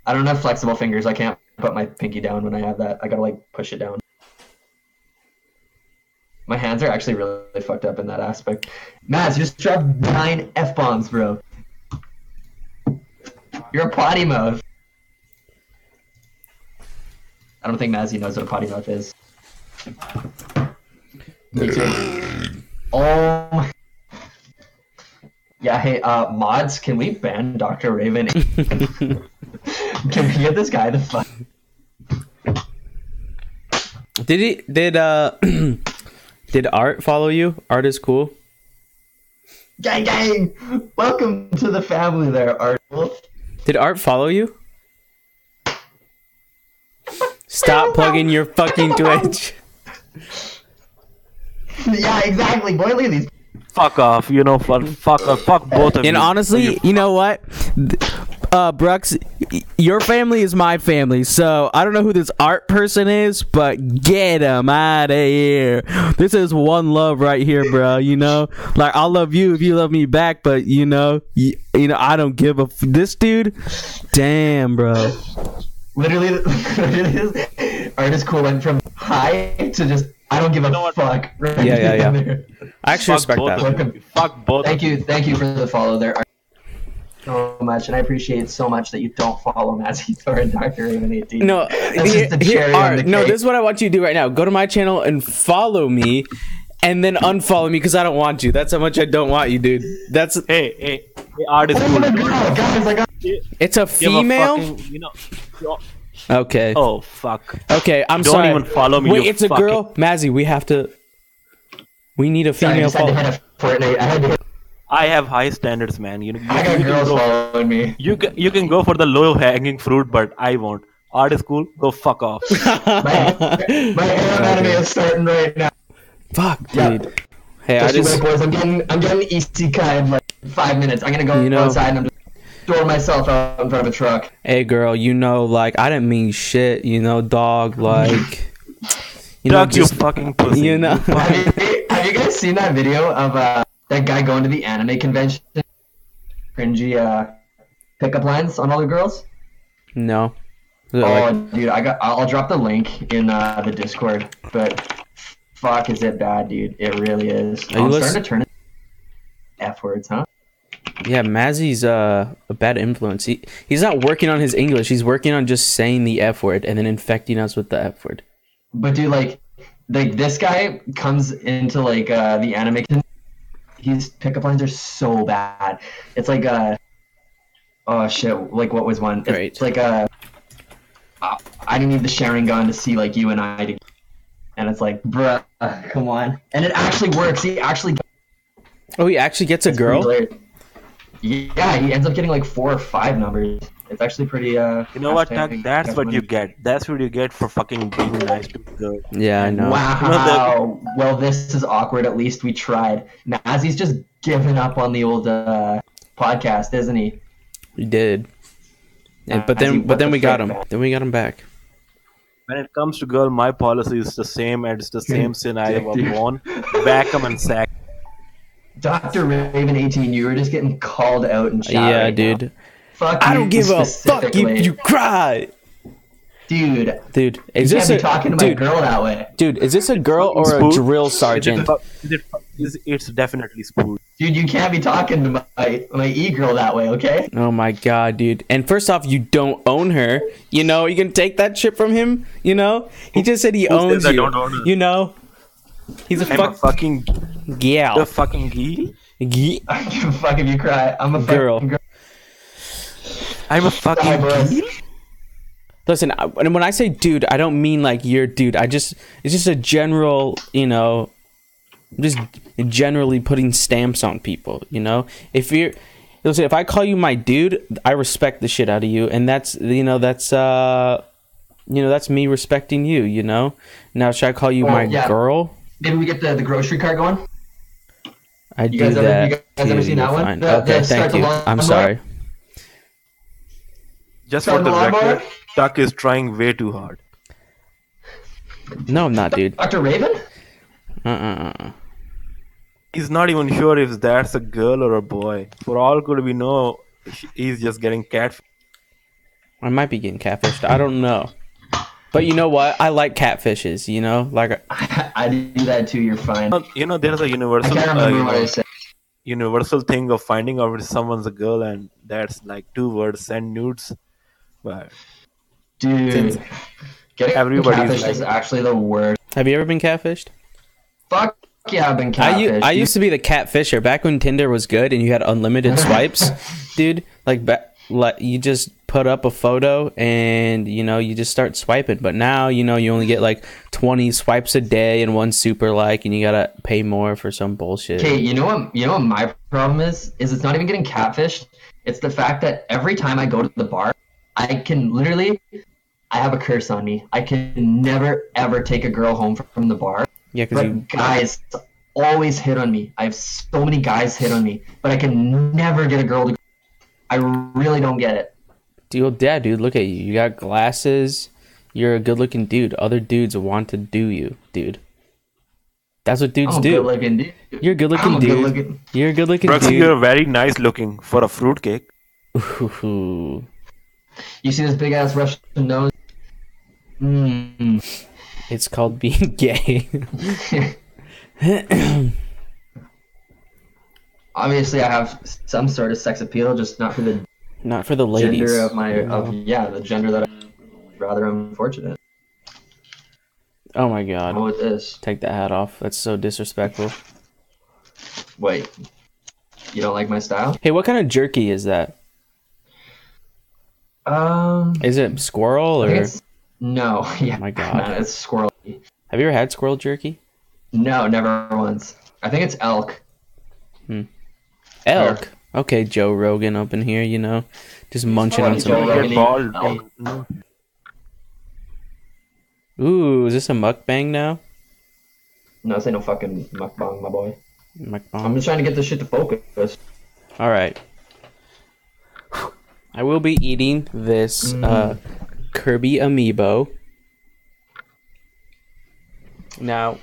I don't have flexible fingers. I can't put my pinky down when I have that. I gotta like push it down. My hands are actually really fucked up in that aspect. Maz, you just dropped 9 F-bombs, bro. You're a potty mouth. I don't think Mazzy knows what a potty mouth is. Me too. Oh my... Yeah, hey, mods, can we ban Dr. Raven? Can we get this guy the fuck? Did Art follow you? Art is cool. Gang, gang! Welcome to the family there, Art Wolf. Did Art follow you? Stop plugging your fucking Twitch. Yeah, exactly. Boy, look at these. Fuck off, fuck both of you. And honestly, you know what? Brooks, your family is my family, so I don't know who this Art person is, but get him out of here. This is one love right here, bro. Like I'll love you if you love me back, but I don't give a. This dude, damn, bro. Literally, this Art is cool went from hi to just I don't give a fuck. Right Yeah. there. I actually respect both that. of you. Fuck both. Thank you for the follow there, Art. So much, and I appreciate so much that you don't follow Mazzy Thor and Dr. Raven 18. No, That's just the cherry on the no, cake. this is what I want you to do right now. Go to my channel and follow me, and then unfollow me because I don't want you. That's how much I don't want you, dude. That's Hey, Art is Oh cool. my god, guys, I got it's a Give a female. fucking, Okay. oh fuck. Okay, I'm Don't sorry. even follow me, Wait, you it's a fucking- girl. Mazzy, we have to. We need a Sorry, I female just had to follow. hit a Fortnite. I had to hit. I have high standards, man. I got girls following me. You can go for the low hanging fruit, but I won't. Art is cool. Go fuck off. My anime is starting right now. Fuck, Yeah. dude. Hey, Just I you just. wait, boys. I'm getting isekai in like 5 minutes. I'm gonna go outside and I'm just throwing myself out in front of a truck. Hey, girl. Like I didn't mean shit. Dog. Like. Duck, you just. fucking pussy. Have you guys seen that video of that guy going to the anime convention? Cringy pickup lines on all the girls. No. Is it Oh, like- dude, I'll drop the link in the Discord. But fuck, is it bad, dude? It really is. Are you I'm listen- starting to turn it F words, huh? Yeah, Mazzy's a bad influence. He's not working on his English. He's working on just saying the F word and then infecting us with the F word. But dude, like this guy comes into like the anime. His pickup lines are so bad. It's like oh shit, like what was one? Great. It's like I didn't need the Sharingan to see like you and I together. And it's like, bruh, come on. And it actually works. He actually. Oh, he actually gets a It's pretty girl? hilarious. Yeah, he ends up getting like 4 or 5 numbers. It's actually pretty. You know what, Tuck? fascinating. That's what you get. That's what you get for fucking being nice to the girl. Yeah, I know. Wow. Well, this is awkward. At least we tried. Mazzy's just giving up on the old podcast, isn't he? We did. And, but Mazzy, then what the we got frick, him. man? Then we got him back. When it comes to girl, my policy is the same, and it's the same scenario of one. Back 'em and sack. Dr. Raven 18, you were just getting called out in chat. Yeah, right now. dude. Fuck I you don't give a fuck if specifically. you cry. Dude, Dude, you is can't this be a talking to my dude? girl that way. Dude, is this a girl or a Spoon? drill sergeant? It's definitely spoon. Dude, you can't be talking to my e-girl that way, okay? Oh my god, dude. And first off, you don't own her. You know, you can take that shit from him, you know? He just said he Who owns says I you. don't own her? You know? He's a I'm a fucking gal. the fucking gee. I don't give a fuck if you cry. I'm a Girl. fucking girl. I'm a Hi, fucking boys. gee. Listen, and when I say dude, I don't mean like you're dude. It's just a general, you know, just generally putting stamps on people, you know? Listen, if I call you my dude, I respect the shit out of you, and that's me respecting you, you know? Now, should I call you my yeah. girl? Maybe we get the grocery cart going? I do guys ever- that. you guys ever too, seen you're that one? fine. The Okay, start thank the you. lawnmower? I'm sorry. Just Start for the the lawnmower? record, Tuck is trying way too hard. No, I'm not, dude. Dr. Raven? He's not even sure if that's a girl or a boy. For all could we know, he's just getting cat. I might be getting catfished. I don't know. But you know what? I like catfishes, you know? Like, I do that too, you're fine. You know, there's a I universal, can't remember what I said. universal thing of finding out if someone's a girl, and that's like 2 words: send nudes. But Dude, getting everybody's catfished like- is actually the worst. have you ever been catfished? Fuck yeah, I've been catfished. I used to be the catfisher back when Tinder was good and you had unlimited swipes, dude. Like you just put up a photo and you know you just start swiping. But now you know you only get like 20 swipes a day and one super like, and you gotta pay more for some bullshit. Okay, you know what my problem is? Is it's not even getting catfished. It's the fact that every time I go to the bar, I have a curse on me. I can never ever take a girl home from the bar. Yeah, because But guys always hit on me. I have so many guys hit on me, but I can never get a girl to. I really don't get it. dude, look at you. You got glasses. You're a good-looking dude. Other dudes want to do you, dude. That's what dudes I'm a do. good-looking dude. You're a good-looking I'm a dude. good-looking. You're a good-looking Brooks, dude. you're very nice looking for a fruitcake. Ooh. You see this big ass Russian nose? It's called being gay. Obviously, I have some sort of sex appeal, just not for the Not for the ladies. gender of the gender that I'm rather unfortunate. Oh my god. How with this? Take that hat off. That's so disrespectful. Wait, you don't like my style? Hey, what kind of jerky is that? Is it squirrel I or? think it's, no. Yeah. my God. Man, it's squirrel. Have you ever had squirrel jerky? No, never once. I think it's elk. Elk. Okay, Joe Rogan up in here, you know, just munching on Joe some. Rogan. Get bald. Elk. No. Ooh, is this a mukbang now? No, this ain't no fucking mukbang, my boy. I'm Mukbang. just trying to get this shit to focus. All right. I will be eating this Kirby amiibo. Now,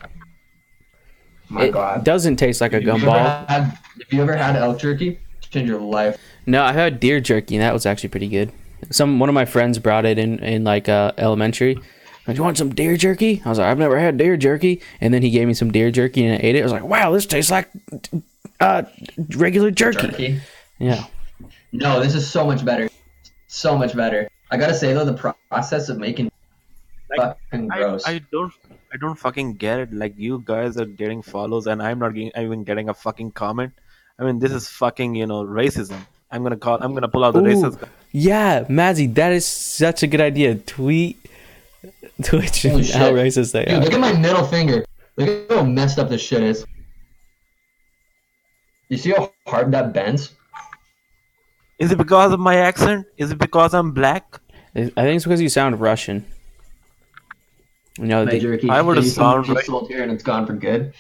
My it God. doesn't taste like a gumball. Have you ever had elk jerky? Change your life. No, I had deer jerky, and that was actually pretty good. One of my friends brought it in like elementary. Like, you want some deer jerky? I was like, I've never had deer jerky. And then he gave me some deer jerky, and I ate it. I was like, wow, this tastes like regular jerky. Yeah. No, this is so much better. So much better. I gotta say though, the process of making fucking gross. I don't fucking get it. Like, you guys are getting follows and I'm not even getting a fucking comment. I mean, this is fucking, racism. I'm gonna pull out the Ooh, racist. yeah, Mazzy, that is such a good idea. Twitch Holy shit. how racist they Dude, are. look at my middle finger. Look at how messed up this shit is. You see how hard that bends? Is it because of my accent? Is it because I'm black? I think it's because you sound Russian. You know, My jerky. I would've You sound just right. sold here and it's gone for good.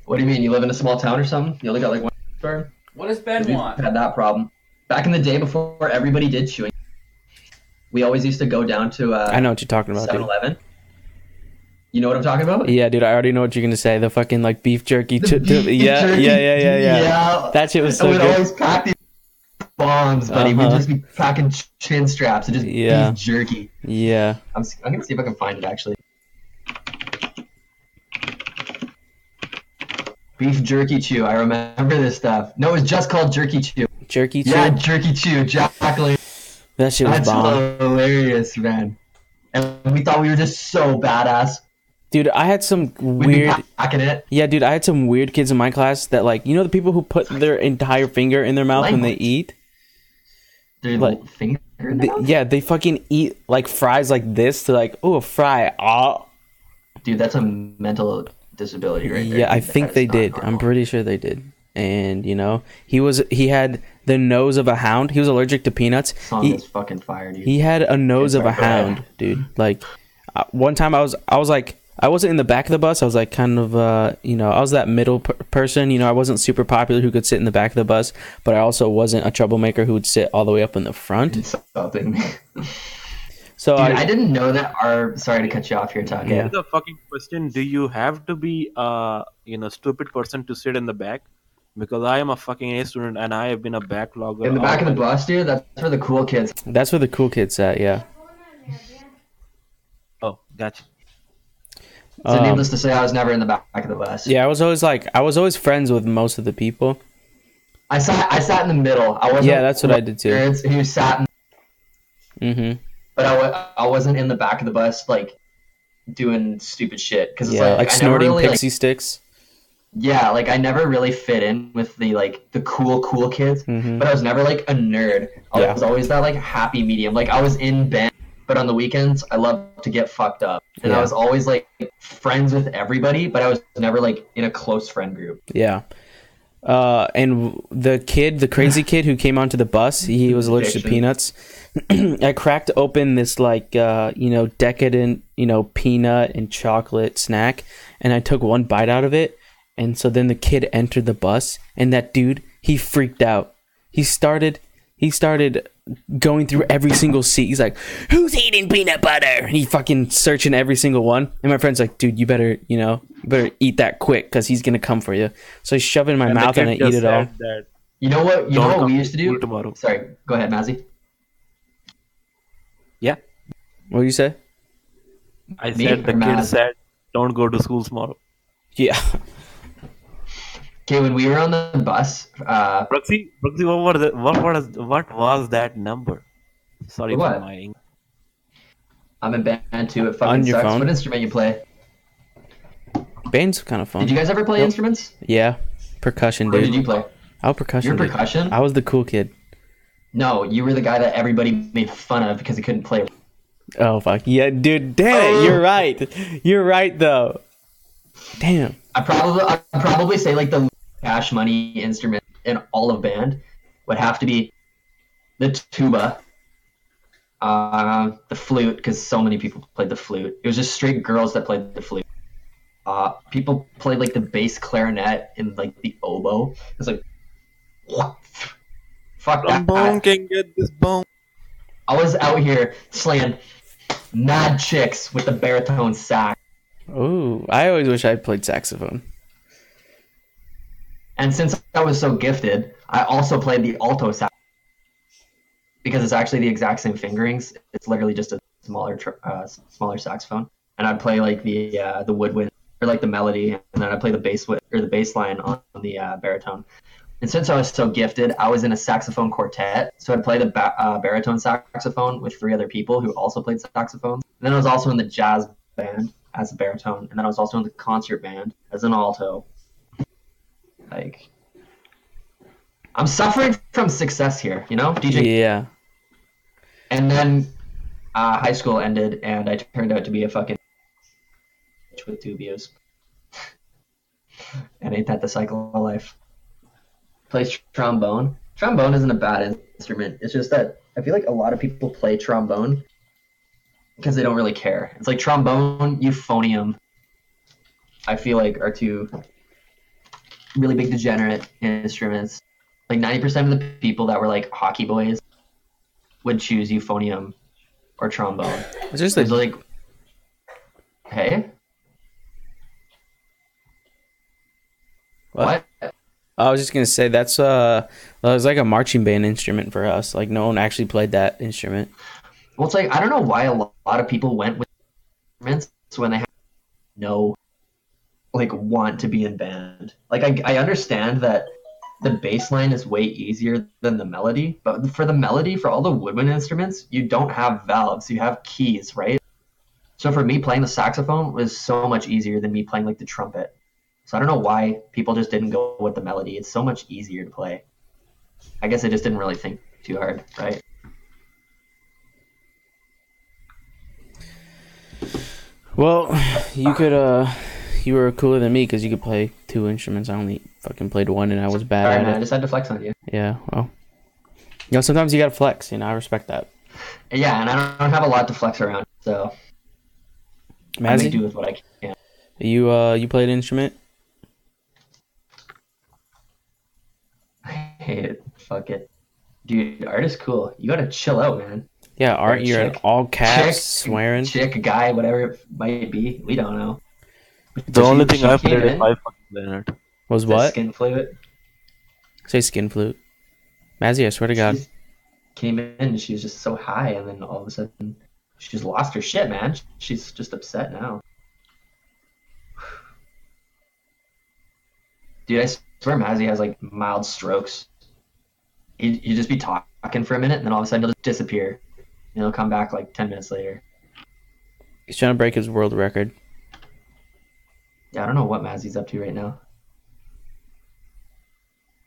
What do you mean? You live in a small town or something? You only got like one store? What does Ben We've want? had that problem. Back in the day before everybody did chewing, we always used to go down to I know what you're talking about, dude. 7-Eleven. You know what I'm talking about? Yeah, dude, I already know what you're gonna say. The fucking beef jerky. The beef yeah, jerky. yeah. Yeah. That shit was so and we'd good. always pack these bombs, buddy. We'd just be packing chin straps and just Yeah. beef jerky. Yeah. I'm gonna see if I can find it actually. Beef jerky chew. I remember this stuff. No, it was just called jerky chew. Jerky chew. Yeah, jerky chew. Exactly. That shit was That's bomb. hilarious, man. And we thought we were just so badass. Dude, I had some We'd weird. be packing it. Yeah, dude, I had some weird kids in my class that, like, you know, the people who put their entire finger in their mouth when they Language. eat. Their Like, little finger. in their mouth? Yeah, they fucking eat like fries like this. They're like, oh, a fry. Ah. Dude, that's a mental disability right there. Yeah, I Dude, think that they is not did. I'm normal. pretty sure they did. And you know, he had the nose of a hound. He was allergic to peanuts. Song He is fucking fire, dude. he had a nose of a Sorry, go ahead. hound, dude. Like one time I was like I wasn't in the back of the bus. I was like kind of you know, I was that middle person. You know, I wasn't super popular who could sit in the back of the bus, but I also wasn't a troublemaker who would sit all the way up in the front. Insulting. So Dude, I didn't know that our. Sorry to cut you off here, Tuck. Yeah. The fucking question: do you have to be stupid person to sit in the back? Because I am a fucking A student and I have been a backlogger. In the back of the all my- bus, dude, that's where the cool kids. that's where the cool kids sat. Yeah. Oh, gotcha. So needless to say, I was never in the back of the bus. Yeah, I was always friends with most of the people. I sat in the middle. I wasn't. Yeah, that's what I did too. Parents who sat, Mm-hmm. but I wasn't in the back of the bus like doing stupid shit because it's Yeah, like I never snorting really, pixie sticks. yeah, like I never really fit in with the cool kids, but I was never like a nerd. I Yeah. was always that like happy medium. Like I was in band, but on the weekends I loved to get fucked up, and Yeah. I was always like friends with everybody, but I was never like in a close friend group. Yeah. And the crazy kid who came onto the bus, he was allergic to Addiction. peanuts. I cracked open this like decadent, peanut and chocolate snack, and I took one bite out of it. And so then the kid entered the bus, and that dude, he freaked out. He started going through every single seat. He's like, "Who's eating peanut butter?" And he fucking searching every single one. And my friend's like, "Dude, you better eat that quick because he's gonna come for you." So I shove it in my And the mouth and I kid eat just it all. said that, You know what? Don't we come used to to do? school tomorrow. Sorry, go ahead, Mazzy. yeah, What do you say? I Me said the or kid Maz? said, "Don't go to school tomorrow." Yeah. Okay, when we were on the bus, Brooksy, what was that number? Sorry What? for my English. I'm in band too. It On fucking your sucks. phone? What instrument you play? Band's kind of fun. Did you guys ever play instruments? Yeah. Percussion, What dude. did you play? I was percussion. You're dude. percussion? I was the cool kid. No, you were the guy that everybody made fun of because he couldn't play. Oh fuck. Yeah, dude, damn it. You're right. You're right though. Damn. I'd probably say like the cash money instrument in all of band would have to be the tuba, the flute, because so many people played the flute. It was just straight girls that played the flute. People played like the bass clarinet and like the oboe. It's like, what? Fuck Trombone that. can get this bone. I was out here slaying mad chicks with the baritone sax. Ooh, I always wish I played saxophone. And since I was so gifted, I also played the alto sax because it's actually the exact same fingerings. It's literally just a smaller saxophone, and I'd play like the woodwind or like the melody, and then I'd play the bass line on the baritone. And since I was so gifted, I was in a saxophone quartet, so I'd play the baritone saxophone with 3 other people who also played saxophones. And then I was also in the jazz band as a baritone, and then I was also in the concert band as an alto. Like, I'm suffering from success here, DJ. Yeah. And then high school ended, and I turned out to be a fucking bitch with 2 views. And ain't that the cycle of life? Plays trombone. Trombone isn't a bad instrument. It's just that I feel like a lot of people play trombone because they don't really care. It's like trombone, euphonium, I feel like are 2 really big degenerate instruments. Like 90% of the people that were like hockey boys would choose euphonium or trombone. It's just It's like like, hey, what? what? I was just gonna say that's it was like a marching band instrument for us. Like no one actually played that instrument. Well, it's like I don't know why a lot of people went with instruments when they have no like want to be in band. Like I understand that the bass line is way easier than the melody, but for the melody, for all the woodwind instruments, you don't have valves, you have keys, right? So for me, playing the saxophone was so much easier than me playing like the trumpet. So I don't know why people just didn't go with the melody. It's so much easier to play. I guess I just didn't really think too hard, right? Well, you could you were cooler than me because you could play two instruments. I only fucking played one, and I was bad Sorry, at man, I it. just had to flex on you. Yeah, well, sometimes you gotta flex. I respect that. Yeah, and I don't have a lot to flex around, so I make do Mazzy, with what I can. you played an instrument? I hate it. Fuck it. Dude, art is cool. You gotta chill out, man. Yeah, Art, you're in chick. all caps, Chick, swearing. chick, guy, whatever it might be. We don't know. The But only she thing I came played is in, I fucking Leonard. Was the what? skin fluid. Say skin flute. Mazzy, I swear to God. She came in and she was just so high, and then all of a sudden she just lost her shit, man. She's just upset now. Dude, I swear Mazzy has like mild strokes. He'd just be talking for a minute, and then all of a sudden he'll just disappear. And he'll come back like 10 minutes later. He's trying to break his world record. Yeah, I don't know what Mazzy's up to right now.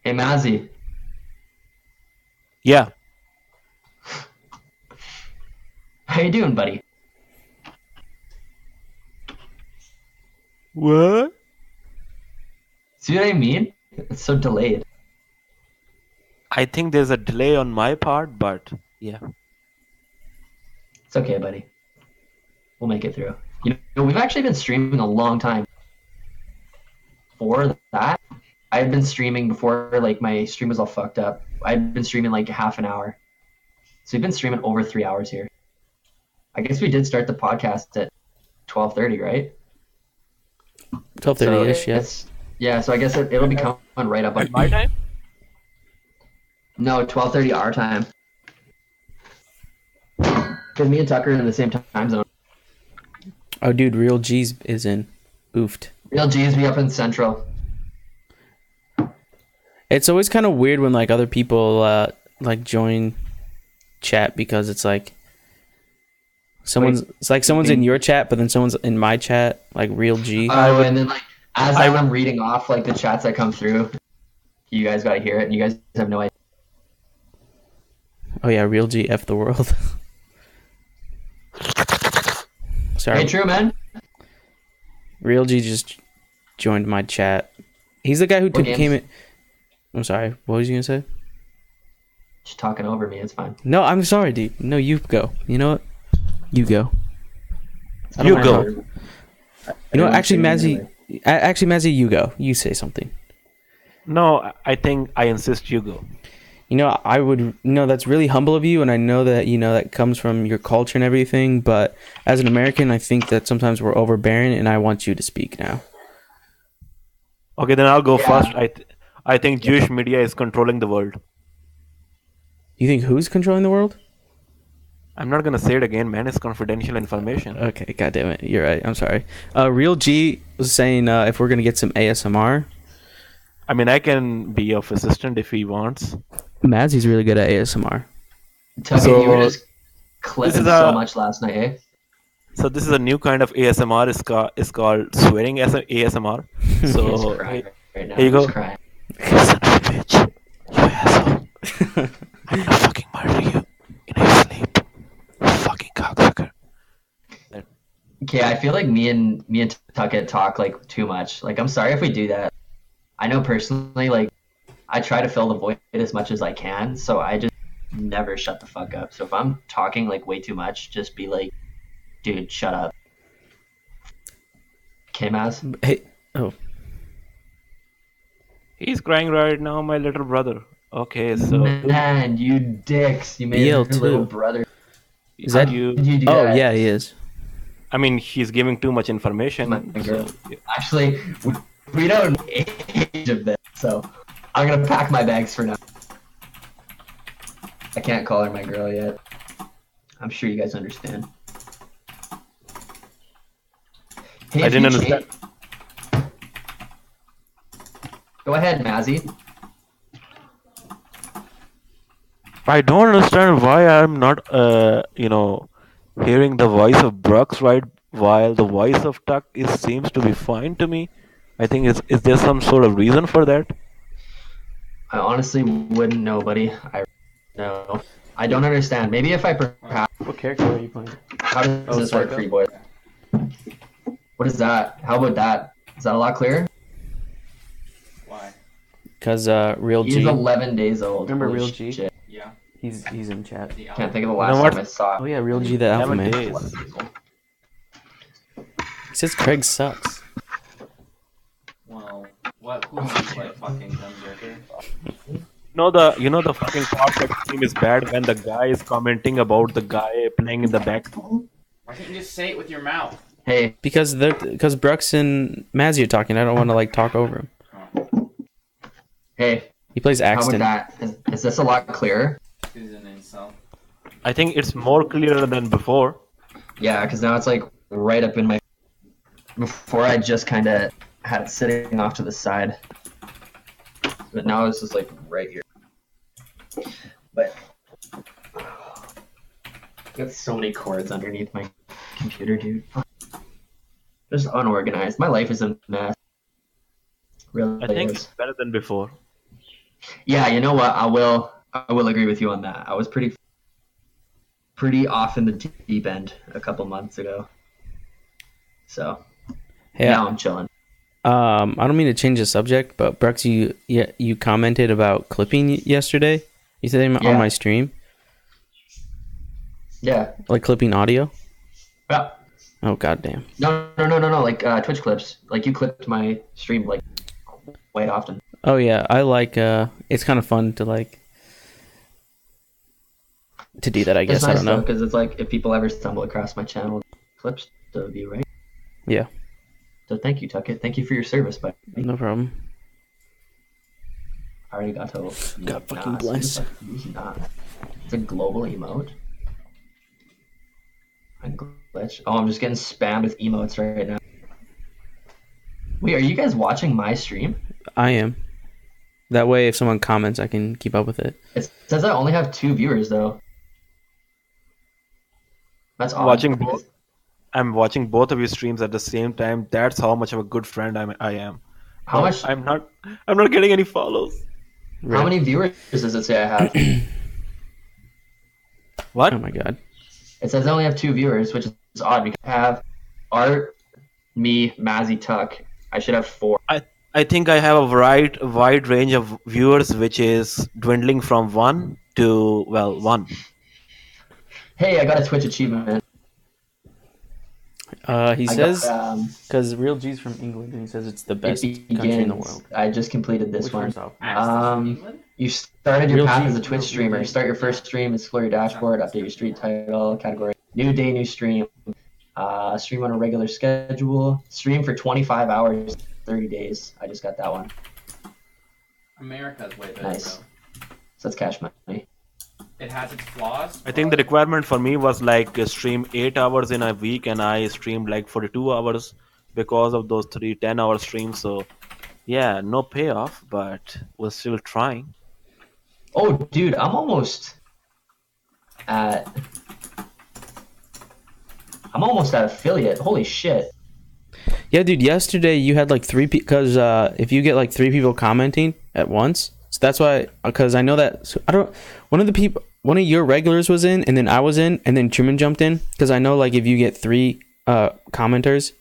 Hey, Mazzy. Yeah. How you doing, buddy? What? See what I mean? It's so delayed. I think there's a delay on my part, but yeah. It's okay, buddy. We'll make it through. You know, we've actually been streaming a long time. Before that, I've been streaming before like my stream was all fucked up. I've been streaming like half an hour. So we've been streaming over 3 hours here. I guess we did start the podcast at 12:30, right? 12:30-ish, yeah. Yeah, so I guess it'll be coming right up on My time? No, 12:30 our time. Because me and Tucker are in the same time zone. Oh, dude, Real G's is in. Oofed. Real G's be up in Central. It's always kind of weird when like other people like join chat because it's like someone's in your chat, but then someone's in my chat, like Real G. Oh, and then like as I'm reading off like the chats that come through, you guys gotta hear it, and you guys have no idea. Oh yeah, Real G F the world. Sorry. Hey, true man. Real G just joined my chat. He's the guy who What came games? in. I'm sorry. What was you gonna say? Just talking over me. It's fine. No, I'm sorry, dude. No, you go. You know what? You go. I don't You mind go. talking. You know what? I Actually, don't Mazzy. anyway. Actually, Mazzy, you go. You say something. No, I think I insist you go. You know, I would. No, that's really humble of you, and I know that that comes from your culture and everything. But as an American, I think that sometimes we're overbearing, and I want you to speak now. Okay, then I'll go Yeah. first. I think Jewish media is controlling the world. You think who's controlling the world? I'm not gonna say it again, man. It's confidential information. Okay, goddamn it, you're right. I'm sorry. Real G was saying if we're gonna get some ASMR. I mean, I can be of assistant if he wants. Mazzy's really good at ASMR. Tucker, So, you were just clipping is so a- much last night, eh? So this is a new kind of ASMR. It's called swearing as ASMR. He's So crying right now. here you He's go. crying. Son of a bitch, you asshole! I'm gonna fucking murder you in your sleep, fucking cocksucker. Okay, I feel like me and Tuckett talk like too much. Like, I'm sorry if we do that. I know personally, like, I try to fill the void as much as I can, so I just never shut the fuck up. So if I'm talking like way too much, just be like, dude, shut up. Okay, Maz? Hey, oh, He's crying right now, my little brother. Okay, so Man, you dicks. You made your BL2. little brother. is that? you? Did you do Oh that? yeah, he is. I mean, he's giving too much information. My So, girl. Actually, we don't know the age of this, so I'm gonna pack my bags for now. I can't call her my girl yet. I'm sure you guys understand. Hey, I if didn't you understand. Go ahead, Mazzy. I don't understand why I'm not, hearing the voice of Brooks right while the voice of Tuck seems to be fine to me. I think is there some sort of reason for that? I honestly wouldn't know, buddy. I no. I don't understand. Maybe if I perhaps. What character are you playing? How does Oh, this work Psycho? for you boys? What is that? How about that? Is that a lot clearer? Why? Because Real He's G. 11 days old. Remember Holy Real G? shit. Yeah. He's in chat. The Can't think of the You know last what? time I saw Oh it. yeah, Real G, the Alpha 11 Man. days. He says Craig sucks. Well, what? Who do you play? Fucking Gunzerker? The fucking part that stream is bad when the guy is commenting about the guy playing in the back. Why can't you just say it with your mouth? Hey, Because Brooks and Mazzy are talking. I don't want to like talk over him. hey, He plays how about Axton. that? Is this a lot clearer? Who's an insult? I think it's more clearer than before. Yeah, because now it's like right up in my. Before I just kind of had it sitting off to the side, but now it's just like right here. But I got so many cords underneath my computer, dude. Just unorganized. My life is a mess. Really I think is. it's better than before. Yeah, you know what? I will agree with you on that. I was pretty off in the deep end a couple months ago. So Hey, now I'm chilling. I don't mean to change the subject, but Brooks, you commented about clipping yesterday. You said on Yeah. my stream, Yeah. like clipping audio. Yeah. Oh goddamn. No. Like Twitch clips. Like you clipped my stream like quite often. Oh yeah, I like. It's kind of fun to like to do that. I guess It's nice I don't know. because it's like if people ever stumble across my channel, clips of you, right? Yeah, So thank you, Tuckett. Thank you for your service, buddy. no problem. Arigato. God fucking bless. It's a global emote. I'm glitch. Oh, I'm just getting spammed with emotes right now. Wait, are you guys watching my stream? I am. That way, if someone comments, I can keep up with it. It says I only have 2 viewers though. That's odd. Watching both. I'm watching both of your streams at the same time. That's how much of a good friend I am. How No, much? I'm not getting any follows. How many viewers does it say I have? What? Oh my god. It says I only have 2 viewers, which is odd because I have Art, me, Mazzy, Tuck. I should have 4. I think I have a wide range of viewers, which is dwindling from 1 to 1. Hey, I got a Twitch achievement. He I says got, because Real G's from England, and he says it's the best it country in the begins. world. I just completed this Which one. first off, You started your Real path G. as a Twitch streamer. Start your first stream, explore your dashboard, update your street title, category, new day, new stream. Stream on a regular schedule. Stream for 25 hours, 30 days. I just got that one. America's way better, Nice. bro. So that's cash money. It has its flaws. I think the requirement for me was like stream 8 hours in a week, and I streamed like 42 hours because of those 3 10-hour streams. So yeah, no payoff, but we're still trying. Oh, dude, I'm almost at affiliate. Holy shit. Yeah, dude. Yesterday you had like 3 because if you get like 3 people commenting at once, so that's why. Because I know that one of your regulars was in, and then I was in, and then Truman jumped in. Because I know like if you get 3 commenters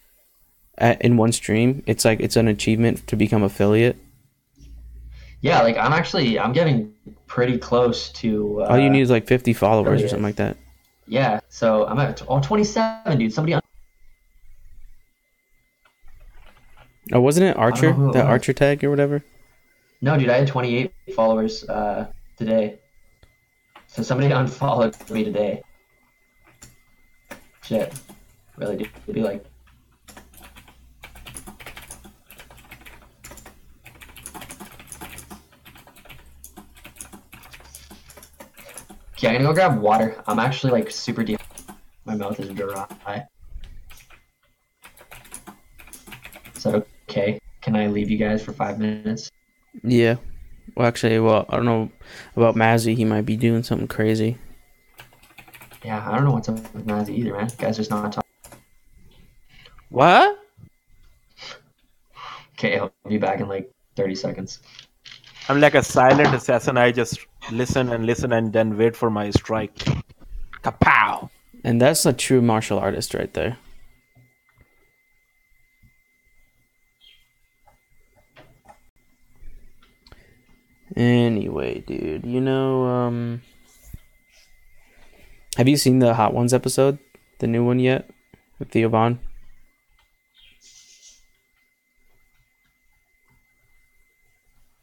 in one stream, it's like it's an achievement to become affiliate. Yeah, like I'm getting pretty close to. All you need is like 50 followers or affiliate. something like that. Yeah, so I'm at 27, dude. Somebody on. Oh, wasn't it Archer? who it That was. Archer tag or whatever? No, dude, I had 28 followers today. So somebody unfollowed me today. Shit. Really, dude. It'd be like. Okay, I'm gonna go grab water. I'm actually like super deep. My mouth is dry. Is that okay? Can I leave you guys for 5 minutes? Yeah. Well, actually, I don't know about Mazzy. He might be doing something crazy. Yeah, I don't know what's up with Mazzy either, man. Guys just not talking. What? Okay, I'll be back in like 30 seconds. I'm like a silent assassin. I just listen and then wait for my strike. Kapow! And that's a true martial artist right there. Anyway, dude, have you seen the Hot Ones episode? The new one yet? With Theo Vaughn?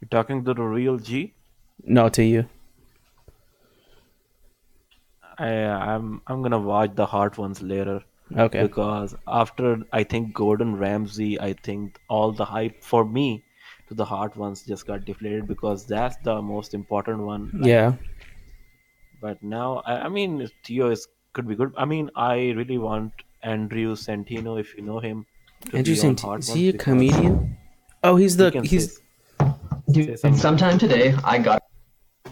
You talking to the real G? No, to you. I'm gonna watch the hard ones later Okay. because after I think Gordon Ramsay, I think all the hype for me to the hard ones just got deflated because that's the most important one. Like, Yeah. but now I mean Theo is could be good. I mean I really want Andrew Santino, if you know him, to Andrew be on Sant, hard is ones he a because comedian? Oh, he can he's say Dude, some. sometime today I got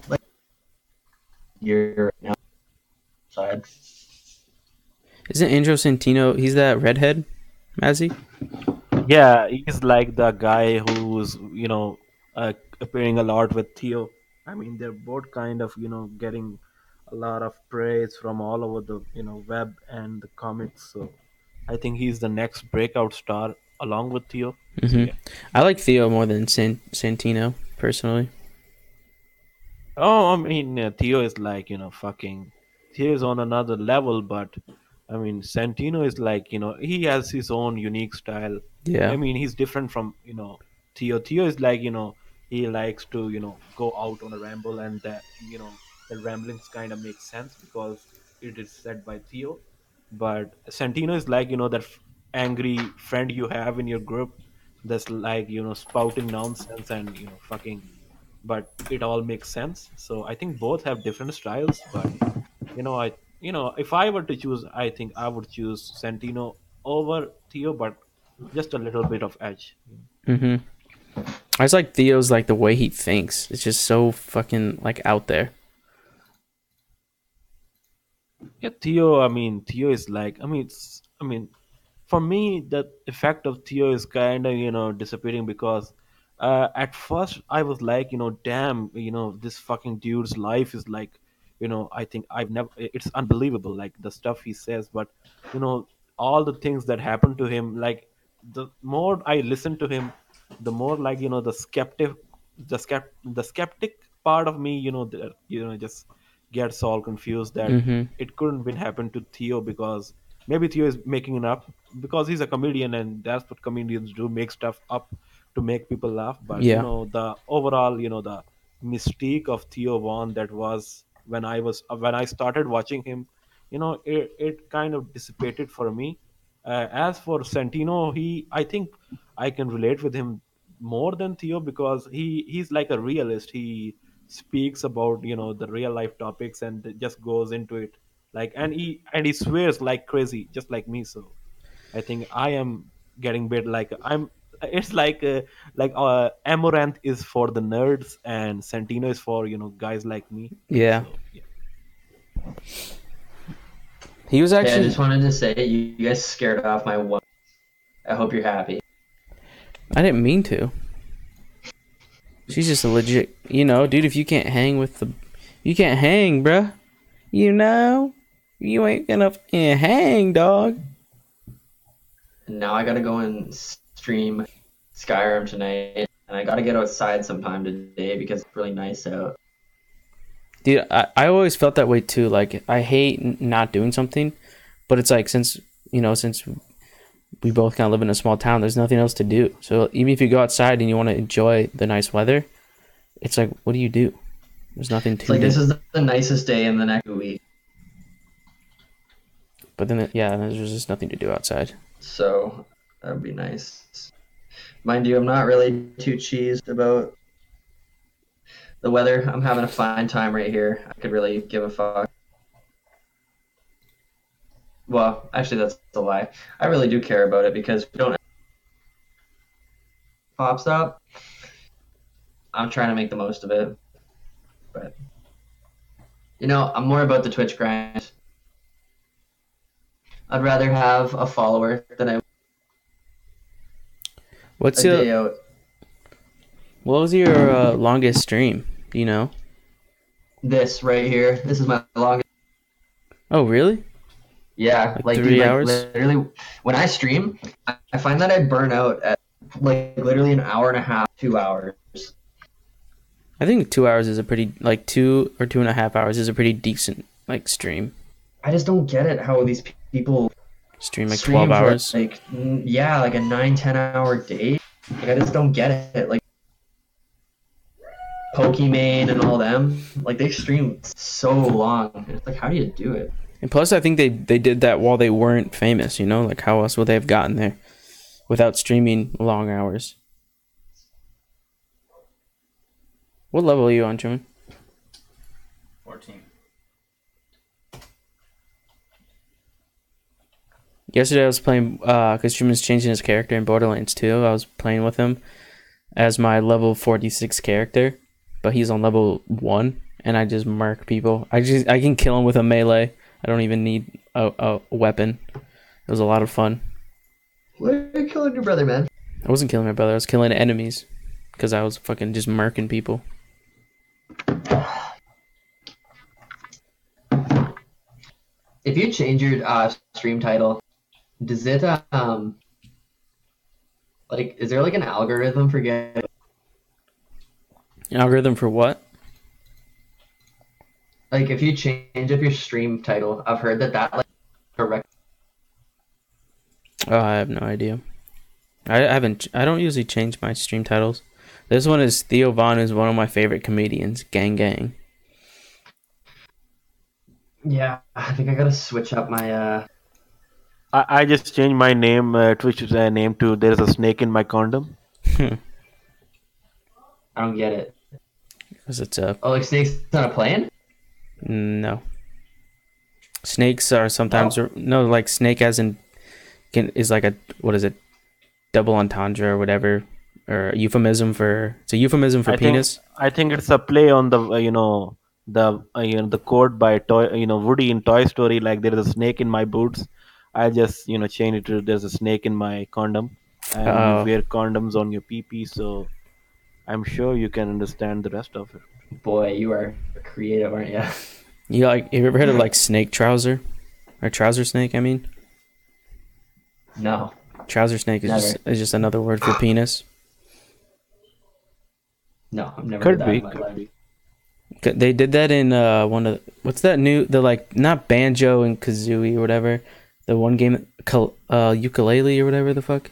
like you're now side. isn't Andrew Santino, he's that redhead, Mazzy? Yeah, he's like the guy who's appearing a lot with Theo. I mean, they're both kind of getting a lot of praise from all over the web and the comics. So I think he's the next breakout star along with Theo. So Mm-hmm. yeah. I like Theo more than Santino, personally. Oh, I mean, Theo is like, fucking. Theo is on another level, but I mean, Santino is like, he has his own unique style. I Yeah. mean, he's different from, Theo. Theo is like, he likes to, go out on a ramble, and the ramblings kind of make sense because it is said by Theo. But Santino is like, that angry friend you have in your group that's like, spouting nonsense and, fucking, but it all makes sense. So I think both have different styles, but I if I were to choose, I think I would choose Santino over Theo, but just a little bit of edge. Mm-hmm. I just like Theo's, like, the way he thinks. It's just so fucking, like, out there. Yeah, Theo. I mean, Theo is like. I mean, for me, the effect of Theo is kind of disappearing because at first I was like, damn, this fucking dude's life is like, I think I've never. It's unbelievable, like the stuff he says, but you know, all the things that happen to him. Like the more I listen to him, the more like the skeptic part of me, just gets all confused that Mm-hmm. it couldn't been happen to Theo because maybe Theo is making it up because he's a comedian and that's what comedians do, make stuff up to make people laugh. But Yeah. the overall, the mystique of Theo Vaughn that was when I started watching him, it kind of dissipated for me. As for Santino, I think I can relate with him more than Theo because he's like a realist. He speaks about the real life topics and just goes into it like, and he swears like crazy just like me. So I think I am getting bit like I'm it's like Amaranth is for the nerds and Santino is for guys like me. Yeah. So yeah. He was Hey, I actually... just wanted to say you guys scared off my one. I hope you're happy. I didn't mean to. She's just a legit... dude, if you can't hang with the... You can't hang, bruh. You ain't gonna fucking hang, dog. And now I gotta go and stream Skyrim tonight, and I gotta get outside sometime today because it's really nice out. Dude, I always felt that way too. Like, I hate not doing something, but it's like, since we both kind of live in a small town, there's nothing else to do. So even if you go outside and you want to enjoy the nice weather, it's like, what do you do? There's nothing to It's like do. this is the nicest day in the next week. But then, there's just nothing to do outside. So that would be nice. Mind you, I'm not really too cheesed about the weather. I'm having a fine time right here. I could really give a fuck. Well, actually, that's a lie. I really do care about it because if we don't pops up, I'm trying to make the most of it. But I'm more about the Twitch grind. I'd rather have a follower than a What's day your out. what was your longest stream? Do you know? This right here. This is my longest. Oh, really? Yeah, Like dude, 3 hours? literally, when I stream, I find that I burn out at literally an hour and a half, 2 hours. I think 2 hours is a pretty 2 or 2.5 hours is a pretty decent stream. I just don't get it how these people Stream like stream 12 for hours. a 9-10 hour day. I just don't get it. Like Pokimane and all them, they stream so long. It's like, how do you do it? And plus, I think they did that while they weren't famous. Like how else would they have gotten there without streaming long hours? What level are you on, Truman? 14. Yesterday I was playing, because Truman's changing his character in Borderlands 2. I was playing with him as my level 46 character, but he's on level 1, and I just murk people. I can kill him with a melee. I don't even need a weapon. It was a lot of fun. Why are you killing your brother, man? I wasn't killing my brother. I was killing enemies because I was fucking just murking people. If you change your stream title, does it is there an algorithm for getting? An algorithm for what? If you change up your stream title, I've heard that correct. Oh, I have no idea. I don't usually change my stream titles. This one is Theo Von, who's one of my favorite comedians. Gang gang. Yeah, I think I gotta switch up my I just changed my name, Twitch name to "There is a snake in my condom." I don't get it. Because it's a Oh, snakes on a plane? no. Snakes are sometimes snake as in is like a what is it? Double entendre or whatever, or a euphemism for penis. I think it's a play on the the quote by Woody in Toy Story, like there is a snake in my boots. I just change it to "There's a snake in my condom," and you Oh. wear condoms on your pee, so I'm sure you can understand the rest of it. Boy, you are creative, aren't you? You ever heard of snake trouser or trouser snake? I mean, No. trouser snake is just another word for penis. No, I've never Could heard that be, in my could life. be. They did that in what's that new not Banjo and Kazooie or whatever, the one game Ukulele or whatever the fuck.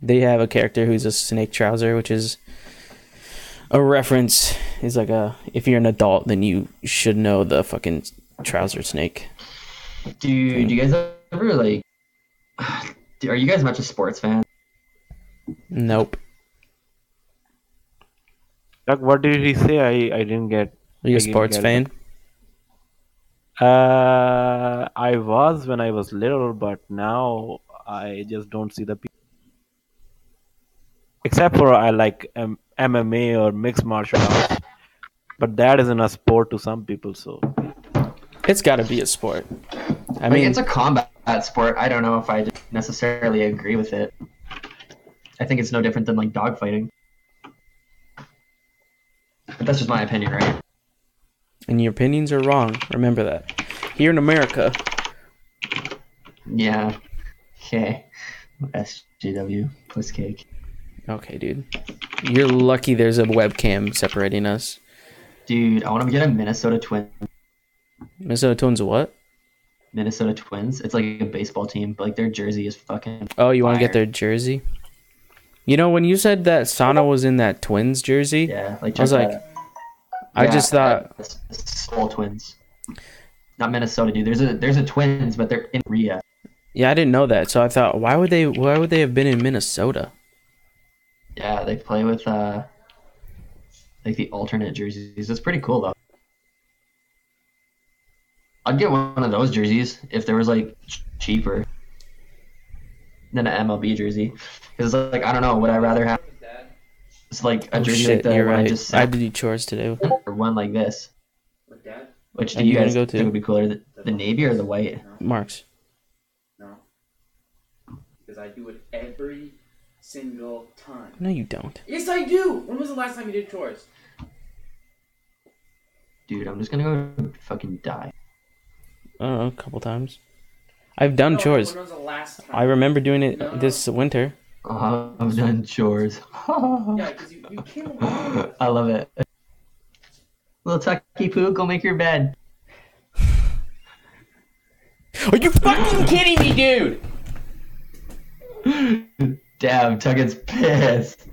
They have a character who's a snake trouser, which is a reference. Is if you're an adult, then you should know the fucking trouser snake. Do you guys ever are you guys much a sports fan? Nope. Doug, what did he say? I didn't get. Are you a I didn't sports get fan? I was when I was little, but now I just don't see the people. Except for I like MMA or mixed martial arts, but that isn't a sport to some people. So It's got to be a sport. I mean, it's a combat sport. I don't know if I necessarily agree with it. I think it's no different than dogfighting. But that's just my opinion, right? and your opinions are wrong. Remember that. Here in America, Yeah. Okay. SJW plus cake. okay, dude, you're lucky. There's a webcam separating us. Dude, I want to get a Minnesota Twins. Minnesota Twins, what? Minnesota Twins. It's like a baseball team, but their jersey is fucking. Oh, you want to get fire. their jersey? When you said that Sana was in that Twins jersey, Yeah, I was like, I just thought, Soul Twins. Not Minnesota, dude. There's a Twins, but they're in Korea. yeah, I didn't know that. So I thought, why would they have been in Minnesota? Yeah, they play with like the alternate jerseys. It's pretty cool though. I'd get one of those jerseys if there was like cheaper than an MLB jersey. Because like I don't know, would I rather have it's like a Oh jersey shit, like the you're one I right. just I had said, to do chores today. or one like this? With that? Which Are do you you gonna guys go think to? would be cooler, the navy or the white? Marks. No. Because I do it every single time. No, you don't. Yes, I do! When was the last time you did chores? Dude, I'm just gonna go fucking die. I don't know, a couple times. I've done chores. When was the last time? I remember doing it No. this winter. I've done chores. Yeah, because you came over. I love it. Little Tucky Poo, go make your bed. Are you fucking kidding me, dude? Damn, Tugget's pissed.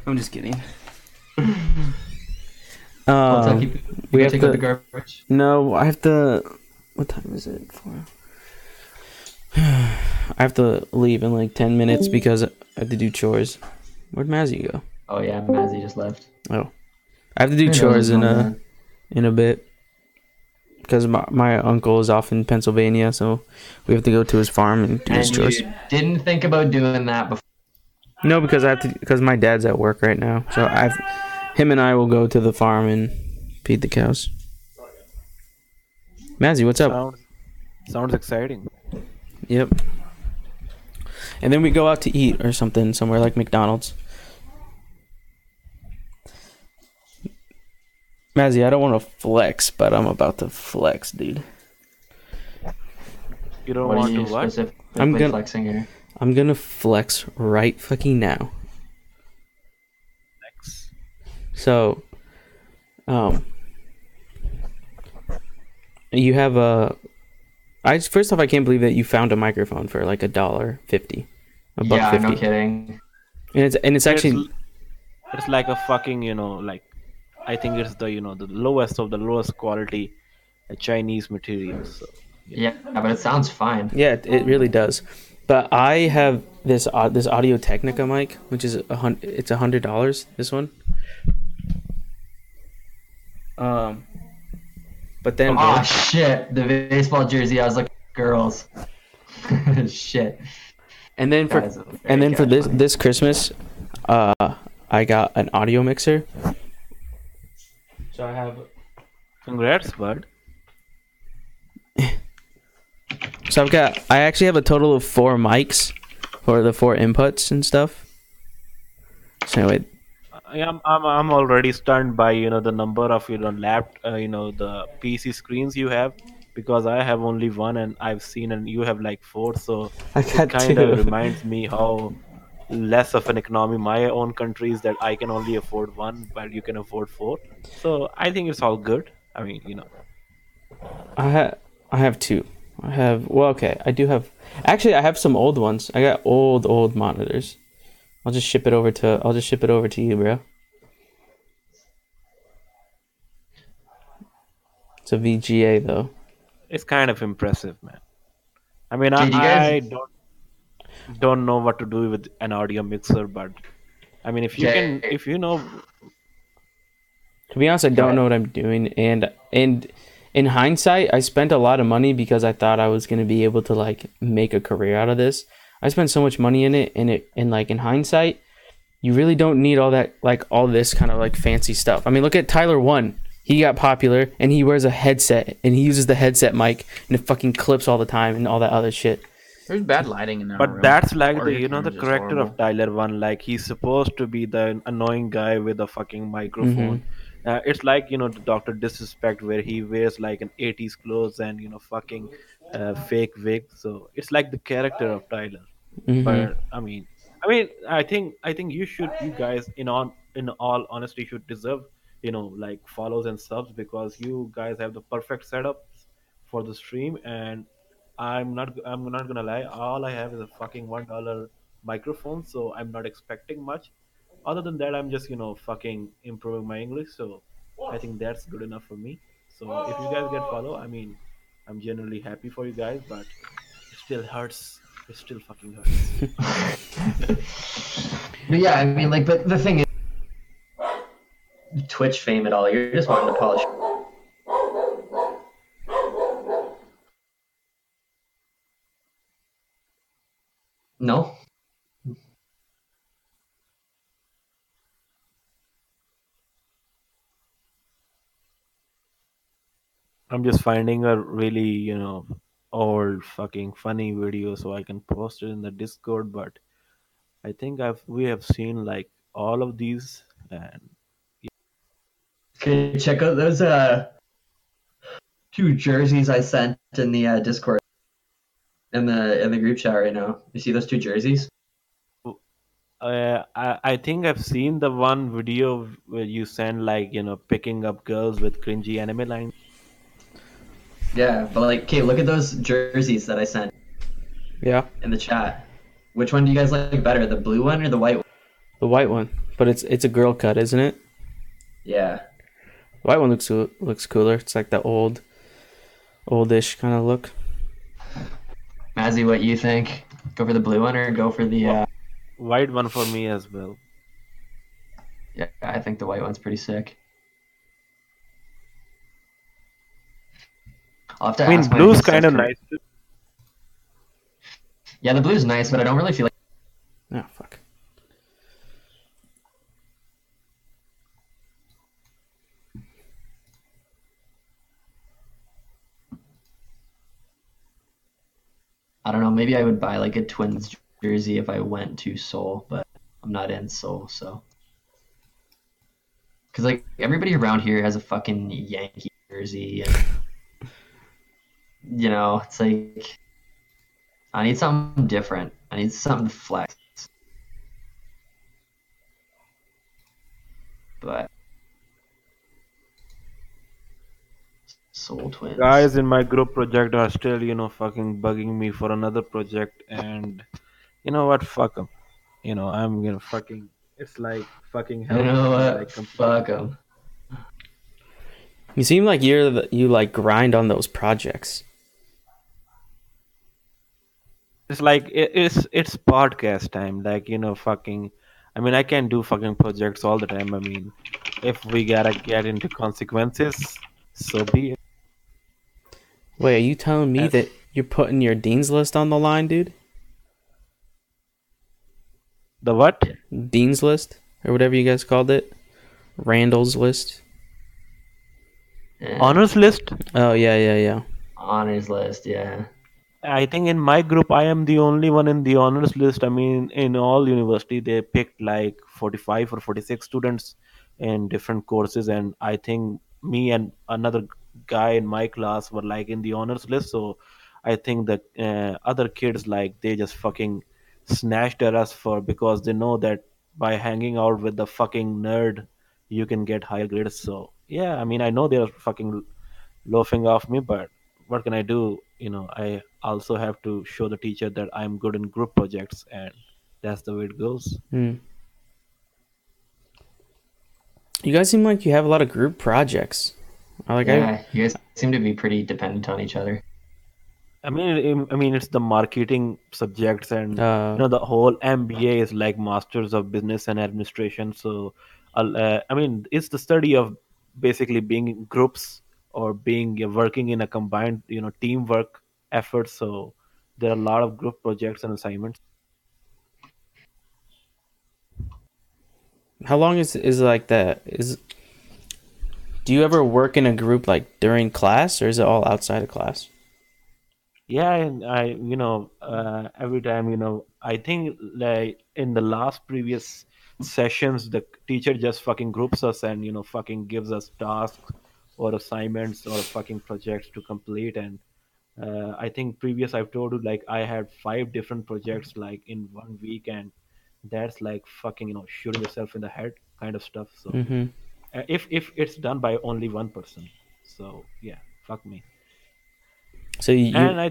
I'm just kidding. Little Tucky Poo, we go have take out to. the garbage. No, I have to. What time is it for? I have to leave in like 10 minutes because I have to do chores. Where'd Mazzy go? Oh yeah, Mazzy just left. Oh, I have to do Who knows chores what's going on? in a bit because my uncle is off in Pennsylvania, so we have to go to his farm and do his And chores. you didn't think about doing that before. No, because I have to because my dad's at work right now, so him and I will go to the farm and feed the cows. Mazzy, what's up? Sounds exciting. Yep. And then we go out to eat or something somewhere like McDonald's. Mazzy, I don't want to flex, but I'm about to flex, dude. You don't What are want you to what? specifically I'm gonna- flexing here? I'm gonna flex right fucking now. Flex. So, you have a. First off, I can't believe that you found a microphone for like $1.50, Yeah, $1.50, no kidding. and it's actually It's like a fucking, like I think it's the the lowest of the lowest quality Chinese material. So Yeah, but it sounds fine. yeah, it really does. But I have this Audio-Technica mic, which is it's $100. This one. But then Oh shit, the baseball jersey. I was like, girls. Shit. and then Guys, for I'm very and then for catching. this Christmas, I got an audio mixer. So I have. congrats, bud. So I actually have a total of 4 mics for the 4 inputs and stuff. So anyway, I'm already stunned by the number of the PC screens you have, because I have only one and I've seen, and you have like 4, so I it got kind 2. of reminds me how less of an economy my own country is, that I can only afford one while you can afford 4. So I think it's all good. I mean, I have 2. I do have. Actually, I have some old ones. I got old monitors. I'll just ship it over to you, bro. It's a VGA though. it's kind of impressive, man. I mean, Did you I guys- don't know what to do with an audio mixer, but I mean, if you Okay. can, if you know, To be honest, I don't know what I'm doing, and in hindsight, I spent a lot of money because I thought I was gonna be able to like make a career out of this. I spent so much money in it, and like in hindsight, you really don't need all that, like all this kind of like fancy stuff. I mean, look at Tyler 1. He got popular, and he wears a headset, and he uses the headset mic, and it fucking clips all the time, and all that other shit. There's bad lighting in there. but that's like Or the your the camera's just character of horrible. Tyler One. Like, he's supposed to be the annoying guy with a fucking microphone. It's like the Doctor Disrespect, where he wears like an 80s clothes and fucking fake wig. So it's like the character of Tyler. But I think you guys in all honesty should deserve like follows and subs, because you guys have the perfect setups for the stream. And I'm not gonna lie, all I have is a fucking $1 microphone, so I'm not expecting much. Other than that, I'm just fucking improving my English, so I think that's good enough for me. So if you guys get follow, I mean, I'm genuinely happy for you guys, but it still hurts. It still fucking hurts. But yeah, I mean, like, but the thing is, Twitch fame at all. You're just wanting to polish. No. I'm just finding a really, old fucking funny video so I can post it in the Discord. But I think we have seen like all of these, and Okay, check out those two jerseys I sent in the Discord in the group chat right now. You see those two jerseys? I think I've seen the one video where you send like picking up girls with cringy anime lines. Yeah, but like, okay, look at those jerseys that I sent Yeah, in the chat. Which one do you guys like better, the blue one or the white one? the white one, but it's a girl cut, isn't it? Yeah. The white one looks cooler. It's like the oldish kind of look. Mazzy, what you think? Go for the blue one or go for the? White one for me as well. Yeah, I think the white one's pretty sick. I'll have to I mean, ask my blue's stuff kind of career. nice too. Yeah, the blue's nice, but I don't really feel like. Oh fuck. I don't know. Maybe I would buy like a Twins jersey if I went to Seoul, but I'm not in Seoul, so. Because like everybody around here has a fucking Yankee jersey, and it's like I need something different. I need something to flex. But Seoul Twins. Guys in my group project are still fucking bugging me for another project, and you know what? Fuck them. I'm gonna fucking. It's like fucking You hell for know me. what? Like completely. Fuck them. You seem like you like grind on those projects. It's like it's podcast time. Like fucking. I mean, I can do fucking projects all the time. I mean, if we gotta get into consequences, so be it. Wait, are you telling me And that you're putting your dean's list on the line, dude? the what? Dean's list or whatever you guys called it, Randall's list. Honors list? Oh yeah. Honors list, yeah. I think in my group, I am the only one in the honors list. I mean, in all university, they picked like 45 or 46 students in different courses, and I think me and another guy in my class were like in the honors list. So I think that other kids like they just fucking snatched at us for because they know that by hanging out with the fucking nerd, you can get higher grades. So yeah, I mean, I know they're fucking loafing off me, but what can I do? I also have to show the teacher that I'm good in group projects, and that's the way it goes. Hmm. You guys seem like you have a lot of group projects. Yeah, you guys seem to be pretty dependent on each other. I mean, it's the marketing subjects, and the whole MBA is like Masters of Business and Administration. So, I mean, it's the study of basically being in groups or being working in a combined, teamwork effort. So, there are a lot of group projects and assignments. how long is like that? Do you ever work in a group like during class or is it all outside of class? Yeah, and every time, I think like in the last previous sessions, the teacher just fucking groups us and, fucking gives us tasks or assignments or fucking projects to complete. And I think previous I've told you, like, I had 5 different projects like in 1 week, and that's like fucking, shooting yourself in the head kind of stuff. So Mm-hmm. if it's done by only one person, so yeah, fuck me. So you And I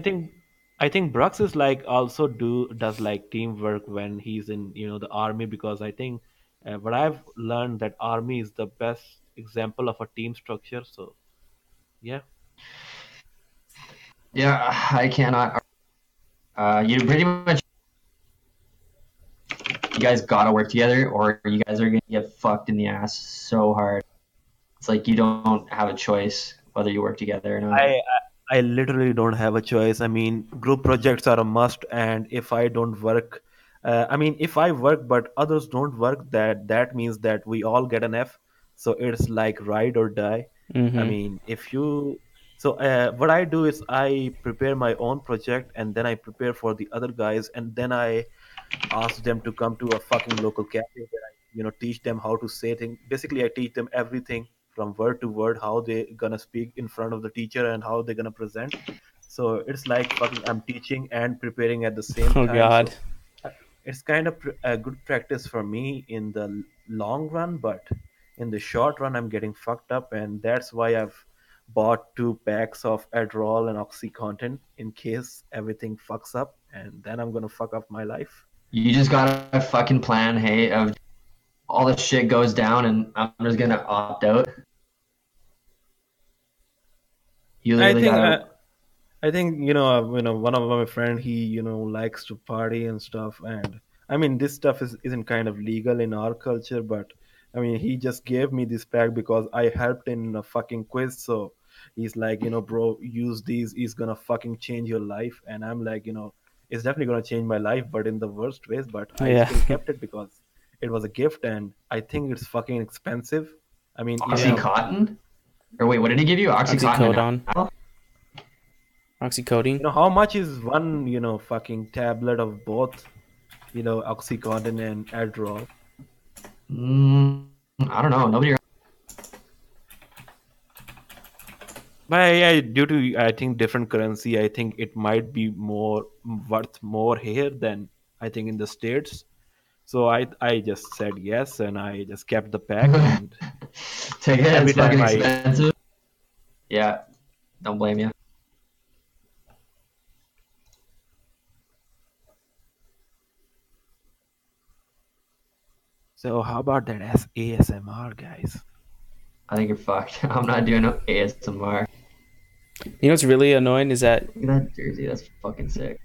think Brooks is like also does like teamwork when he's in the army, because I think what I've learned that army is the best example of a team structure. So yeah. Yeah, I cannot. You pretty much, you guys gotta work together, or you guys are gonna get fucked in the ass so hard. It's like you don't have a choice whether you work together or not. I literally don't have a choice. I mean, group projects are a must, and if I don't work, I mean, if I work but others don't work, that means that we all get an F. So it's like ride or die. I Mm-hmm. mean, if you so what I do is I prepare my own project, and then I prepare for the other guys, and then I ask them to come to a fucking local cafe where I, teach them how to say things. Basically, I teach them everything from word to word, how they gonna speak in front of the teacher and how they're gonna present. So it's like fucking I'm teaching and preparing at the same Oh time. God. So uh, it's kind of a good practice for me in the long run, but in the short run, I'm getting fucked up, and that's why I've bought 2 packs of Adderall and OxyContin in case everything fucks up, and then I'm gonna fuck up my life. You just got a fucking plan, hey, of all the shit goes down and I'm just gonna opt out. You I literally think got I, to. I think one of my friend, he likes to party and stuff, and I mean this stuff isn't kind of legal in our culture, but I mean he just gave me this pack because I helped in a fucking quiz, so he's like, bro, use these, it's gonna fucking change your life, and I'm like, it's definitely gonna change my life, but in the worst ways, but I Yeah. still kept it because it was a gift, and I think it's fucking expensive. I mean, Yeah. Oxycontin? Or wait, what did he give you? Oxycontin and Oxycodone. Adderall? Oxycodone. how much is one, fucking tablet of both, Oxycontin and Adderall. I don't know. Nobody. But yeah, due to I think different currency, I think it might be more worth more here than I think in the States. So I just said yes, and I just kept the pack, and Take it. every It's time fucking I expensive. Yeah, don't blame you. so how about that as ASMR, guys? I think you're fucked. I'm not doing no ASMR. You know what's really annoying is that Look at that jersey. That's fucking sick.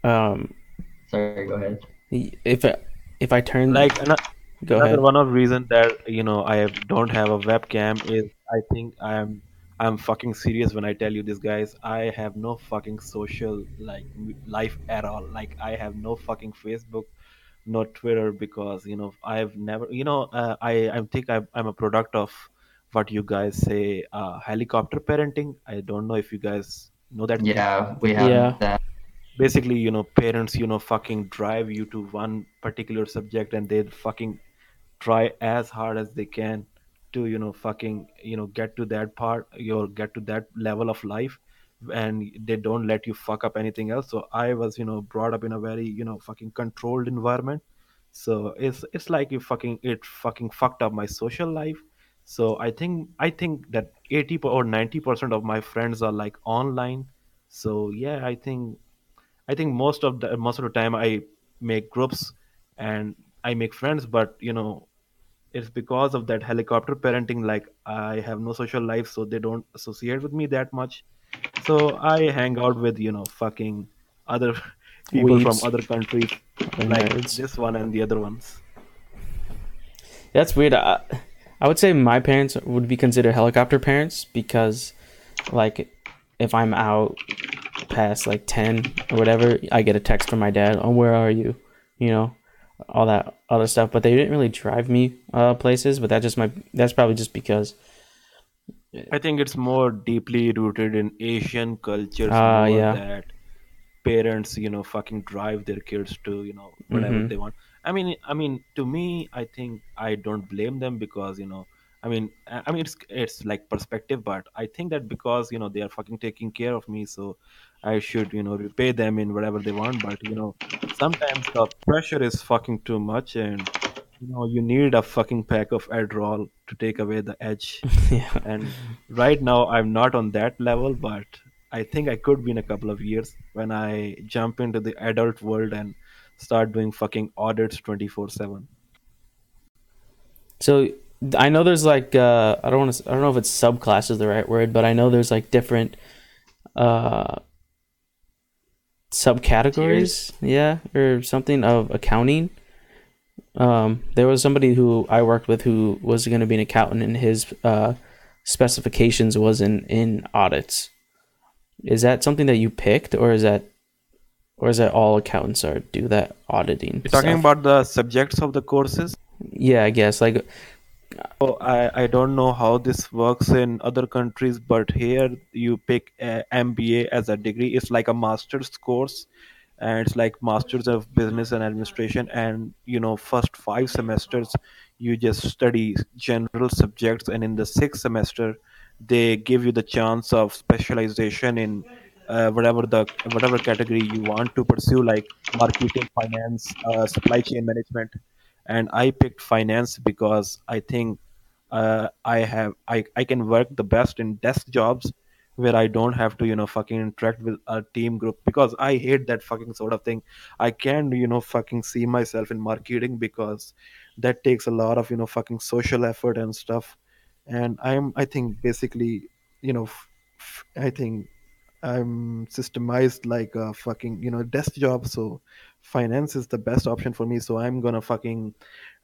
um Sorry, go ahead. if I turn Like go another ahead. one of reason that don't have a webcam is I think I'm fucking serious when I tell you this, guys. I have no fucking social like life at all. Like I have no fucking Facebook, no Twitter, because I've never I think I'm a product of what you guys say helicopter parenting. I don't know if you guys know that thing. Yeah, we Yeah. have that. Basically, parents fucking drive you to one particular subject, and they fucking try as hard as they can to fucking get to that part, you get to that level of life, and they don't let you fuck up anything else. So I was brought up in a very fucking controlled environment. So it's like it fucking fucked up my social life. So I think that 80 or 90% of my friends are like online. So yeah, I think most of the time I make groups and I make friends, but it's because of that helicopter parenting. Like I have no social life, so they don't associate with me that much. So I hang out with fucking other people from Weebs other countries, or like nerds. this one and the other ones. That's weird. I would say my parents would be considered helicopter parents because, like, if I'm out past like 10 or whatever, I get a text from my dad. Oh, where are you? You know, all that other stuff. But they didn't really drive me places. But that's probably just because. I think it's more deeply rooted in Asian cultures more Yeah. that parents fucking drive their kids to whatever Mm-hmm. they want. I mean to me, I think I don't blame them because I mean it's like perspective, but I think that because they are fucking taking care of me, so I should repay them in whatever they want. But sometimes the pressure is fucking too much, and you need a fucking pack of Adderall to take away the edge. Yeah. And right now, I'm not on that level, but I think I could be in a couple of years when I jump into the adult world and start doing fucking audits 24/7. So I know there's like I don't know if it's subclass is the right word, but I know there's like different uh Tiers. subcategories, yeah, or something of accounting. There was somebody who I worked with who was going to be an accountant, and his specifications was in audits. Is that something that you picked, or is that all accountants are do that auditing You're talking stuff? about the subjects of the courses. Yeah, I guess like Oh, I don't know how this works in other countries, but here you pick a MBA as a degree. It's like a master's course, and it's like Masters of Business and Administration. And first 5 semesters you just study general subjects, and in the sixth semester they give you the chance of specialization in whatever category you want to pursue, like marketing, finance, supply chain management. And I picked finance because I think I can work the best in desk jobs where I don't have to fucking interact with a team group, because I hate that fucking sort of thing. I can fucking see myself in marketing because that takes a lot of fucking social effort and stuff. And I think basically I think I'm systemized like a fucking desk job. So finance is the best option for me. So I'm gonna fucking.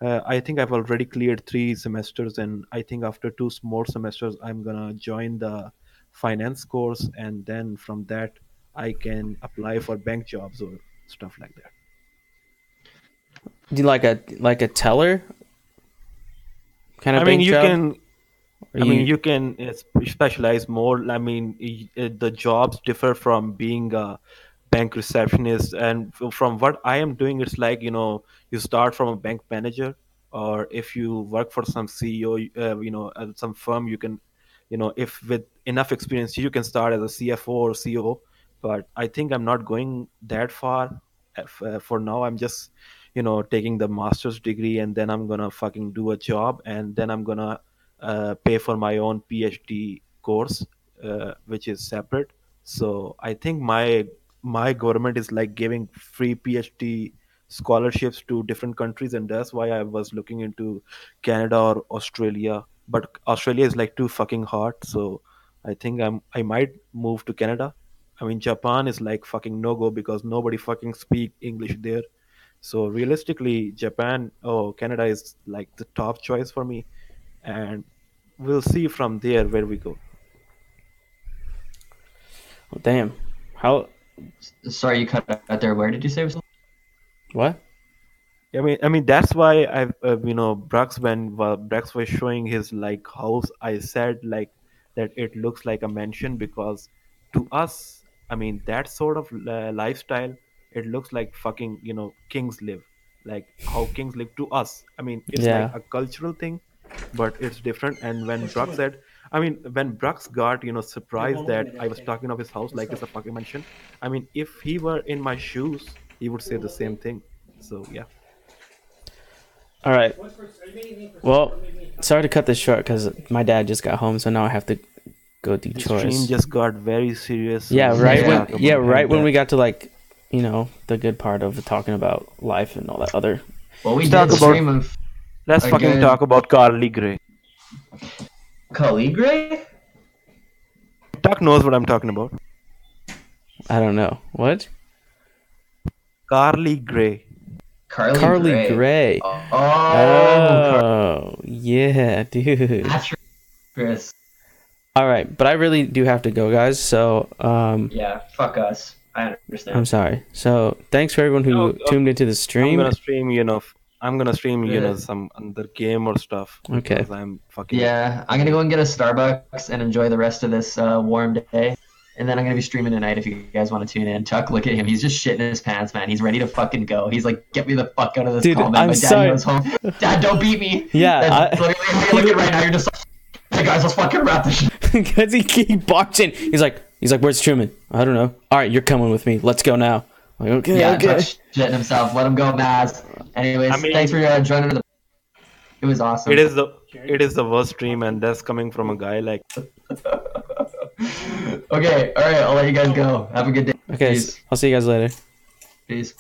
I think I've already cleared 3 semesters, and I think after more semesters, I'm gonna join the finance course, and then from that I can apply for bank jobs or stuff like that. do you like a teller kind of I mean, bank you job? can Or I mean, you you can specialize more. I mean, the jobs differ from being a bank receptionist, and from what I am doing, it's like you start from a bank manager, or if you work for some CEO, some firm, you can, if with enough experience, you can start as a CFO or CEO. But I think I'm not going that far. For now, I'm just taking the master's degree, and then I'm gonna fucking do a job, and then I'm gonna pay for my own PhD course, which is separate. So I think my government is like giving free PhD scholarships to different countries, and that's why I was looking into Canada or Australia. But Australia is like too fucking hot, so I think I might move to Canada. I mean, Japan is like fucking no go because nobody fucking speak English there. So realistically, Canada is like the top choice for me, and we'll see from there where we go. damn how Sorry, you cut out there. Where did you say it was? what? I mean that's why Brux, when Brux was showing his like house, I said like that it looks like a mansion, because to us, I mean that sort of lifestyle, it looks like fucking kings live, like how kings live to us. I mean it's like Yeah. a cultural thing, but it's different. And when Brux said, I mean when Brux got surprised that I was talking of his house like it's a fucking mansion, I mean if he were in my shoes, he would say the same thing. So yeah. All right. Well, sorry to cut this short because my dad just got home, so now I have to go do The stream chores. just got very serious. So Yeah, let's right Yeah. when talk yeah, about right when that. we got to like, the good part of talking about life and all that other. Well, we Let's did talk about stream of let's a fucking good talk about Carly Gray. Caligre. Tuck knows what I'm talking about. I don't know what. Carly Gray. Carly Gray. Oh, Oh, yeah, dude. that's Chris. All right, but I really do have to go, guys. So, Yeah, fuck us. I understand. I'm sorry. So, thanks for everyone who Oh, tuned into the I'm stream. gonna stream, I'm gonna stream, Yeah. some other game or stuff Okay. because I'm fucking. Yeah, I'm gonna go and get a Starbucks and enjoy the rest of this warm day. And then I'm gonna be streaming tonight if you guys want to tune in. Chuck, look at him. He's just shitting his pants, man. He's ready to fucking go. He's like, get me the fuck out of this Dude, call, man. I'm My dad sorry. goes home. Dad, don't beat me. Yeah, That's literally how you're looking right now. You're just like, hey guys, let's fucking wrap this shit. Because he keep barging. He's like, where's Truman? I don't know. All right, you're coming with me. Let's go now. I'm like, okay, Yeah, okay. Chuck's shitting himself. Let him go, Maz. Anyways, I mean- thanks for joining the. It was awesome. It is the worst stream, and that's coming from a guy like. Okay, all right. I'll let you guys go. Have a good day. Okay, Peace. I'll see you guys later. Peace.